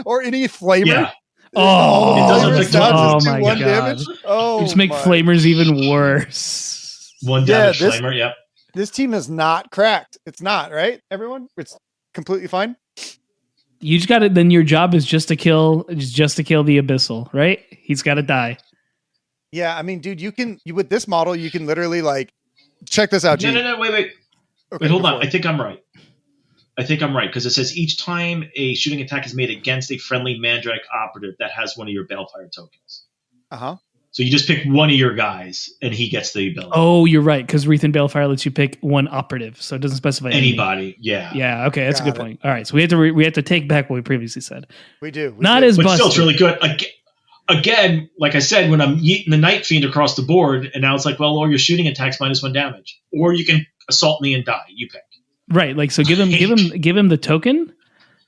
Speaker 2: or any flamer.
Speaker 4: Yeah.
Speaker 3: Oh,
Speaker 4: It doesn't
Speaker 2: Flamers
Speaker 4: affect
Speaker 2: now
Speaker 3: oh
Speaker 2: just do
Speaker 3: my
Speaker 2: 1
Speaker 3: god!
Speaker 2: damage. Oh,
Speaker 3: You just make
Speaker 2: my.
Speaker 3: flamers even worse.
Speaker 4: One
Speaker 2: Yeah,
Speaker 4: damage
Speaker 2: this-
Speaker 4: flamer, yep.
Speaker 2: This team is not cracked. It's not, right? Everyone, it's completely fine.
Speaker 3: You just got to. Then your job is just to kill the abyssal, right? He's got to die.
Speaker 2: Yeah, I mean, dude, with this model, you can literally like check this out. G.
Speaker 4: No, wait.
Speaker 2: Okay,
Speaker 4: Wait, hold on.
Speaker 2: before.
Speaker 4: I think I'm right because it says each time a shooting attack is made against a friendly Mandrake operative that has one of your Balefire tokens.
Speaker 2: Uh-huh.
Speaker 4: So you just pick one of your guys and he gets the ability.
Speaker 3: Oh, you're right, because Wreath and Balefire lets you pick one operative, so it doesn't specify any.
Speaker 4: Anybody, yeah.
Speaker 3: Yeah, okay, that's a
Speaker 2: Got
Speaker 3: good
Speaker 2: it.
Speaker 3: point. All right, so we have to take back what we previously said.
Speaker 2: We do.
Speaker 3: Not
Speaker 2: do.
Speaker 3: as
Speaker 4: But
Speaker 3: busted.
Speaker 4: still, it's really good. again, like I said, when I'm yeeting the Night Fiend across the board, and now it's like, well, all your shooting attacks -1 damage, or you can assault me and die. You pick.
Speaker 3: Right. Like, so give him the token,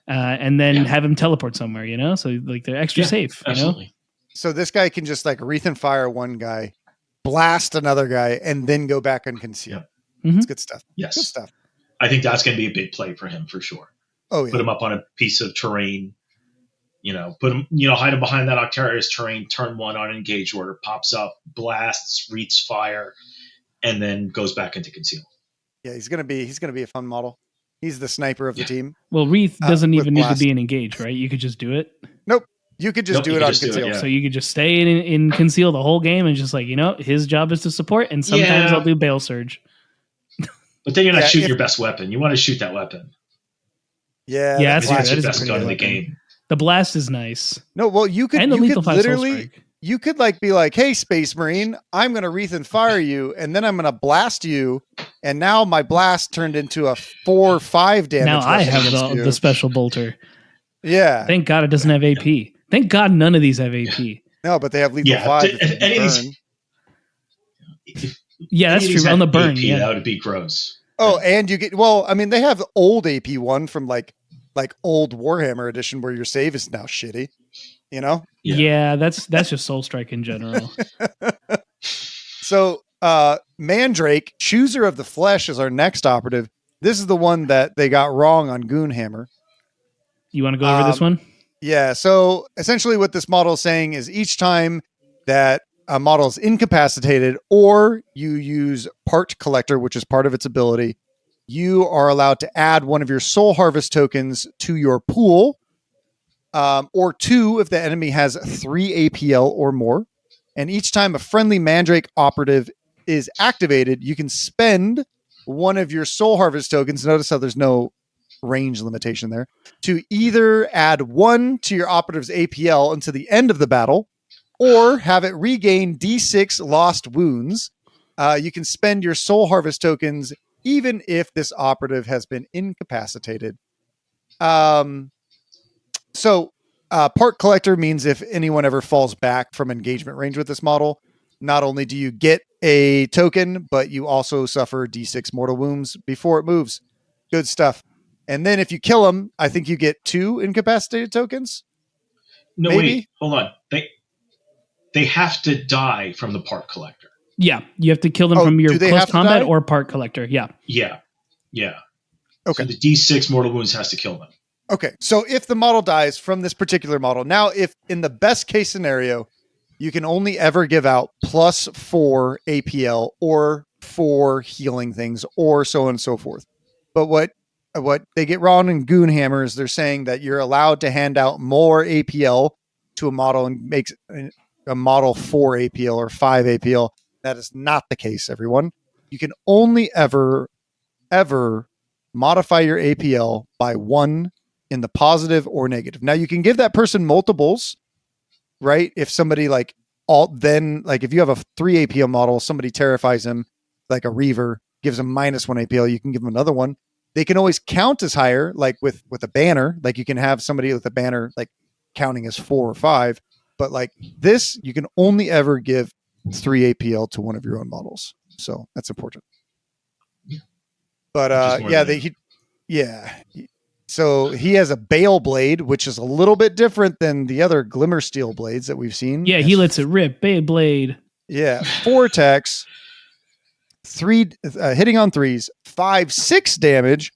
Speaker 3: and then have him teleport somewhere. You know, so like they're extra safe.
Speaker 4: Absolutely.
Speaker 3: You know?
Speaker 2: So this guy can just like wreath and fire one guy, blast another guy, and then go back and conceal.
Speaker 3: Mhm.
Speaker 2: It's good stuff.
Speaker 4: Yes.
Speaker 2: Good stuff.
Speaker 4: I think that's going to be a big play for him for sure.
Speaker 2: Oh yeah.
Speaker 4: Put him up on a piece of terrain. Put him, hide him behind that Octarius terrain, turn 1 on engage order, pops up, blasts, wreaths fire, and then goes back into conceal.
Speaker 2: Yeah, he's gonna be a fun model. He's the sniper of the team.
Speaker 3: Well, Wreath doesn't even need to
Speaker 2: blast.
Speaker 3: be an engage, right? You could just do it.
Speaker 2: Nope. You could just do it on conceal.
Speaker 4: Yeah.
Speaker 3: So you could just stay in conceal the whole game and just like, his job is to support, and sometimes I'll do Bale Surge.
Speaker 4: But then you're not shooting your best weapon. You want to shoot that weapon.
Speaker 2: Yeah,
Speaker 3: Yeah,
Speaker 4: That's
Speaker 3: that
Speaker 4: your
Speaker 3: is
Speaker 4: best
Speaker 3: a
Speaker 4: gun in
Speaker 3: pretty
Speaker 4: the
Speaker 3: good
Speaker 4: game.
Speaker 3: The blast is nice.
Speaker 2: No, well, you could
Speaker 3: And the
Speaker 2: you
Speaker 3: lethal
Speaker 2: could
Speaker 3: 5 Soul
Speaker 2: literally
Speaker 3: Strike.
Speaker 2: you could like be like, hey, Space Marine, I'm gonna wreath and fire you, and then I'm gonna blast you, and now my blast turned into a 4-5 damage.
Speaker 3: Now I
Speaker 2: weapon
Speaker 3: have
Speaker 2: against you.
Speaker 3: the special bolter.
Speaker 2: Yeah.
Speaker 3: Thank God it doesn't have AP. Thank God none of these have AP.
Speaker 2: No, but they have lethal 5.
Speaker 4: If any of these,
Speaker 3: Yeah, that's true. On the burn,
Speaker 4: AP,
Speaker 3: yeah.
Speaker 4: that would be gross.
Speaker 2: Oh, and you get they have old AP one from like old Warhammer edition where your save is now shitty.
Speaker 3: Yeah, that's just Soul Strike in general.
Speaker 2: So Mandrake, Chooser of the Flesh, is our next operative. This is the one that they got wrong on Goonhammer.
Speaker 3: You want to go over this one?
Speaker 2: Yeah. So essentially what this model is saying is each time that a model is incapacitated or you use Part Collector, which is part of its ability, you are allowed to add one of your Soul Harvest tokens to your pool, or 2 if the enemy has 3 APL or more. And each time a friendly Mandrake operative is activated, you can spend one of your Soul Harvest tokens. Notice how there's no range limitation there, to either add 1 to your operative's APL until the end of the battle, or have it regain D6 lost wounds. You can spend your Soul Harvest tokens even if this operative has been incapacitated. So Part Collector means if anyone ever falls back from engagement range with this model, not only do you get a token, but you also suffer D6 mortal wounds before it moves. Good stuff. And then if you kill him, I think you get 2 incapacitated tokens.
Speaker 4: No,
Speaker 2: Maybe?
Speaker 4: wait, hold on. They have to die from the Part Collector.
Speaker 3: Yeah, you have to kill them
Speaker 2: Oh,
Speaker 3: from your
Speaker 2: do they
Speaker 3: close
Speaker 2: have to
Speaker 3: combat
Speaker 2: die?
Speaker 3: or Part Collector. Yeah.
Speaker 4: Yeah.
Speaker 2: Okay.
Speaker 4: So the D6 mortal wounds has to kill them.
Speaker 2: Okay. So if the model dies from this particular model, now if in the best case scenario, you can only ever give out +4 APL or 4 healing things or so on and so forth. But what they get wrong in Goonhammer is they're saying that you're allowed to hand out more APL to a model and makes a model 4 APL or 5 APL. That is not the case, everyone. You can only ever modify your APL by 1 in the positive or negative. Now you can give that person multiples, right? If somebody if you have a 3 APL model, somebody terrifies him like a Reaver, gives him -1 APL, you can give them another one. They can always count as higher, like with a banner. Like you can have somebody with a banner like counting as 4 or 5, but like this, you can only ever give 3 APL to one of your own models. So that's important. But so he has a Bale Blade, which is a little bit different than the other Glimmer Steel blades that we've seen.
Speaker 3: Yeah, he lets it rip. Beyblade.
Speaker 2: Yeah, 4 attacks, 3 hitting on 3s, 5-6 damage,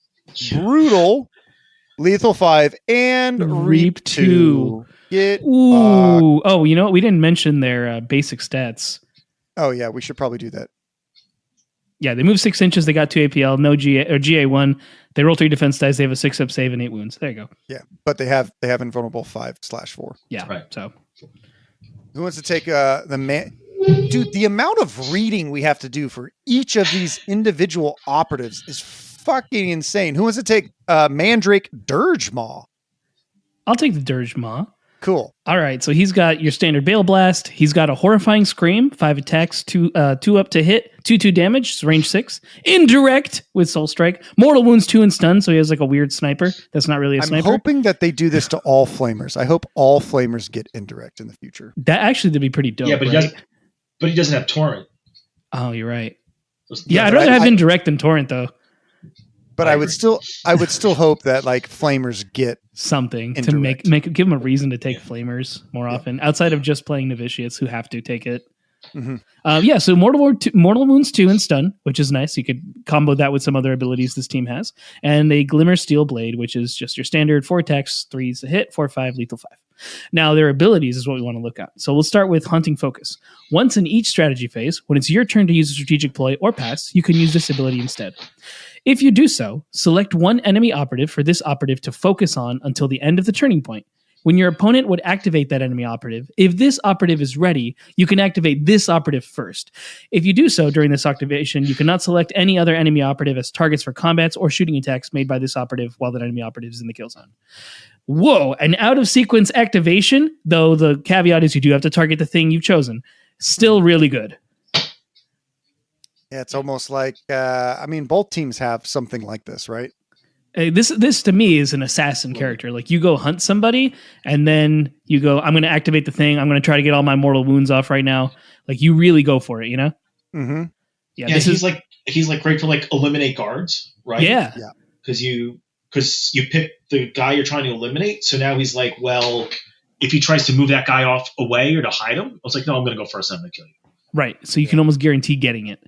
Speaker 2: brutal, lethal 5, and reap 2. Get
Speaker 3: Ooh. Oh, you know what? We didn't mention their basic stats.
Speaker 2: Oh yeah, we should probably do that.
Speaker 3: Yeah, they move 6 inches. They got 2 APL, no GA or GA1. They roll 3 defense dice. They have a 6-up save and 8 wounds. There you go.
Speaker 2: Yeah, but they have invulnerable 5/4.
Speaker 3: Yeah,
Speaker 4: Right.
Speaker 3: So
Speaker 2: Who wants to take the man? Dude, the amount of reading we have to do for each of these individual operatives is fucking insane. Who wants to take Mandrake Dirge Maw?
Speaker 3: I'll take the Dirge Maw.
Speaker 2: Cool.
Speaker 3: All right, so he's got your standard Bale Blast. He's got a Horrifying Scream, 5 attacks, 2 up to hit, 2 damage, so range 6. Indirect with Soul Strike. Mortal Wounds 2 and stun, so he has like a weird sniper. That's not really a sniper.
Speaker 2: I'm hoping that they do this to all flamers. I hope all flamers get indirect in the future.
Speaker 3: That actually would be pretty dope.
Speaker 4: Yeah, but he doesn't have torrent.
Speaker 3: Oh, you're right.
Speaker 4: Yeah,
Speaker 3: I'd rather have indirect than torrent though.
Speaker 2: But I would still hope that like flamers get
Speaker 3: something
Speaker 2: indirect.
Speaker 3: to give them a reason to take flamers more often outside of just playing novitiates who have to take it.
Speaker 2: Mm-hmm.
Speaker 3: So Mortal Wounds 2 and stun, which is nice. You could combo that with some other abilities this team has, and a Glimmer Steel Blade, which is just your standard 4 attacks, 3's a hit, 4/5, lethal 5. Now their abilities is what we want to look at. So we'll start with Hunting Focus. Once in each strategy phase, when it's your turn to use a strategic ploy or pass, you can use this ability instead. If you do so, select one enemy operative for this operative to focus on until the end of the turning point. When your opponent would activate that enemy operative, if this operative is ready, you can activate this operative first. If you do so during this activation, you cannot select any other enemy operative as targets for combats or shooting attacks made by this operative while that enemy operative is in the kill zone. Whoa, an out-of-sequence activation, though the caveat is you do have to target the thing you've chosen. Still really good.
Speaker 2: Yeah, it's almost like, both teams have something like this, right?
Speaker 3: This to me is an assassin character. Like you go hunt somebody and then you go, I'm going to activate the thing. I'm going to try to get all my mortal wounds off right now. Like you really go for it, you know?
Speaker 2: Mm-hmm.
Speaker 4: Yeah, he's like great for like eliminate guards, right?
Speaker 3: Yeah.
Speaker 4: Because you pick the guy you're trying to eliminate. So now he's like, well, if he tries to move that guy off away or to hide him, I was like, no, I'm going to go first. I'm going to kill you.
Speaker 3: Right. So you can almost guarantee getting it,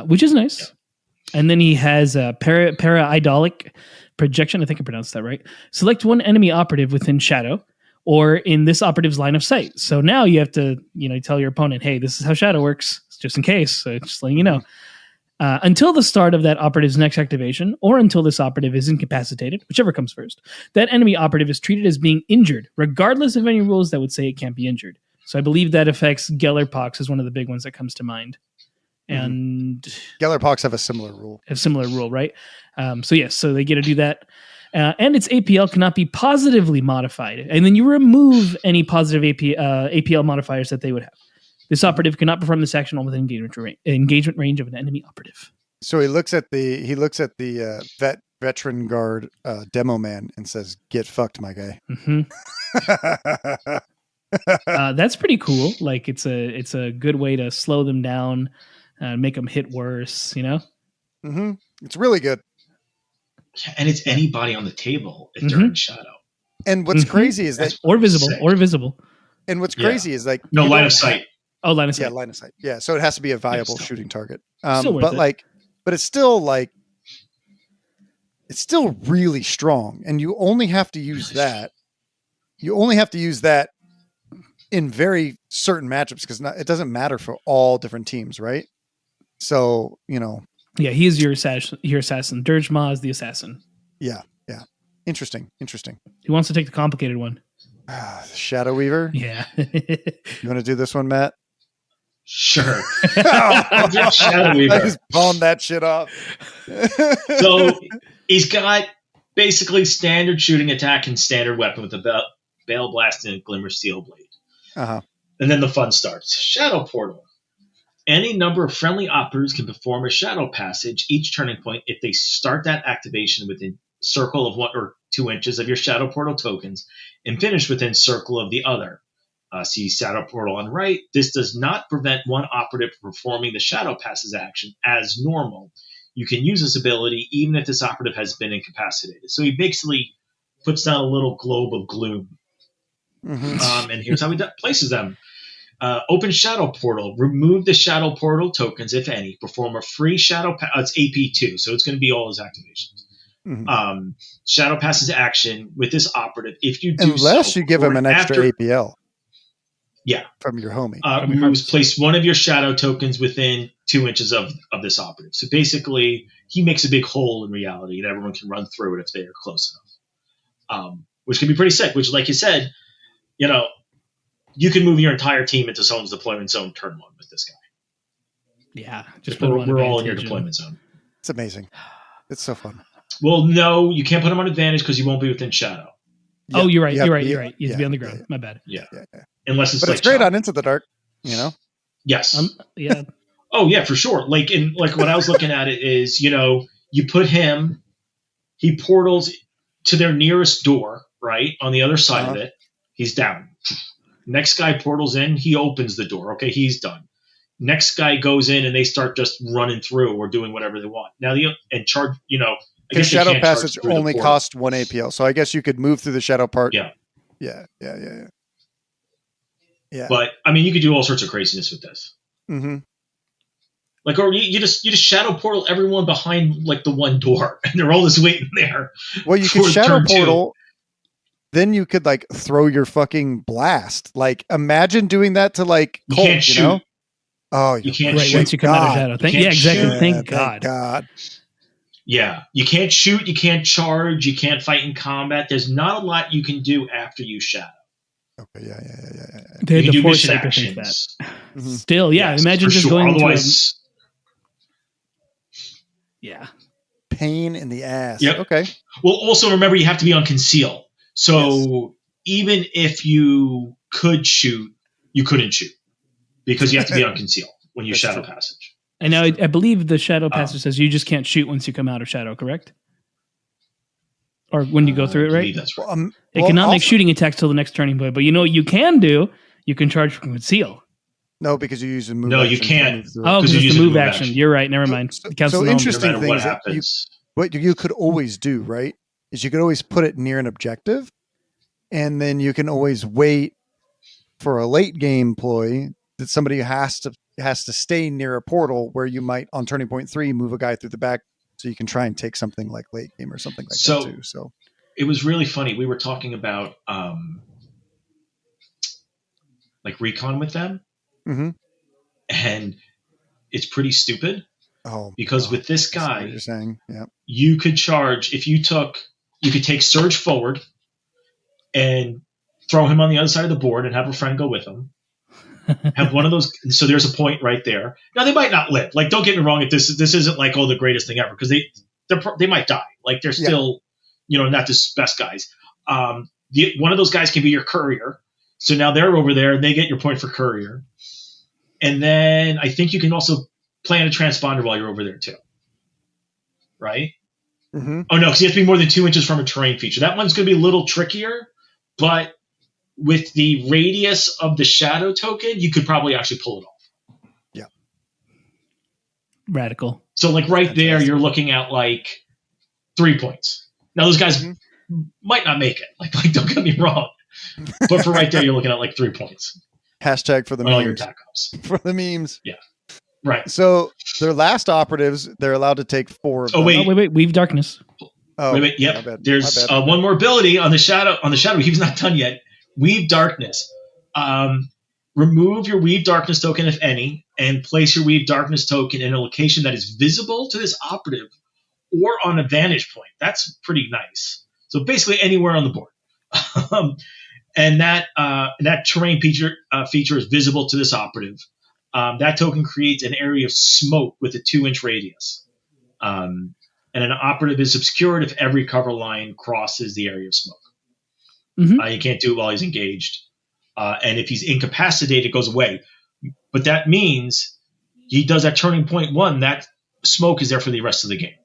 Speaker 3: which is nice. Yeah. And then he has a para-idolic projection. I think I pronounced that right. Select one enemy operative within shadow or in this operative's line of sight. So now you have to, tell your opponent, hey, this is how shadow works, just in case. So just letting you know. Until the start of that operative's next activation or until this operative is incapacitated, whichever comes first, that enemy operative is treated as being injured, regardless of any rules that would say it can't be injured. So I believe that affects Gellerpox is one of the big ones that comes to mind. And
Speaker 2: Gellerpox have a similar rule.
Speaker 3: Right? So they get to do that. And its APL cannot be positively modified. And then you remove any positive APL modifiers that they would have. This operative cannot perform this action within engagement range of an enemy operative.
Speaker 2: So he looks at the veteran guard demo man and says, "Get fucked, my guy."
Speaker 3: Mm-hmm. That's pretty cool. Like it's a good way to slow them down. Make them hit worse,
Speaker 2: Mm-hmm. It's really good.
Speaker 4: And it's anybody on the table if they're in shadow.
Speaker 2: And what's crazy is that...
Speaker 3: Or visible.
Speaker 2: And what's crazy is like...
Speaker 4: No, line of sight.
Speaker 3: Oh, line of sight.
Speaker 2: Yeah, line of sight. Yeah, so it has to be a viable shooting target.
Speaker 3: But
Speaker 2: it's still like... It's still really strong. And you only have to use that. You only have to use that in very certain matchups because it doesn't matter for all different teams, right? So,
Speaker 3: Yeah, he's your assassin. Dirge Ma is the assassin.
Speaker 2: Yeah. Interesting.
Speaker 3: He wants to take the complicated one.
Speaker 2: Shadow Weaver?
Speaker 3: Yeah.
Speaker 2: You want to do this one, Matt?
Speaker 4: Sure. Shadow Weaver.
Speaker 2: I just pawned that shit off.
Speaker 4: So he's got basically standard shooting attack and standard weapon with a Bale Blast and a Glimmer Steel Blade.
Speaker 2: Uh-huh.
Speaker 4: And then the fun starts. Shadow Portal. Any number of friendly operators can perform a shadow passage each turning point if they start that activation within circle of 1 or 2 inches of your Shadow Portal tokens and finish within circle of the other. See Shadow Portal on right. This does not prevent one operative from performing the shadow passes action as normal. You can use this ability even if this operative has been incapacitated. So he basically puts down a little globe of gloom. Mm-hmm. And here's how he places them. Open Shadow Portal. Remove the Shadow Portal tokens, if any. Perform a free Shadow it's AP2, so it's going to be all his activations. Mm-hmm. Shadow passes action with this operative. If you do
Speaker 2: unless you give him an extra APL.
Speaker 4: Yeah.
Speaker 2: From your homie.
Speaker 4: Place one of your Shadow tokens within 2 inches of this operative. So basically, he makes a big hole in reality, and everyone can run through it if they are close enough. Which can be pretty sick, which, like you said, you can move your entire team into someone's deployment zone turn 1 with this guy.
Speaker 3: Yeah.
Speaker 4: We're all in your deployment zone.
Speaker 2: It's amazing. It's so fun.
Speaker 4: Well, no, you can't put him on advantage because you won't be within shadow.
Speaker 3: Oh, you're right.
Speaker 2: You have
Speaker 3: You're
Speaker 2: to
Speaker 3: right.
Speaker 2: be-
Speaker 3: You have to be on the
Speaker 2: yeah,
Speaker 3: ground. My bad.
Speaker 4: Yeah.
Speaker 2: yeah.
Speaker 4: Unless it's
Speaker 2: But
Speaker 4: like
Speaker 2: it's great
Speaker 4: chop.
Speaker 2: on Into the Dark, you know?
Speaker 4: Yes.
Speaker 3: Yeah.
Speaker 4: Oh yeah, for sure. Like when I was looking at it is, you put him, he portals to their nearest door, right? On the other side of it, he's down. Next guy portals in, he opens the door. Okay, he's done. Next guy goes in and they start just running through or doing whatever they want. Now and charge, I
Speaker 2: Because
Speaker 4: guess they
Speaker 2: Shadow
Speaker 4: can't charge
Speaker 2: Passage
Speaker 4: through the
Speaker 2: only
Speaker 4: portal.
Speaker 2: costs 1 APL. So I guess you could move through the Shadow part.
Speaker 4: Yeah.
Speaker 2: Yeah.
Speaker 4: But I mean, you could do all sorts of craziness with this.
Speaker 2: Mm-hmm.
Speaker 4: Like, or you just shadow portal everyone behind like the one door, and they're all just waiting there.
Speaker 2: Well, you could
Speaker 4: for
Speaker 2: Shadow
Speaker 4: turn two.
Speaker 2: Portal. Then you could like throw your fucking blast. Like, imagine doing that to like
Speaker 4: You
Speaker 2: Colt,
Speaker 4: can't shoot.
Speaker 2: know? Oh,
Speaker 4: You can't
Speaker 3: Right
Speaker 4: shoot.
Speaker 3: once you come out of shadow.
Speaker 4: can't
Speaker 3: Exactly.
Speaker 4: shoot.
Speaker 3: Thank God.
Speaker 2: God.
Speaker 4: Yeah, you can't shoot, you can't charge, you can't fight in combat. There's not a lot you can do after you shadow.
Speaker 2: Okay, yeah.
Speaker 3: They
Speaker 4: You
Speaker 3: had
Speaker 4: can
Speaker 3: the
Speaker 4: do
Speaker 3: foresight
Speaker 4: mission
Speaker 3: to think that.
Speaker 4: actions.
Speaker 2: Mhm.
Speaker 3: Still, yeah.
Speaker 4: Yes,
Speaker 3: Imagine
Speaker 4: for
Speaker 3: just
Speaker 4: sure.
Speaker 3: going
Speaker 4: Otherwise,
Speaker 3: yeah.
Speaker 2: Pain in the ass.
Speaker 4: Yep.
Speaker 2: Okay.
Speaker 4: well, also remember you have to be on conceal. So even if you could shoot, you couldn't shoot because you have to be on conceal when you
Speaker 2: That's
Speaker 4: shadow
Speaker 2: true.
Speaker 4: passage.
Speaker 3: And now I believe the shadow passage says you just can't shoot once you come out of shadow, correct? Or when you go through it,
Speaker 4: I
Speaker 3: right?
Speaker 4: believe that's right.
Speaker 3: It cannot make
Speaker 2: also-
Speaker 3: shooting attacks till the next turning point. But you know what you can do? You can charge from conceal.
Speaker 2: No, because you use a move.
Speaker 4: No, you
Speaker 2: action to
Speaker 4: can't.
Speaker 2: move through it.
Speaker 3: Oh, because
Speaker 4: you
Speaker 3: it's
Speaker 4: use
Speaker 3: the
Speaker 4: a
Speaker 3: move
Speaker 4: move
Speaker 3: action.
Speaker 4: action.
Speaker 3: You're right. Never mind.
Speaker 2: So-
Speaker 3: It counts
Speaker 2: so
Speaker 3: as an
Speaker 4: No
Speaker 2: interesting
Speaker 4: matter
Speaker 2: thing
Speaker 4: what
Speaker 2: is that
Speaker 4: happens.
Speaker 2: what you could always do, right, is you could always put it near an objective, and then you can always wait for a late game ploy that somebody has to stay near a portal where you might on turning point 3 move a guy through the back so you can try and take something like late game or something like
Speaker 4: So-
Speaker 2: that too. So
Speaker 4: It was really funny. We were talking about like recon with them,
Speaker 2: Mhm.
Speaker 4: and it's pretty stupid because
Speaker 2: God,
Speaker 4: with this
Speaker 2: that's what
Speaker 4: guy,
Speaker 2: you're saying, yeah,
Speaker 4: you could charge if you could take surge forward and throw him on the other side of the board and have a friend go with him. Have one of those. So there's a point right there. Now they might not live. Like, don't get me wrong. If this isn't like the greatest thing ever, because they might die. Like they're still, not the best guys. One of those guys can be your courier. So now they're over there and they get your point for courier. And then I think you can also plan a transponder while you're over there too. Right?
Speaker 2: Mm-hmm.
Speaker 4: Oh no, because you have to be more than 2 inches from a terrain feature. That one's going to be a little trickier, but with the radius of the shadow token, you could probably actually pull it off.
Speaker 2: Yeah.
Speaker 3: Radical.
Speaker 4: So like right there, you're looking at like 3 points. Now those guys might not make it. Like don't get me wrong, but for right there, you're looking at like 3 points.
Speaker 2: Hashtag for the
Speaker 4: on all your
Speaker 2: memes.
Speaker 4: attack ups.
Speaker 2: For the memes.
Speaker 4: Yeah. Right.
Speaker 2: So their last operatives, they're allowed to take 4 of them.
Speaker 4: Oh wait.
Speaker 3: Oh, wait. Weave darkness.
Speaker 2: Oh,
Speaker 4: Wait. Yep.
Speaker 2: my bad.
Speaker 4: There's
Speaker 2: My bad.
Speaker 4: one more ability on the shadow. He's not done yet. Weave darkness. Remove your Weave darkness token, if any, and place your Weave darkness token in a location that is visible to this operative or on a vantage point. That's pretty nice. So basically anywhere on the board. And that terrain feature is visible to this operative. That token creates an area of smoke with a 2-inch radius. And an operative is obscured if every cover line crosses the area of smoke.
Speaker 3: Mhm.
Speaker 4: You can't do it while he's engaged. And if he's incapacitated, it goes away. But that means he does that turning point 1, that smoke is there for the rest of the game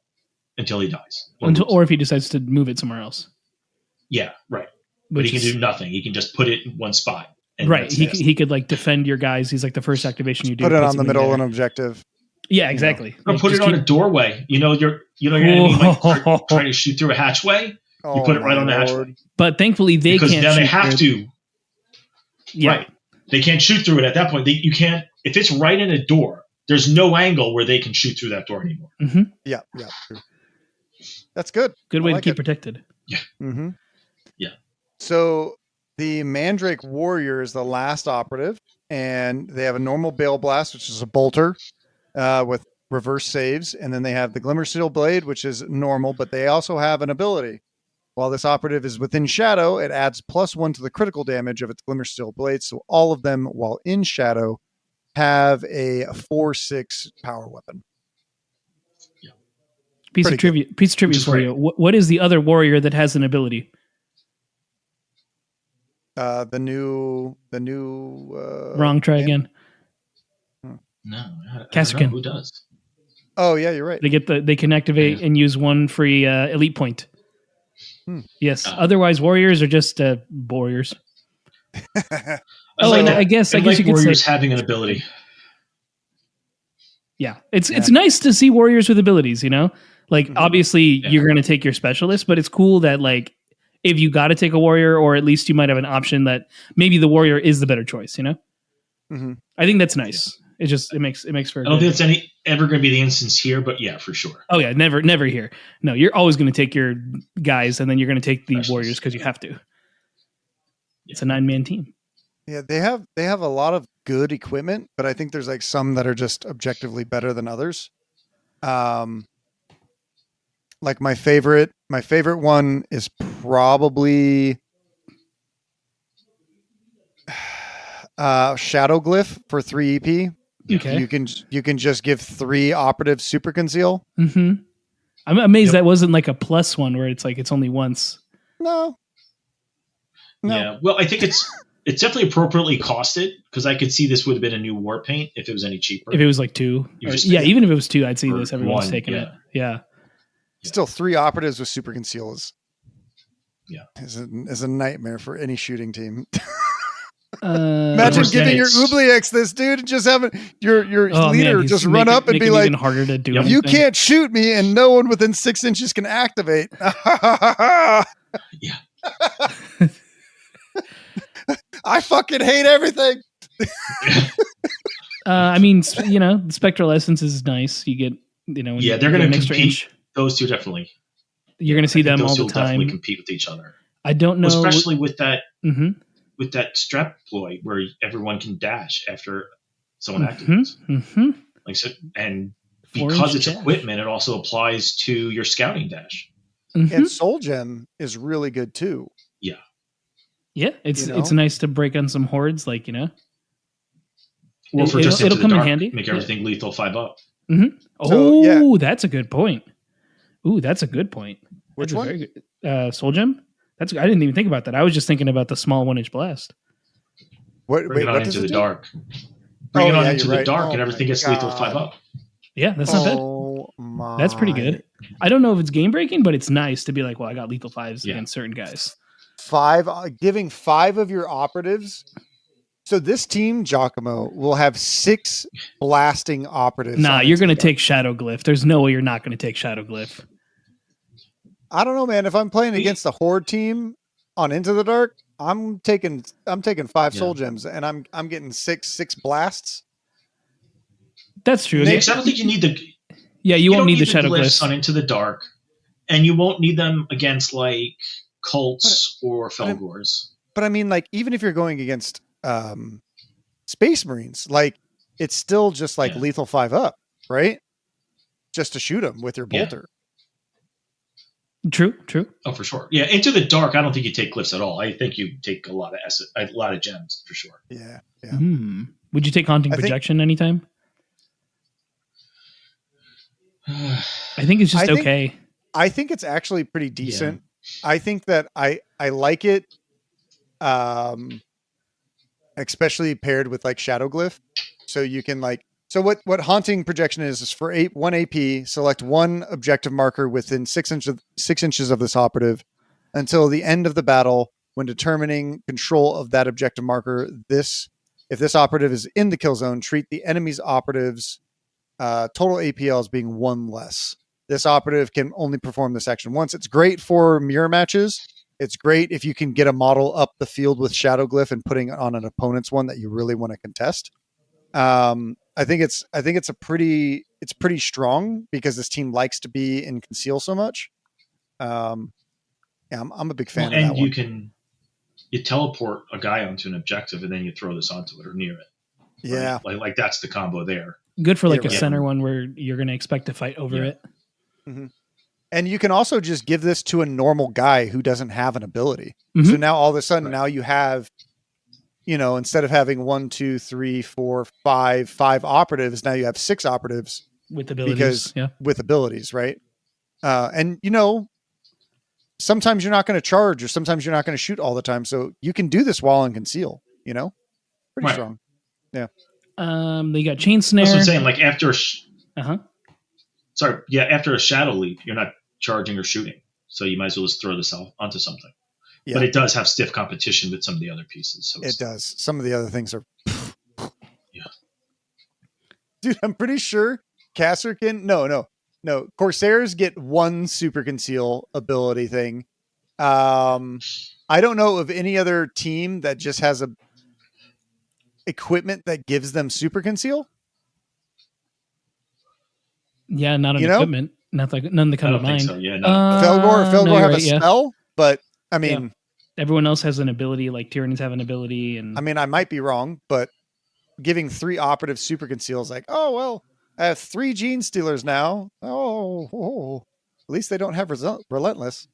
Speaker 4: until he dies.
Speaker 3: Or if he decides to move it somewhere else.
Speaker 4: Yeah, right. But he can do nothing. He can just put it in one spot. And
Speaker 3: Right.
Speaker 4: that's it.
Speaker 3: He could like defend your guys. He's like the first activation you do.
Speaker 2: Put it
Speaker 3: puts
Speaker 2: on the
Speaker 3: him in
Speaker 2: middle
Speaker 3: there.
Speaker 2: of an objective.
Speaker 3: Yeah, exactly.
Speaker 4: Or
Speaker 3: Like,
Speaker 4: put
Speaker 3: just
Speaker 4: it on
Speaker 3: keep-
Speaker 4: a doorway. Your enemy might start trying to shoot through a hatchway. You put it right on the hatchway.
Speaker 3: But thankfully they
Speaker 4: Because
Speaker 3: can't
Speaker 4: now they
Speaker 3: shoot
Speaker 4: have
Speaker 3: through-
Speaker 4: to.
Speaker 3: Yeah.
Speaker 4: Right. They can't shoot through it at that point. You can't. If it's right in a door, there's no angle where they can shoot through that door anymore.
Speaker 3: Mm-hmm.
Speaker 2: Yeah. True. That's good.
Speaker 3: Good way
Speaker 2: I like
Speaker 3: to keep
Speaker 2: it.
Speaker 3: protected.
Speaker 2: Mm-hmm.
Speaker 4: Yeah.
Speaker 2: So the Mandrake Warrior is the last operative, and they have a normal Bale Blast, which is a bolter with reverse saves, and then they have the Glimmer Steel Blade, which is normal, but they also have an ability. While this operative is within shadow, it adds +1 to the critical damage of its Glimmer Steel Blade. So all of them, while in shadow, have a 4/6 power weapon.
Speaker 3: Piece
Speaker 2: Pretty
Speaker 3: of trivia
Speaker 4: Which is
Speaker 3: for
Speaker 4: great.
Speaker 3: you. What is the other warrior that has an ability?
Speaker 2: The new
Speaker 3: Wrong. Try again.
Speaker 4: No, I don't know.
Speaker 3: Cassican.
Speaker 4: Who does?
Speaker 2: Oh yeah, you're right.
Speaker 3: They can activate and use one free elite point. Yes.
Speaker 4: Oh.
Speaker 3: Otherwise, warriors are just warriors.
Speaker 4: I
Speaker 3: I guess
Speaker 4: like
Speaker 3: you could
Speaker 4: warriors
Speaker 3: say
Speaker 4: having an ability.
Speaker 3: Yeah, it's nice to see warriors with abilities. Like obviously
Speaker 4: Yeah.
Speaker 3: you're going to take your specialist, but it's cool that like if you got to take a warrior, or at least you might have an option that maybe the warrior is the better choice.
Speaker 2: Mm-hmm.
Speaker 3: I think that's nice. It makes for.
Speaker 4: I don't think it's ever going to be the instance here, but yeah, for sure.
Speaker 3: Oh yeah, never here. No, you're always going to take your guys, and then you're going to take the
Speaker 4: Specialists.
Speaker 3: warriors because you have to. It's a 9-man team.
Speaker 2: Yeah, they have a lot of good equipment, but I think there's like some that are just objectively better than others. Like my favorite one is probably Shadow Glyph for 3 EP.
Speaker 3: Okay.
Speaker 2: You can just give 3 operatives super conceal.
Speaker 3: Mm-hmm. I'm amazed that wasn't like a plus one where it's like it's only once.
Speaker 2: No.
Speaker 4: Yeah. Well, I think it's definitely appropriately costed, because I could see this would have been a new war paint if it was any cheaper.
Speaker 3: If it was like 2. Even if it was 2, I'd see this. Everyone's taking it. Yeah.
Speaker 2: Still 3 operatives with super conceal is a nightmare for any shooting team. Imagine giving your Oubliex this dude and just having your leader just run up and be like,
Speaker 3: even harder to do.
Speaker 2: You can't shoot me, and no one within 6 inches can activate.
Speaker 4: Yeah.
Speaker 2: I fucking hate everything.
Speaker 3: I mean, the Spectral Essence is nice. You get,
Speaker 4: they're going to compete. Those two definitely.
Speaker 3: You're going to see them all the time.
Speaker 4: Definitely compete with each other.
Speaker 3: I don't know,
Speaker 4: especially with that. With that strap ploy where everyone can dash after someone activates.
Speaker 3: Mm-hmm.
Speaker 4: Like so, and because it's equipment, it also applies to your scouting dash.
Speaker 3: Mm-hmm.
Speaker 2: And Soul Gem is really good too.
Speaker 4: Yeah.
Speaker 3: Yeah, it's nice to break on some hordes, like
Speaker 4: Or for just
Speaker 3: it'll come
Speaker 4: dark,
Speaker 3: in handy.
Speaker 4: Make everything lethal 5-up.
Speaker 3: Mm-hmm. Oh, that's a good point. Ooh, that's a good point.
Speaker 2: Which one? Very
Speaker 3: good. Soul Gem. I didn't even think about that. I was just thinking about the small 1-inch blast.
Speaker 4: Bring it on into the dark. Bring it on into the dark, and everything gets lethal 5-up.
Speaker 3: Yeah, that's not bad. That's pretty good. I don't know if it's game breaking, but it's nice to be like, well, I got lethal 5s against certain guys.
Speaker 2: Giving 5 of your operatives. So this team, Giacomo, will have 6 blasting operatives.
Speaker 3: Nah, you're going to take Shadow Glyph. There's no way you're not going to take Shadow Glyph.
Speaker 2: I don't know, man. If I'm playing against a horde team on Into the Dark, I'm taking 5 soul gems, and I'm getting 6 blasts.
Speaker 3: That's true.
Speaker 4: I don't think you need the.
Speaker 3: Yeah, you won't need the Shadow
Speaker 4: Glyphs on Into the Dark, and you won't need them against like cults or Felgors.
Speaker 2: But I mean, like, even if you're going against Space Marines, like, it's still just like lethal 5-up, right? Just to shoot them with your bolter.
Speaker 3: True.
Speaker 4: Oh, for sure. Yeah, Into the Dark, I don't think you take glyphs at all. I think you take a lot of gems for sure.
Speaker 2: Yeah.
Speaker 3: Would you take Haunting Projection anytime? I think it's just okay.
Speaker 2: I think it's actually pretty decent. Yeah. I think that I like it, especially paired with like Shadow Glyph. So you can like. So what Haunting Projection is for 1 AP, select 1 objective marker within 6 inches of this operative until the end of the battle. When determining control of that objective marker, if this operative is in the kill zone, treat the enemy's operatives total APL as being 1 less. This operative can only perform this action once. It's great for mirror matches. It's great if you can get a model up the field with Shadow Glyph and putting it on an opponent's one that you really want to contest. I think it's pretty strong because this team likes to be in conceal so much. I'm a big fan of that one.
Speaker 4: You teleport a guy onto an objective and then you throw this onto it or near it.
Speaker 2: Yeah.
Speaker 4: Right? Like that's the combo there.
Speaker 3: Good for like a center one where you're going to expect to fight over it.
Speaker 2: Mm-hmm. And you can also just give this to a normal guy who doesn't have an ability. Mm-hmm. So now all of a sudden now you have, instead of having 1, 2, 3, 4, 5 operatives, now you have 6 operatives
Speaker 3: with abilities.
Speaker 2: With abilities, right? And sometimes you're not going to charge, or sometimes you're not going to shoot all the time. So you can do this while in conceal. You know, pretty
Speaker 4: Right.
Speaker 2: strong. Yeah.
Speaker 3: They got chain snare.
Speaker 4: That's what I'm saying. Like after,
Speaker 3: Uh-huh.
Speaker 4: after a shadow leap, you're not charging or shooting, so you might as well just throw this onto something.
Speaker 2: Yeah.
Speaker 4: But it does have stiff competition with some of the other pieces. So
Speaker 2: It does. Some of the other things are.
Speaker 4: Yeah.
Speaker 2: Dude, I'm pretty sure Kasserkin. No. Corsairs get one super conceal ability thing. I don't know of any other team that just has a equipment that gives them super conceal.
Speaker 3: Yeah, not an
Speaker 2: You know?
Speaker 3: equipment. Not like none that come
Speaker 4: I
Speaker 3: to
Speaker 4: don't think
Speaker 3: mind.
Speaker 4: so. Yeah, no.
Speaker 2: Felgor
Speaker 3: no,
Speaker 2: have
Speaker 3: you're
Speaker 2: a
Speaker 3: right, yeah.
Speaker 2: spell, but I mean,
Speaker 3: Everyone else has an ability, like Tyranids have an ability, and
Speaker 2: I mean, I might be wrong, but giving 3 operative super conceal is like, oh well, I have 3 gene stealers now. Oh. At least they don't have relentless.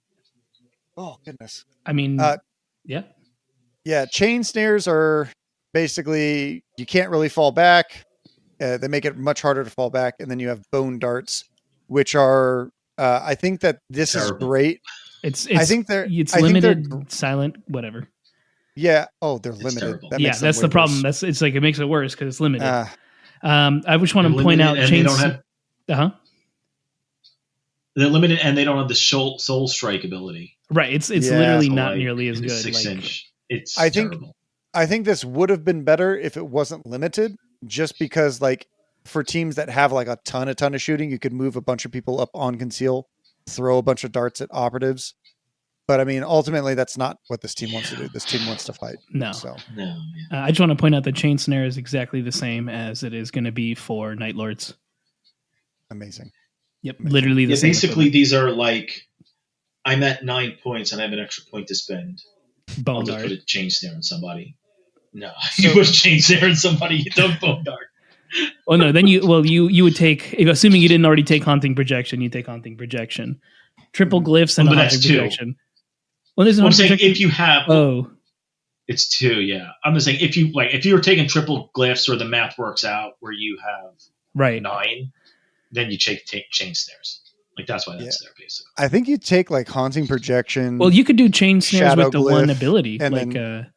Speaker 2: Oh goodness.
Speaker 3: I mean, yeah.
Speaker 2: Yeah, chain snares are basically you can't really fall back. They make it much harder to fall back, and then you have bone darts, which are I think that this
Speaker 4: Terrible.
Speaker 2: is great.
Speaker 3: It's
Speaker 2: I think they're
Speaker 3: limited, silent, whatever.
Speaker 2: Yeah. Oh, they're limited.
Speaker 4: terrible.
Speaker 2: That
Speaker 3: Yeah,
Speaker 2: makes them
Speaker 3: that's
Speaker 2: way
Speaker 3: the problem.
Speaker 2: worse.
Speaker 3: It's like it makes it worse because it's limited.
Speaker 2: Ah,
Speaker 3: I just want to
Speaker 4: They're
Speaker 3: point out
Speaker 4: limited and they
Speaker 3: chain.
Speaker 4: don't have.
Speaker 3: Uh-huh.
Speaker 4: They're limited and they don't have the soul strike ability.
Speaker 3: Right. It's
Speaker 2: Yeah.
Speaker 3: literally
Speaker 4: So,
Speaker 3: not
Speaker 4: like,
Speaker 3: nearly as
Speaker 4: in the
Speaker 3: good.
Speaker 4: 6-inch. It's
Speaker 2: I think-
Speaker 4: terrible.
Speaker 2: I think this would have been better if it wasn't limited, just because like for teams that have like a ton of shooting, you could move a bunch of people up on conceal, throw a bunch of darts at operatives. But I mean, ultimately, that's not what this team wants to do. This team wants to fight.
Speaker 3: No.
Speaker 2: So
Speaker 4: No.
Speaker 3: I just want to point out that chain snare is exactly the same as it is going to be for Night Lords.
Speaker 2: amazing.
Speaker 3: Yep,
Speaker 2: Amazing.
Speaker 3: literally the
Speaker 4: Yeah,
Speaker 3: same.
Speaker 4: basically, these are like I'm at 9 points and I have an extra point to spend. I'll
Speaker 3: Bone
Speaker 4: just
Speaker 3: dart.
Speaker 4: put a chain snare on somebody. No,
Speaker 2: So-
Speaker 4: you put a chain snare on somebody. You don't bone dart.
Speaker 3: Oh no, then you would take, assuming you didn't already take haunting projection, you take haunting projection, triple glyphs and
Speaker 4: Well,
Speaker 3: a
Speaker 4: but that's
Speaker 3: haunting
Speaker 4: 2.
Speaker 3: projection. Well, there's
Speaker 4: Well, I'm
Speaker 3: haunting
Speaker 4: saying
Speaker 3: projection.
Speaker 4: if you have,
Speaker 3: Oh,
Speaker 4: it's 2. Yeah, I'm just saying if you were taking triple glyphs or the math works out where you have
Speaker 3: right.
Speaker 4: 9, then you take chain snares. Like that's why that's there basically.
Speaker 2: I think you take like haunting projection.
Speaker 3: Well, you could do chain snares
Speaker 2: Shadow
Speaker 3: with the one
Speaker 2: glyph,
Speaker 3: ability,
Speaker 2: and
Speaker 3: like
Speaker 2: then-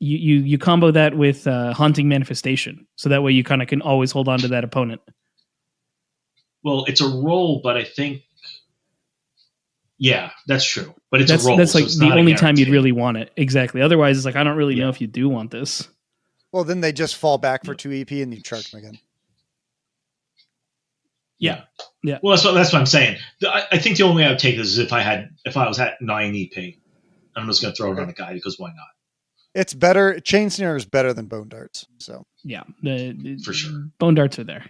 Speaker 3: you combo that with haunting manifestation, so that way you kind of can always hold on to that opponent.
Speaker 4: Well, it's a roll, but I think, yeah, that's true. But it's
Speaker 3: That's
Speaker 4: a roll.
Speaker 3: that's
Speaker 4: so
Speaker 3: like
Speaker 4: it's
Speaker 3: the
Speaker 4: not a
Speaker 3: only time you'd
Speaker 4: guarantee.
Speaker 3: really want it. Exactly. Otherwise, it's like I don't really know
Speaker 4: Yeah.
Speaker 3: if you do want this.
Speaker 2: Well, then they just fall back for 2 EP and you charge them again.
Speaker 3: Yeah. Yeah.
Speaker 4: Well, that's what I'm saying. I think the only way I would take this is if I was at 9 EP. I'm just going to throw it on a guy because why not?
Speaker 2: It's better. Chain snare is better than bone darts. So
Speaker 3: Yeah,
Speaker 4: For sure.
Speaker 3: Bone darts are there.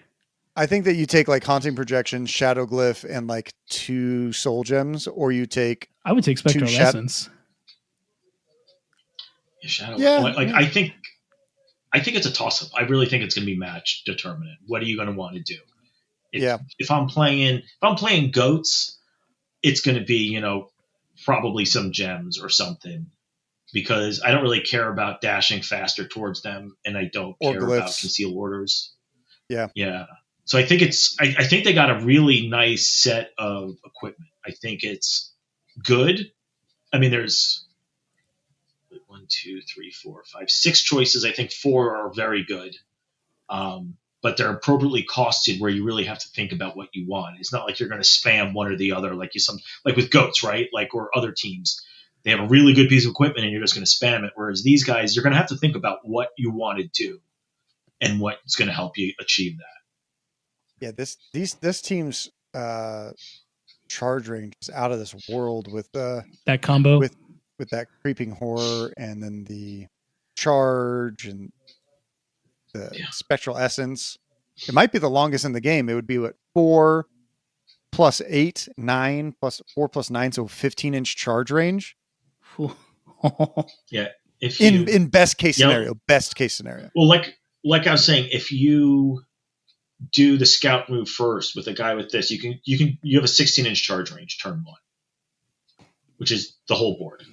Speaker 2: I think that you take like haunting projection, shadow glyph, and like 2 soul gems, or you take
Speaker 3: I would take spectral
Speaker 2: shad-
Speaker 3: essence.
Speaker 4: Shadow.
Speaker 2: Yeah.
Speaker 4: Like I think it's a toss up. I really think it's going to be match determinant. What are you going to want to do? If I'm playing goats, it's going to be, probably some gems or something, because I don't really care about dashing faster towards them, and I don't
Speaker 2: Or
Speaker 4: care about
Speaker 2: glyphs.
Speaker 4: conceal orders.
Speaker 2: Yeah.
Speaker 4: Yeah. So I think I think they got a really nice set of equipment. I think it's good. I mean, there's 1, 2, 3, 4, 5, 6 choices. I think 4 are very good. But they're appropriately costed where you really have to think about what you want. It's not like you're going to spam one or the other like with goats, right? Like, or other teams. They have a really good piece of equipment and you're just going to spam it. Whereas these guys, you're going to have to think about what you want to do and what's going to help you achieve that.
Speaker 2: Yeah, this team's charge range is out of this world with
Speaker 3: That combo.
Speaker 2: with that creeping horror, and then the charge and the spectral essence. It might be the longest in the game. It would be 4 plus 8, 9 plus 4 plus 9, so 15-inch charge range.
Speaker 4: Yeah.
Speaker 2: In best case
Speaker 4: Yep.
Speaker 2: scenario. Best case scenario.
Speaker 4: Well, like I was saying, if you do the scout move first with a guy with this, you have a 16-inch charge range turn 1, which is the whole board.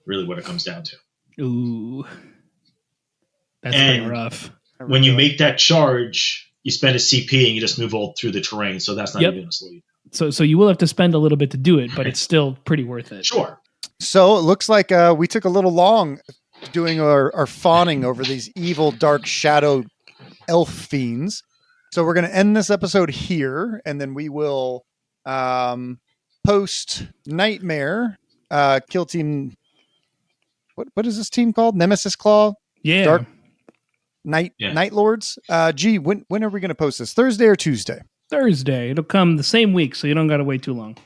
Speaker 4: Really, what it comes down to.
Speaker 3: Ooh, that's
Speaker 4: And-
Speaker 3: pretty rough.
Speaker 4: When you make that charge, you spend a CP and you just move all through the terrain. So that's not
Speaker 3: Yep.
Speaker 4: even going to slow you down.
Speaker 3: So you will have to spend a little bit to do it, but it's still pretty worth it.
Speaker 4: Sure.
Speaker 2: So it looks like we took a little long doing our fawning over these evil, dark shadow elf fiends. So we're going to end this episode here, and then we will post Nightmare, Kill Team. What is this team called? Nemesis Claw?
Speaker 3: Yeah.
Speaker 2: Dark Night Lords. Gee, when are we going to post this? Thursday or Tuesday?
Speaker 3: Thursday. It'll come the same week, so you don't got to wait too long.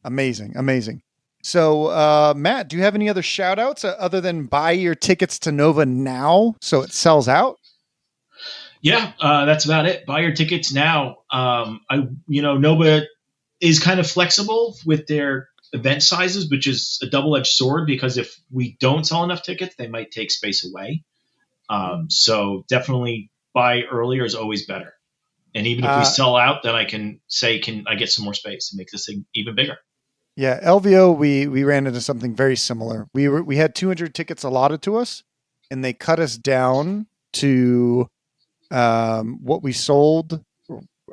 Speaker 2: Amazing. So, Matt, do you have any other shout outs other than buy your tickets to Nova now so it sells out?
Speaker 4: Yeah, that's about it. Buy your tickets now. Nova is kind of flexible with their event sizes, which is a double-edged sword because if we don't sell enough tickets, they might take space away. So definitely buy earlier is always better. And even if we sell out, then I can say, can I get some more space and make this thing even bigger?
Speaker 2: Yeah, LVO, we ran into something very similar. We had 200 tickets allotted to us, and they cut us down to what we sold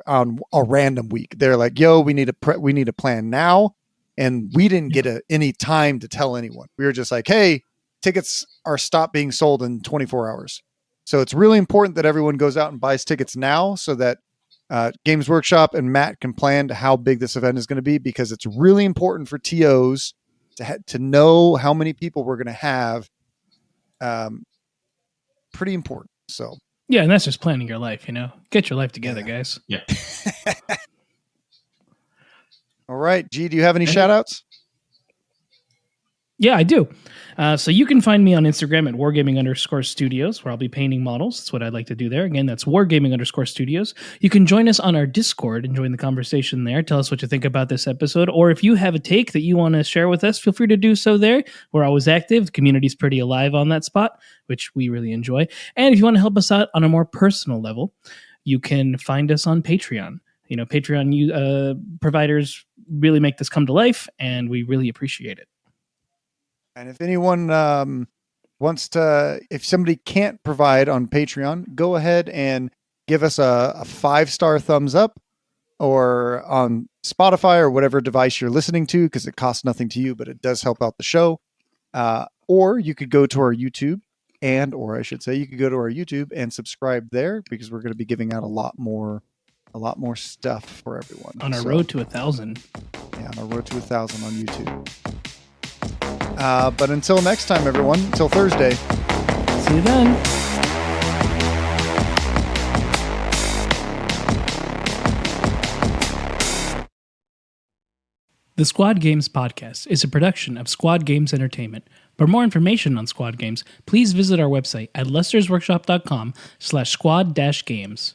Speaker 2: on a random week. They're like, "Yo, we need a plan now," and we didn't get any time to tell anyone. We were just like, "Hey, tickets are stopped being sold in 24 hours." So it's really important that everyone goes out and buys tickets now, so that Games Workshop and Matt can plan to how big this event is going to be, because it's really important for TOs to know how many people we're going to have. Pretty important. So
Speaker 3: yeah, and that's just planning your life. Get your life together, guys.
Speaker 4: Yeah.
Speaker 2: All right, G, do you have any shout outs?
Speaker 3: Yeah, I do. So you can find me on Instagram at wargaming_studios, where I'll be painting models. That's what I'd like to do there. Again, that's wargaming_studios. You can join us on our Discord and join the conversation there. Tell us what you think about this episode. Or if you have a take that you want to share with us, feel free to do so there. We're always active. The community's pretty alive on that spot, which we really enjoy. And if you want to help us out on a more personal level, you can find us on Patreon. Patreon providers really make this come to life, and we really appreciate it.
Speaker 2: And if anyone wants to, if somebody can't provide on Patreon, go ahead and give us a 5-star thumbs up, or on Spotify or whatever device you're listening to, because it costs nothing to you, but it does help out the show. Or you could go to our YouTube you could go to our YouTube and subscribe there, because we're going to be giving out a lot more stuff for everyone.
Speaker 3: On our road to 1,000.
Speaker 2: Yeah, on our road to 1,000 on YouTube. But until next time, everyone, until Thursday.
Speaker 3: See you then. The Squad Games Podcast is a production of Squad Games Entertainment. For more information on Squad Games, please visit our website at lestersworkshop.com/squad-games.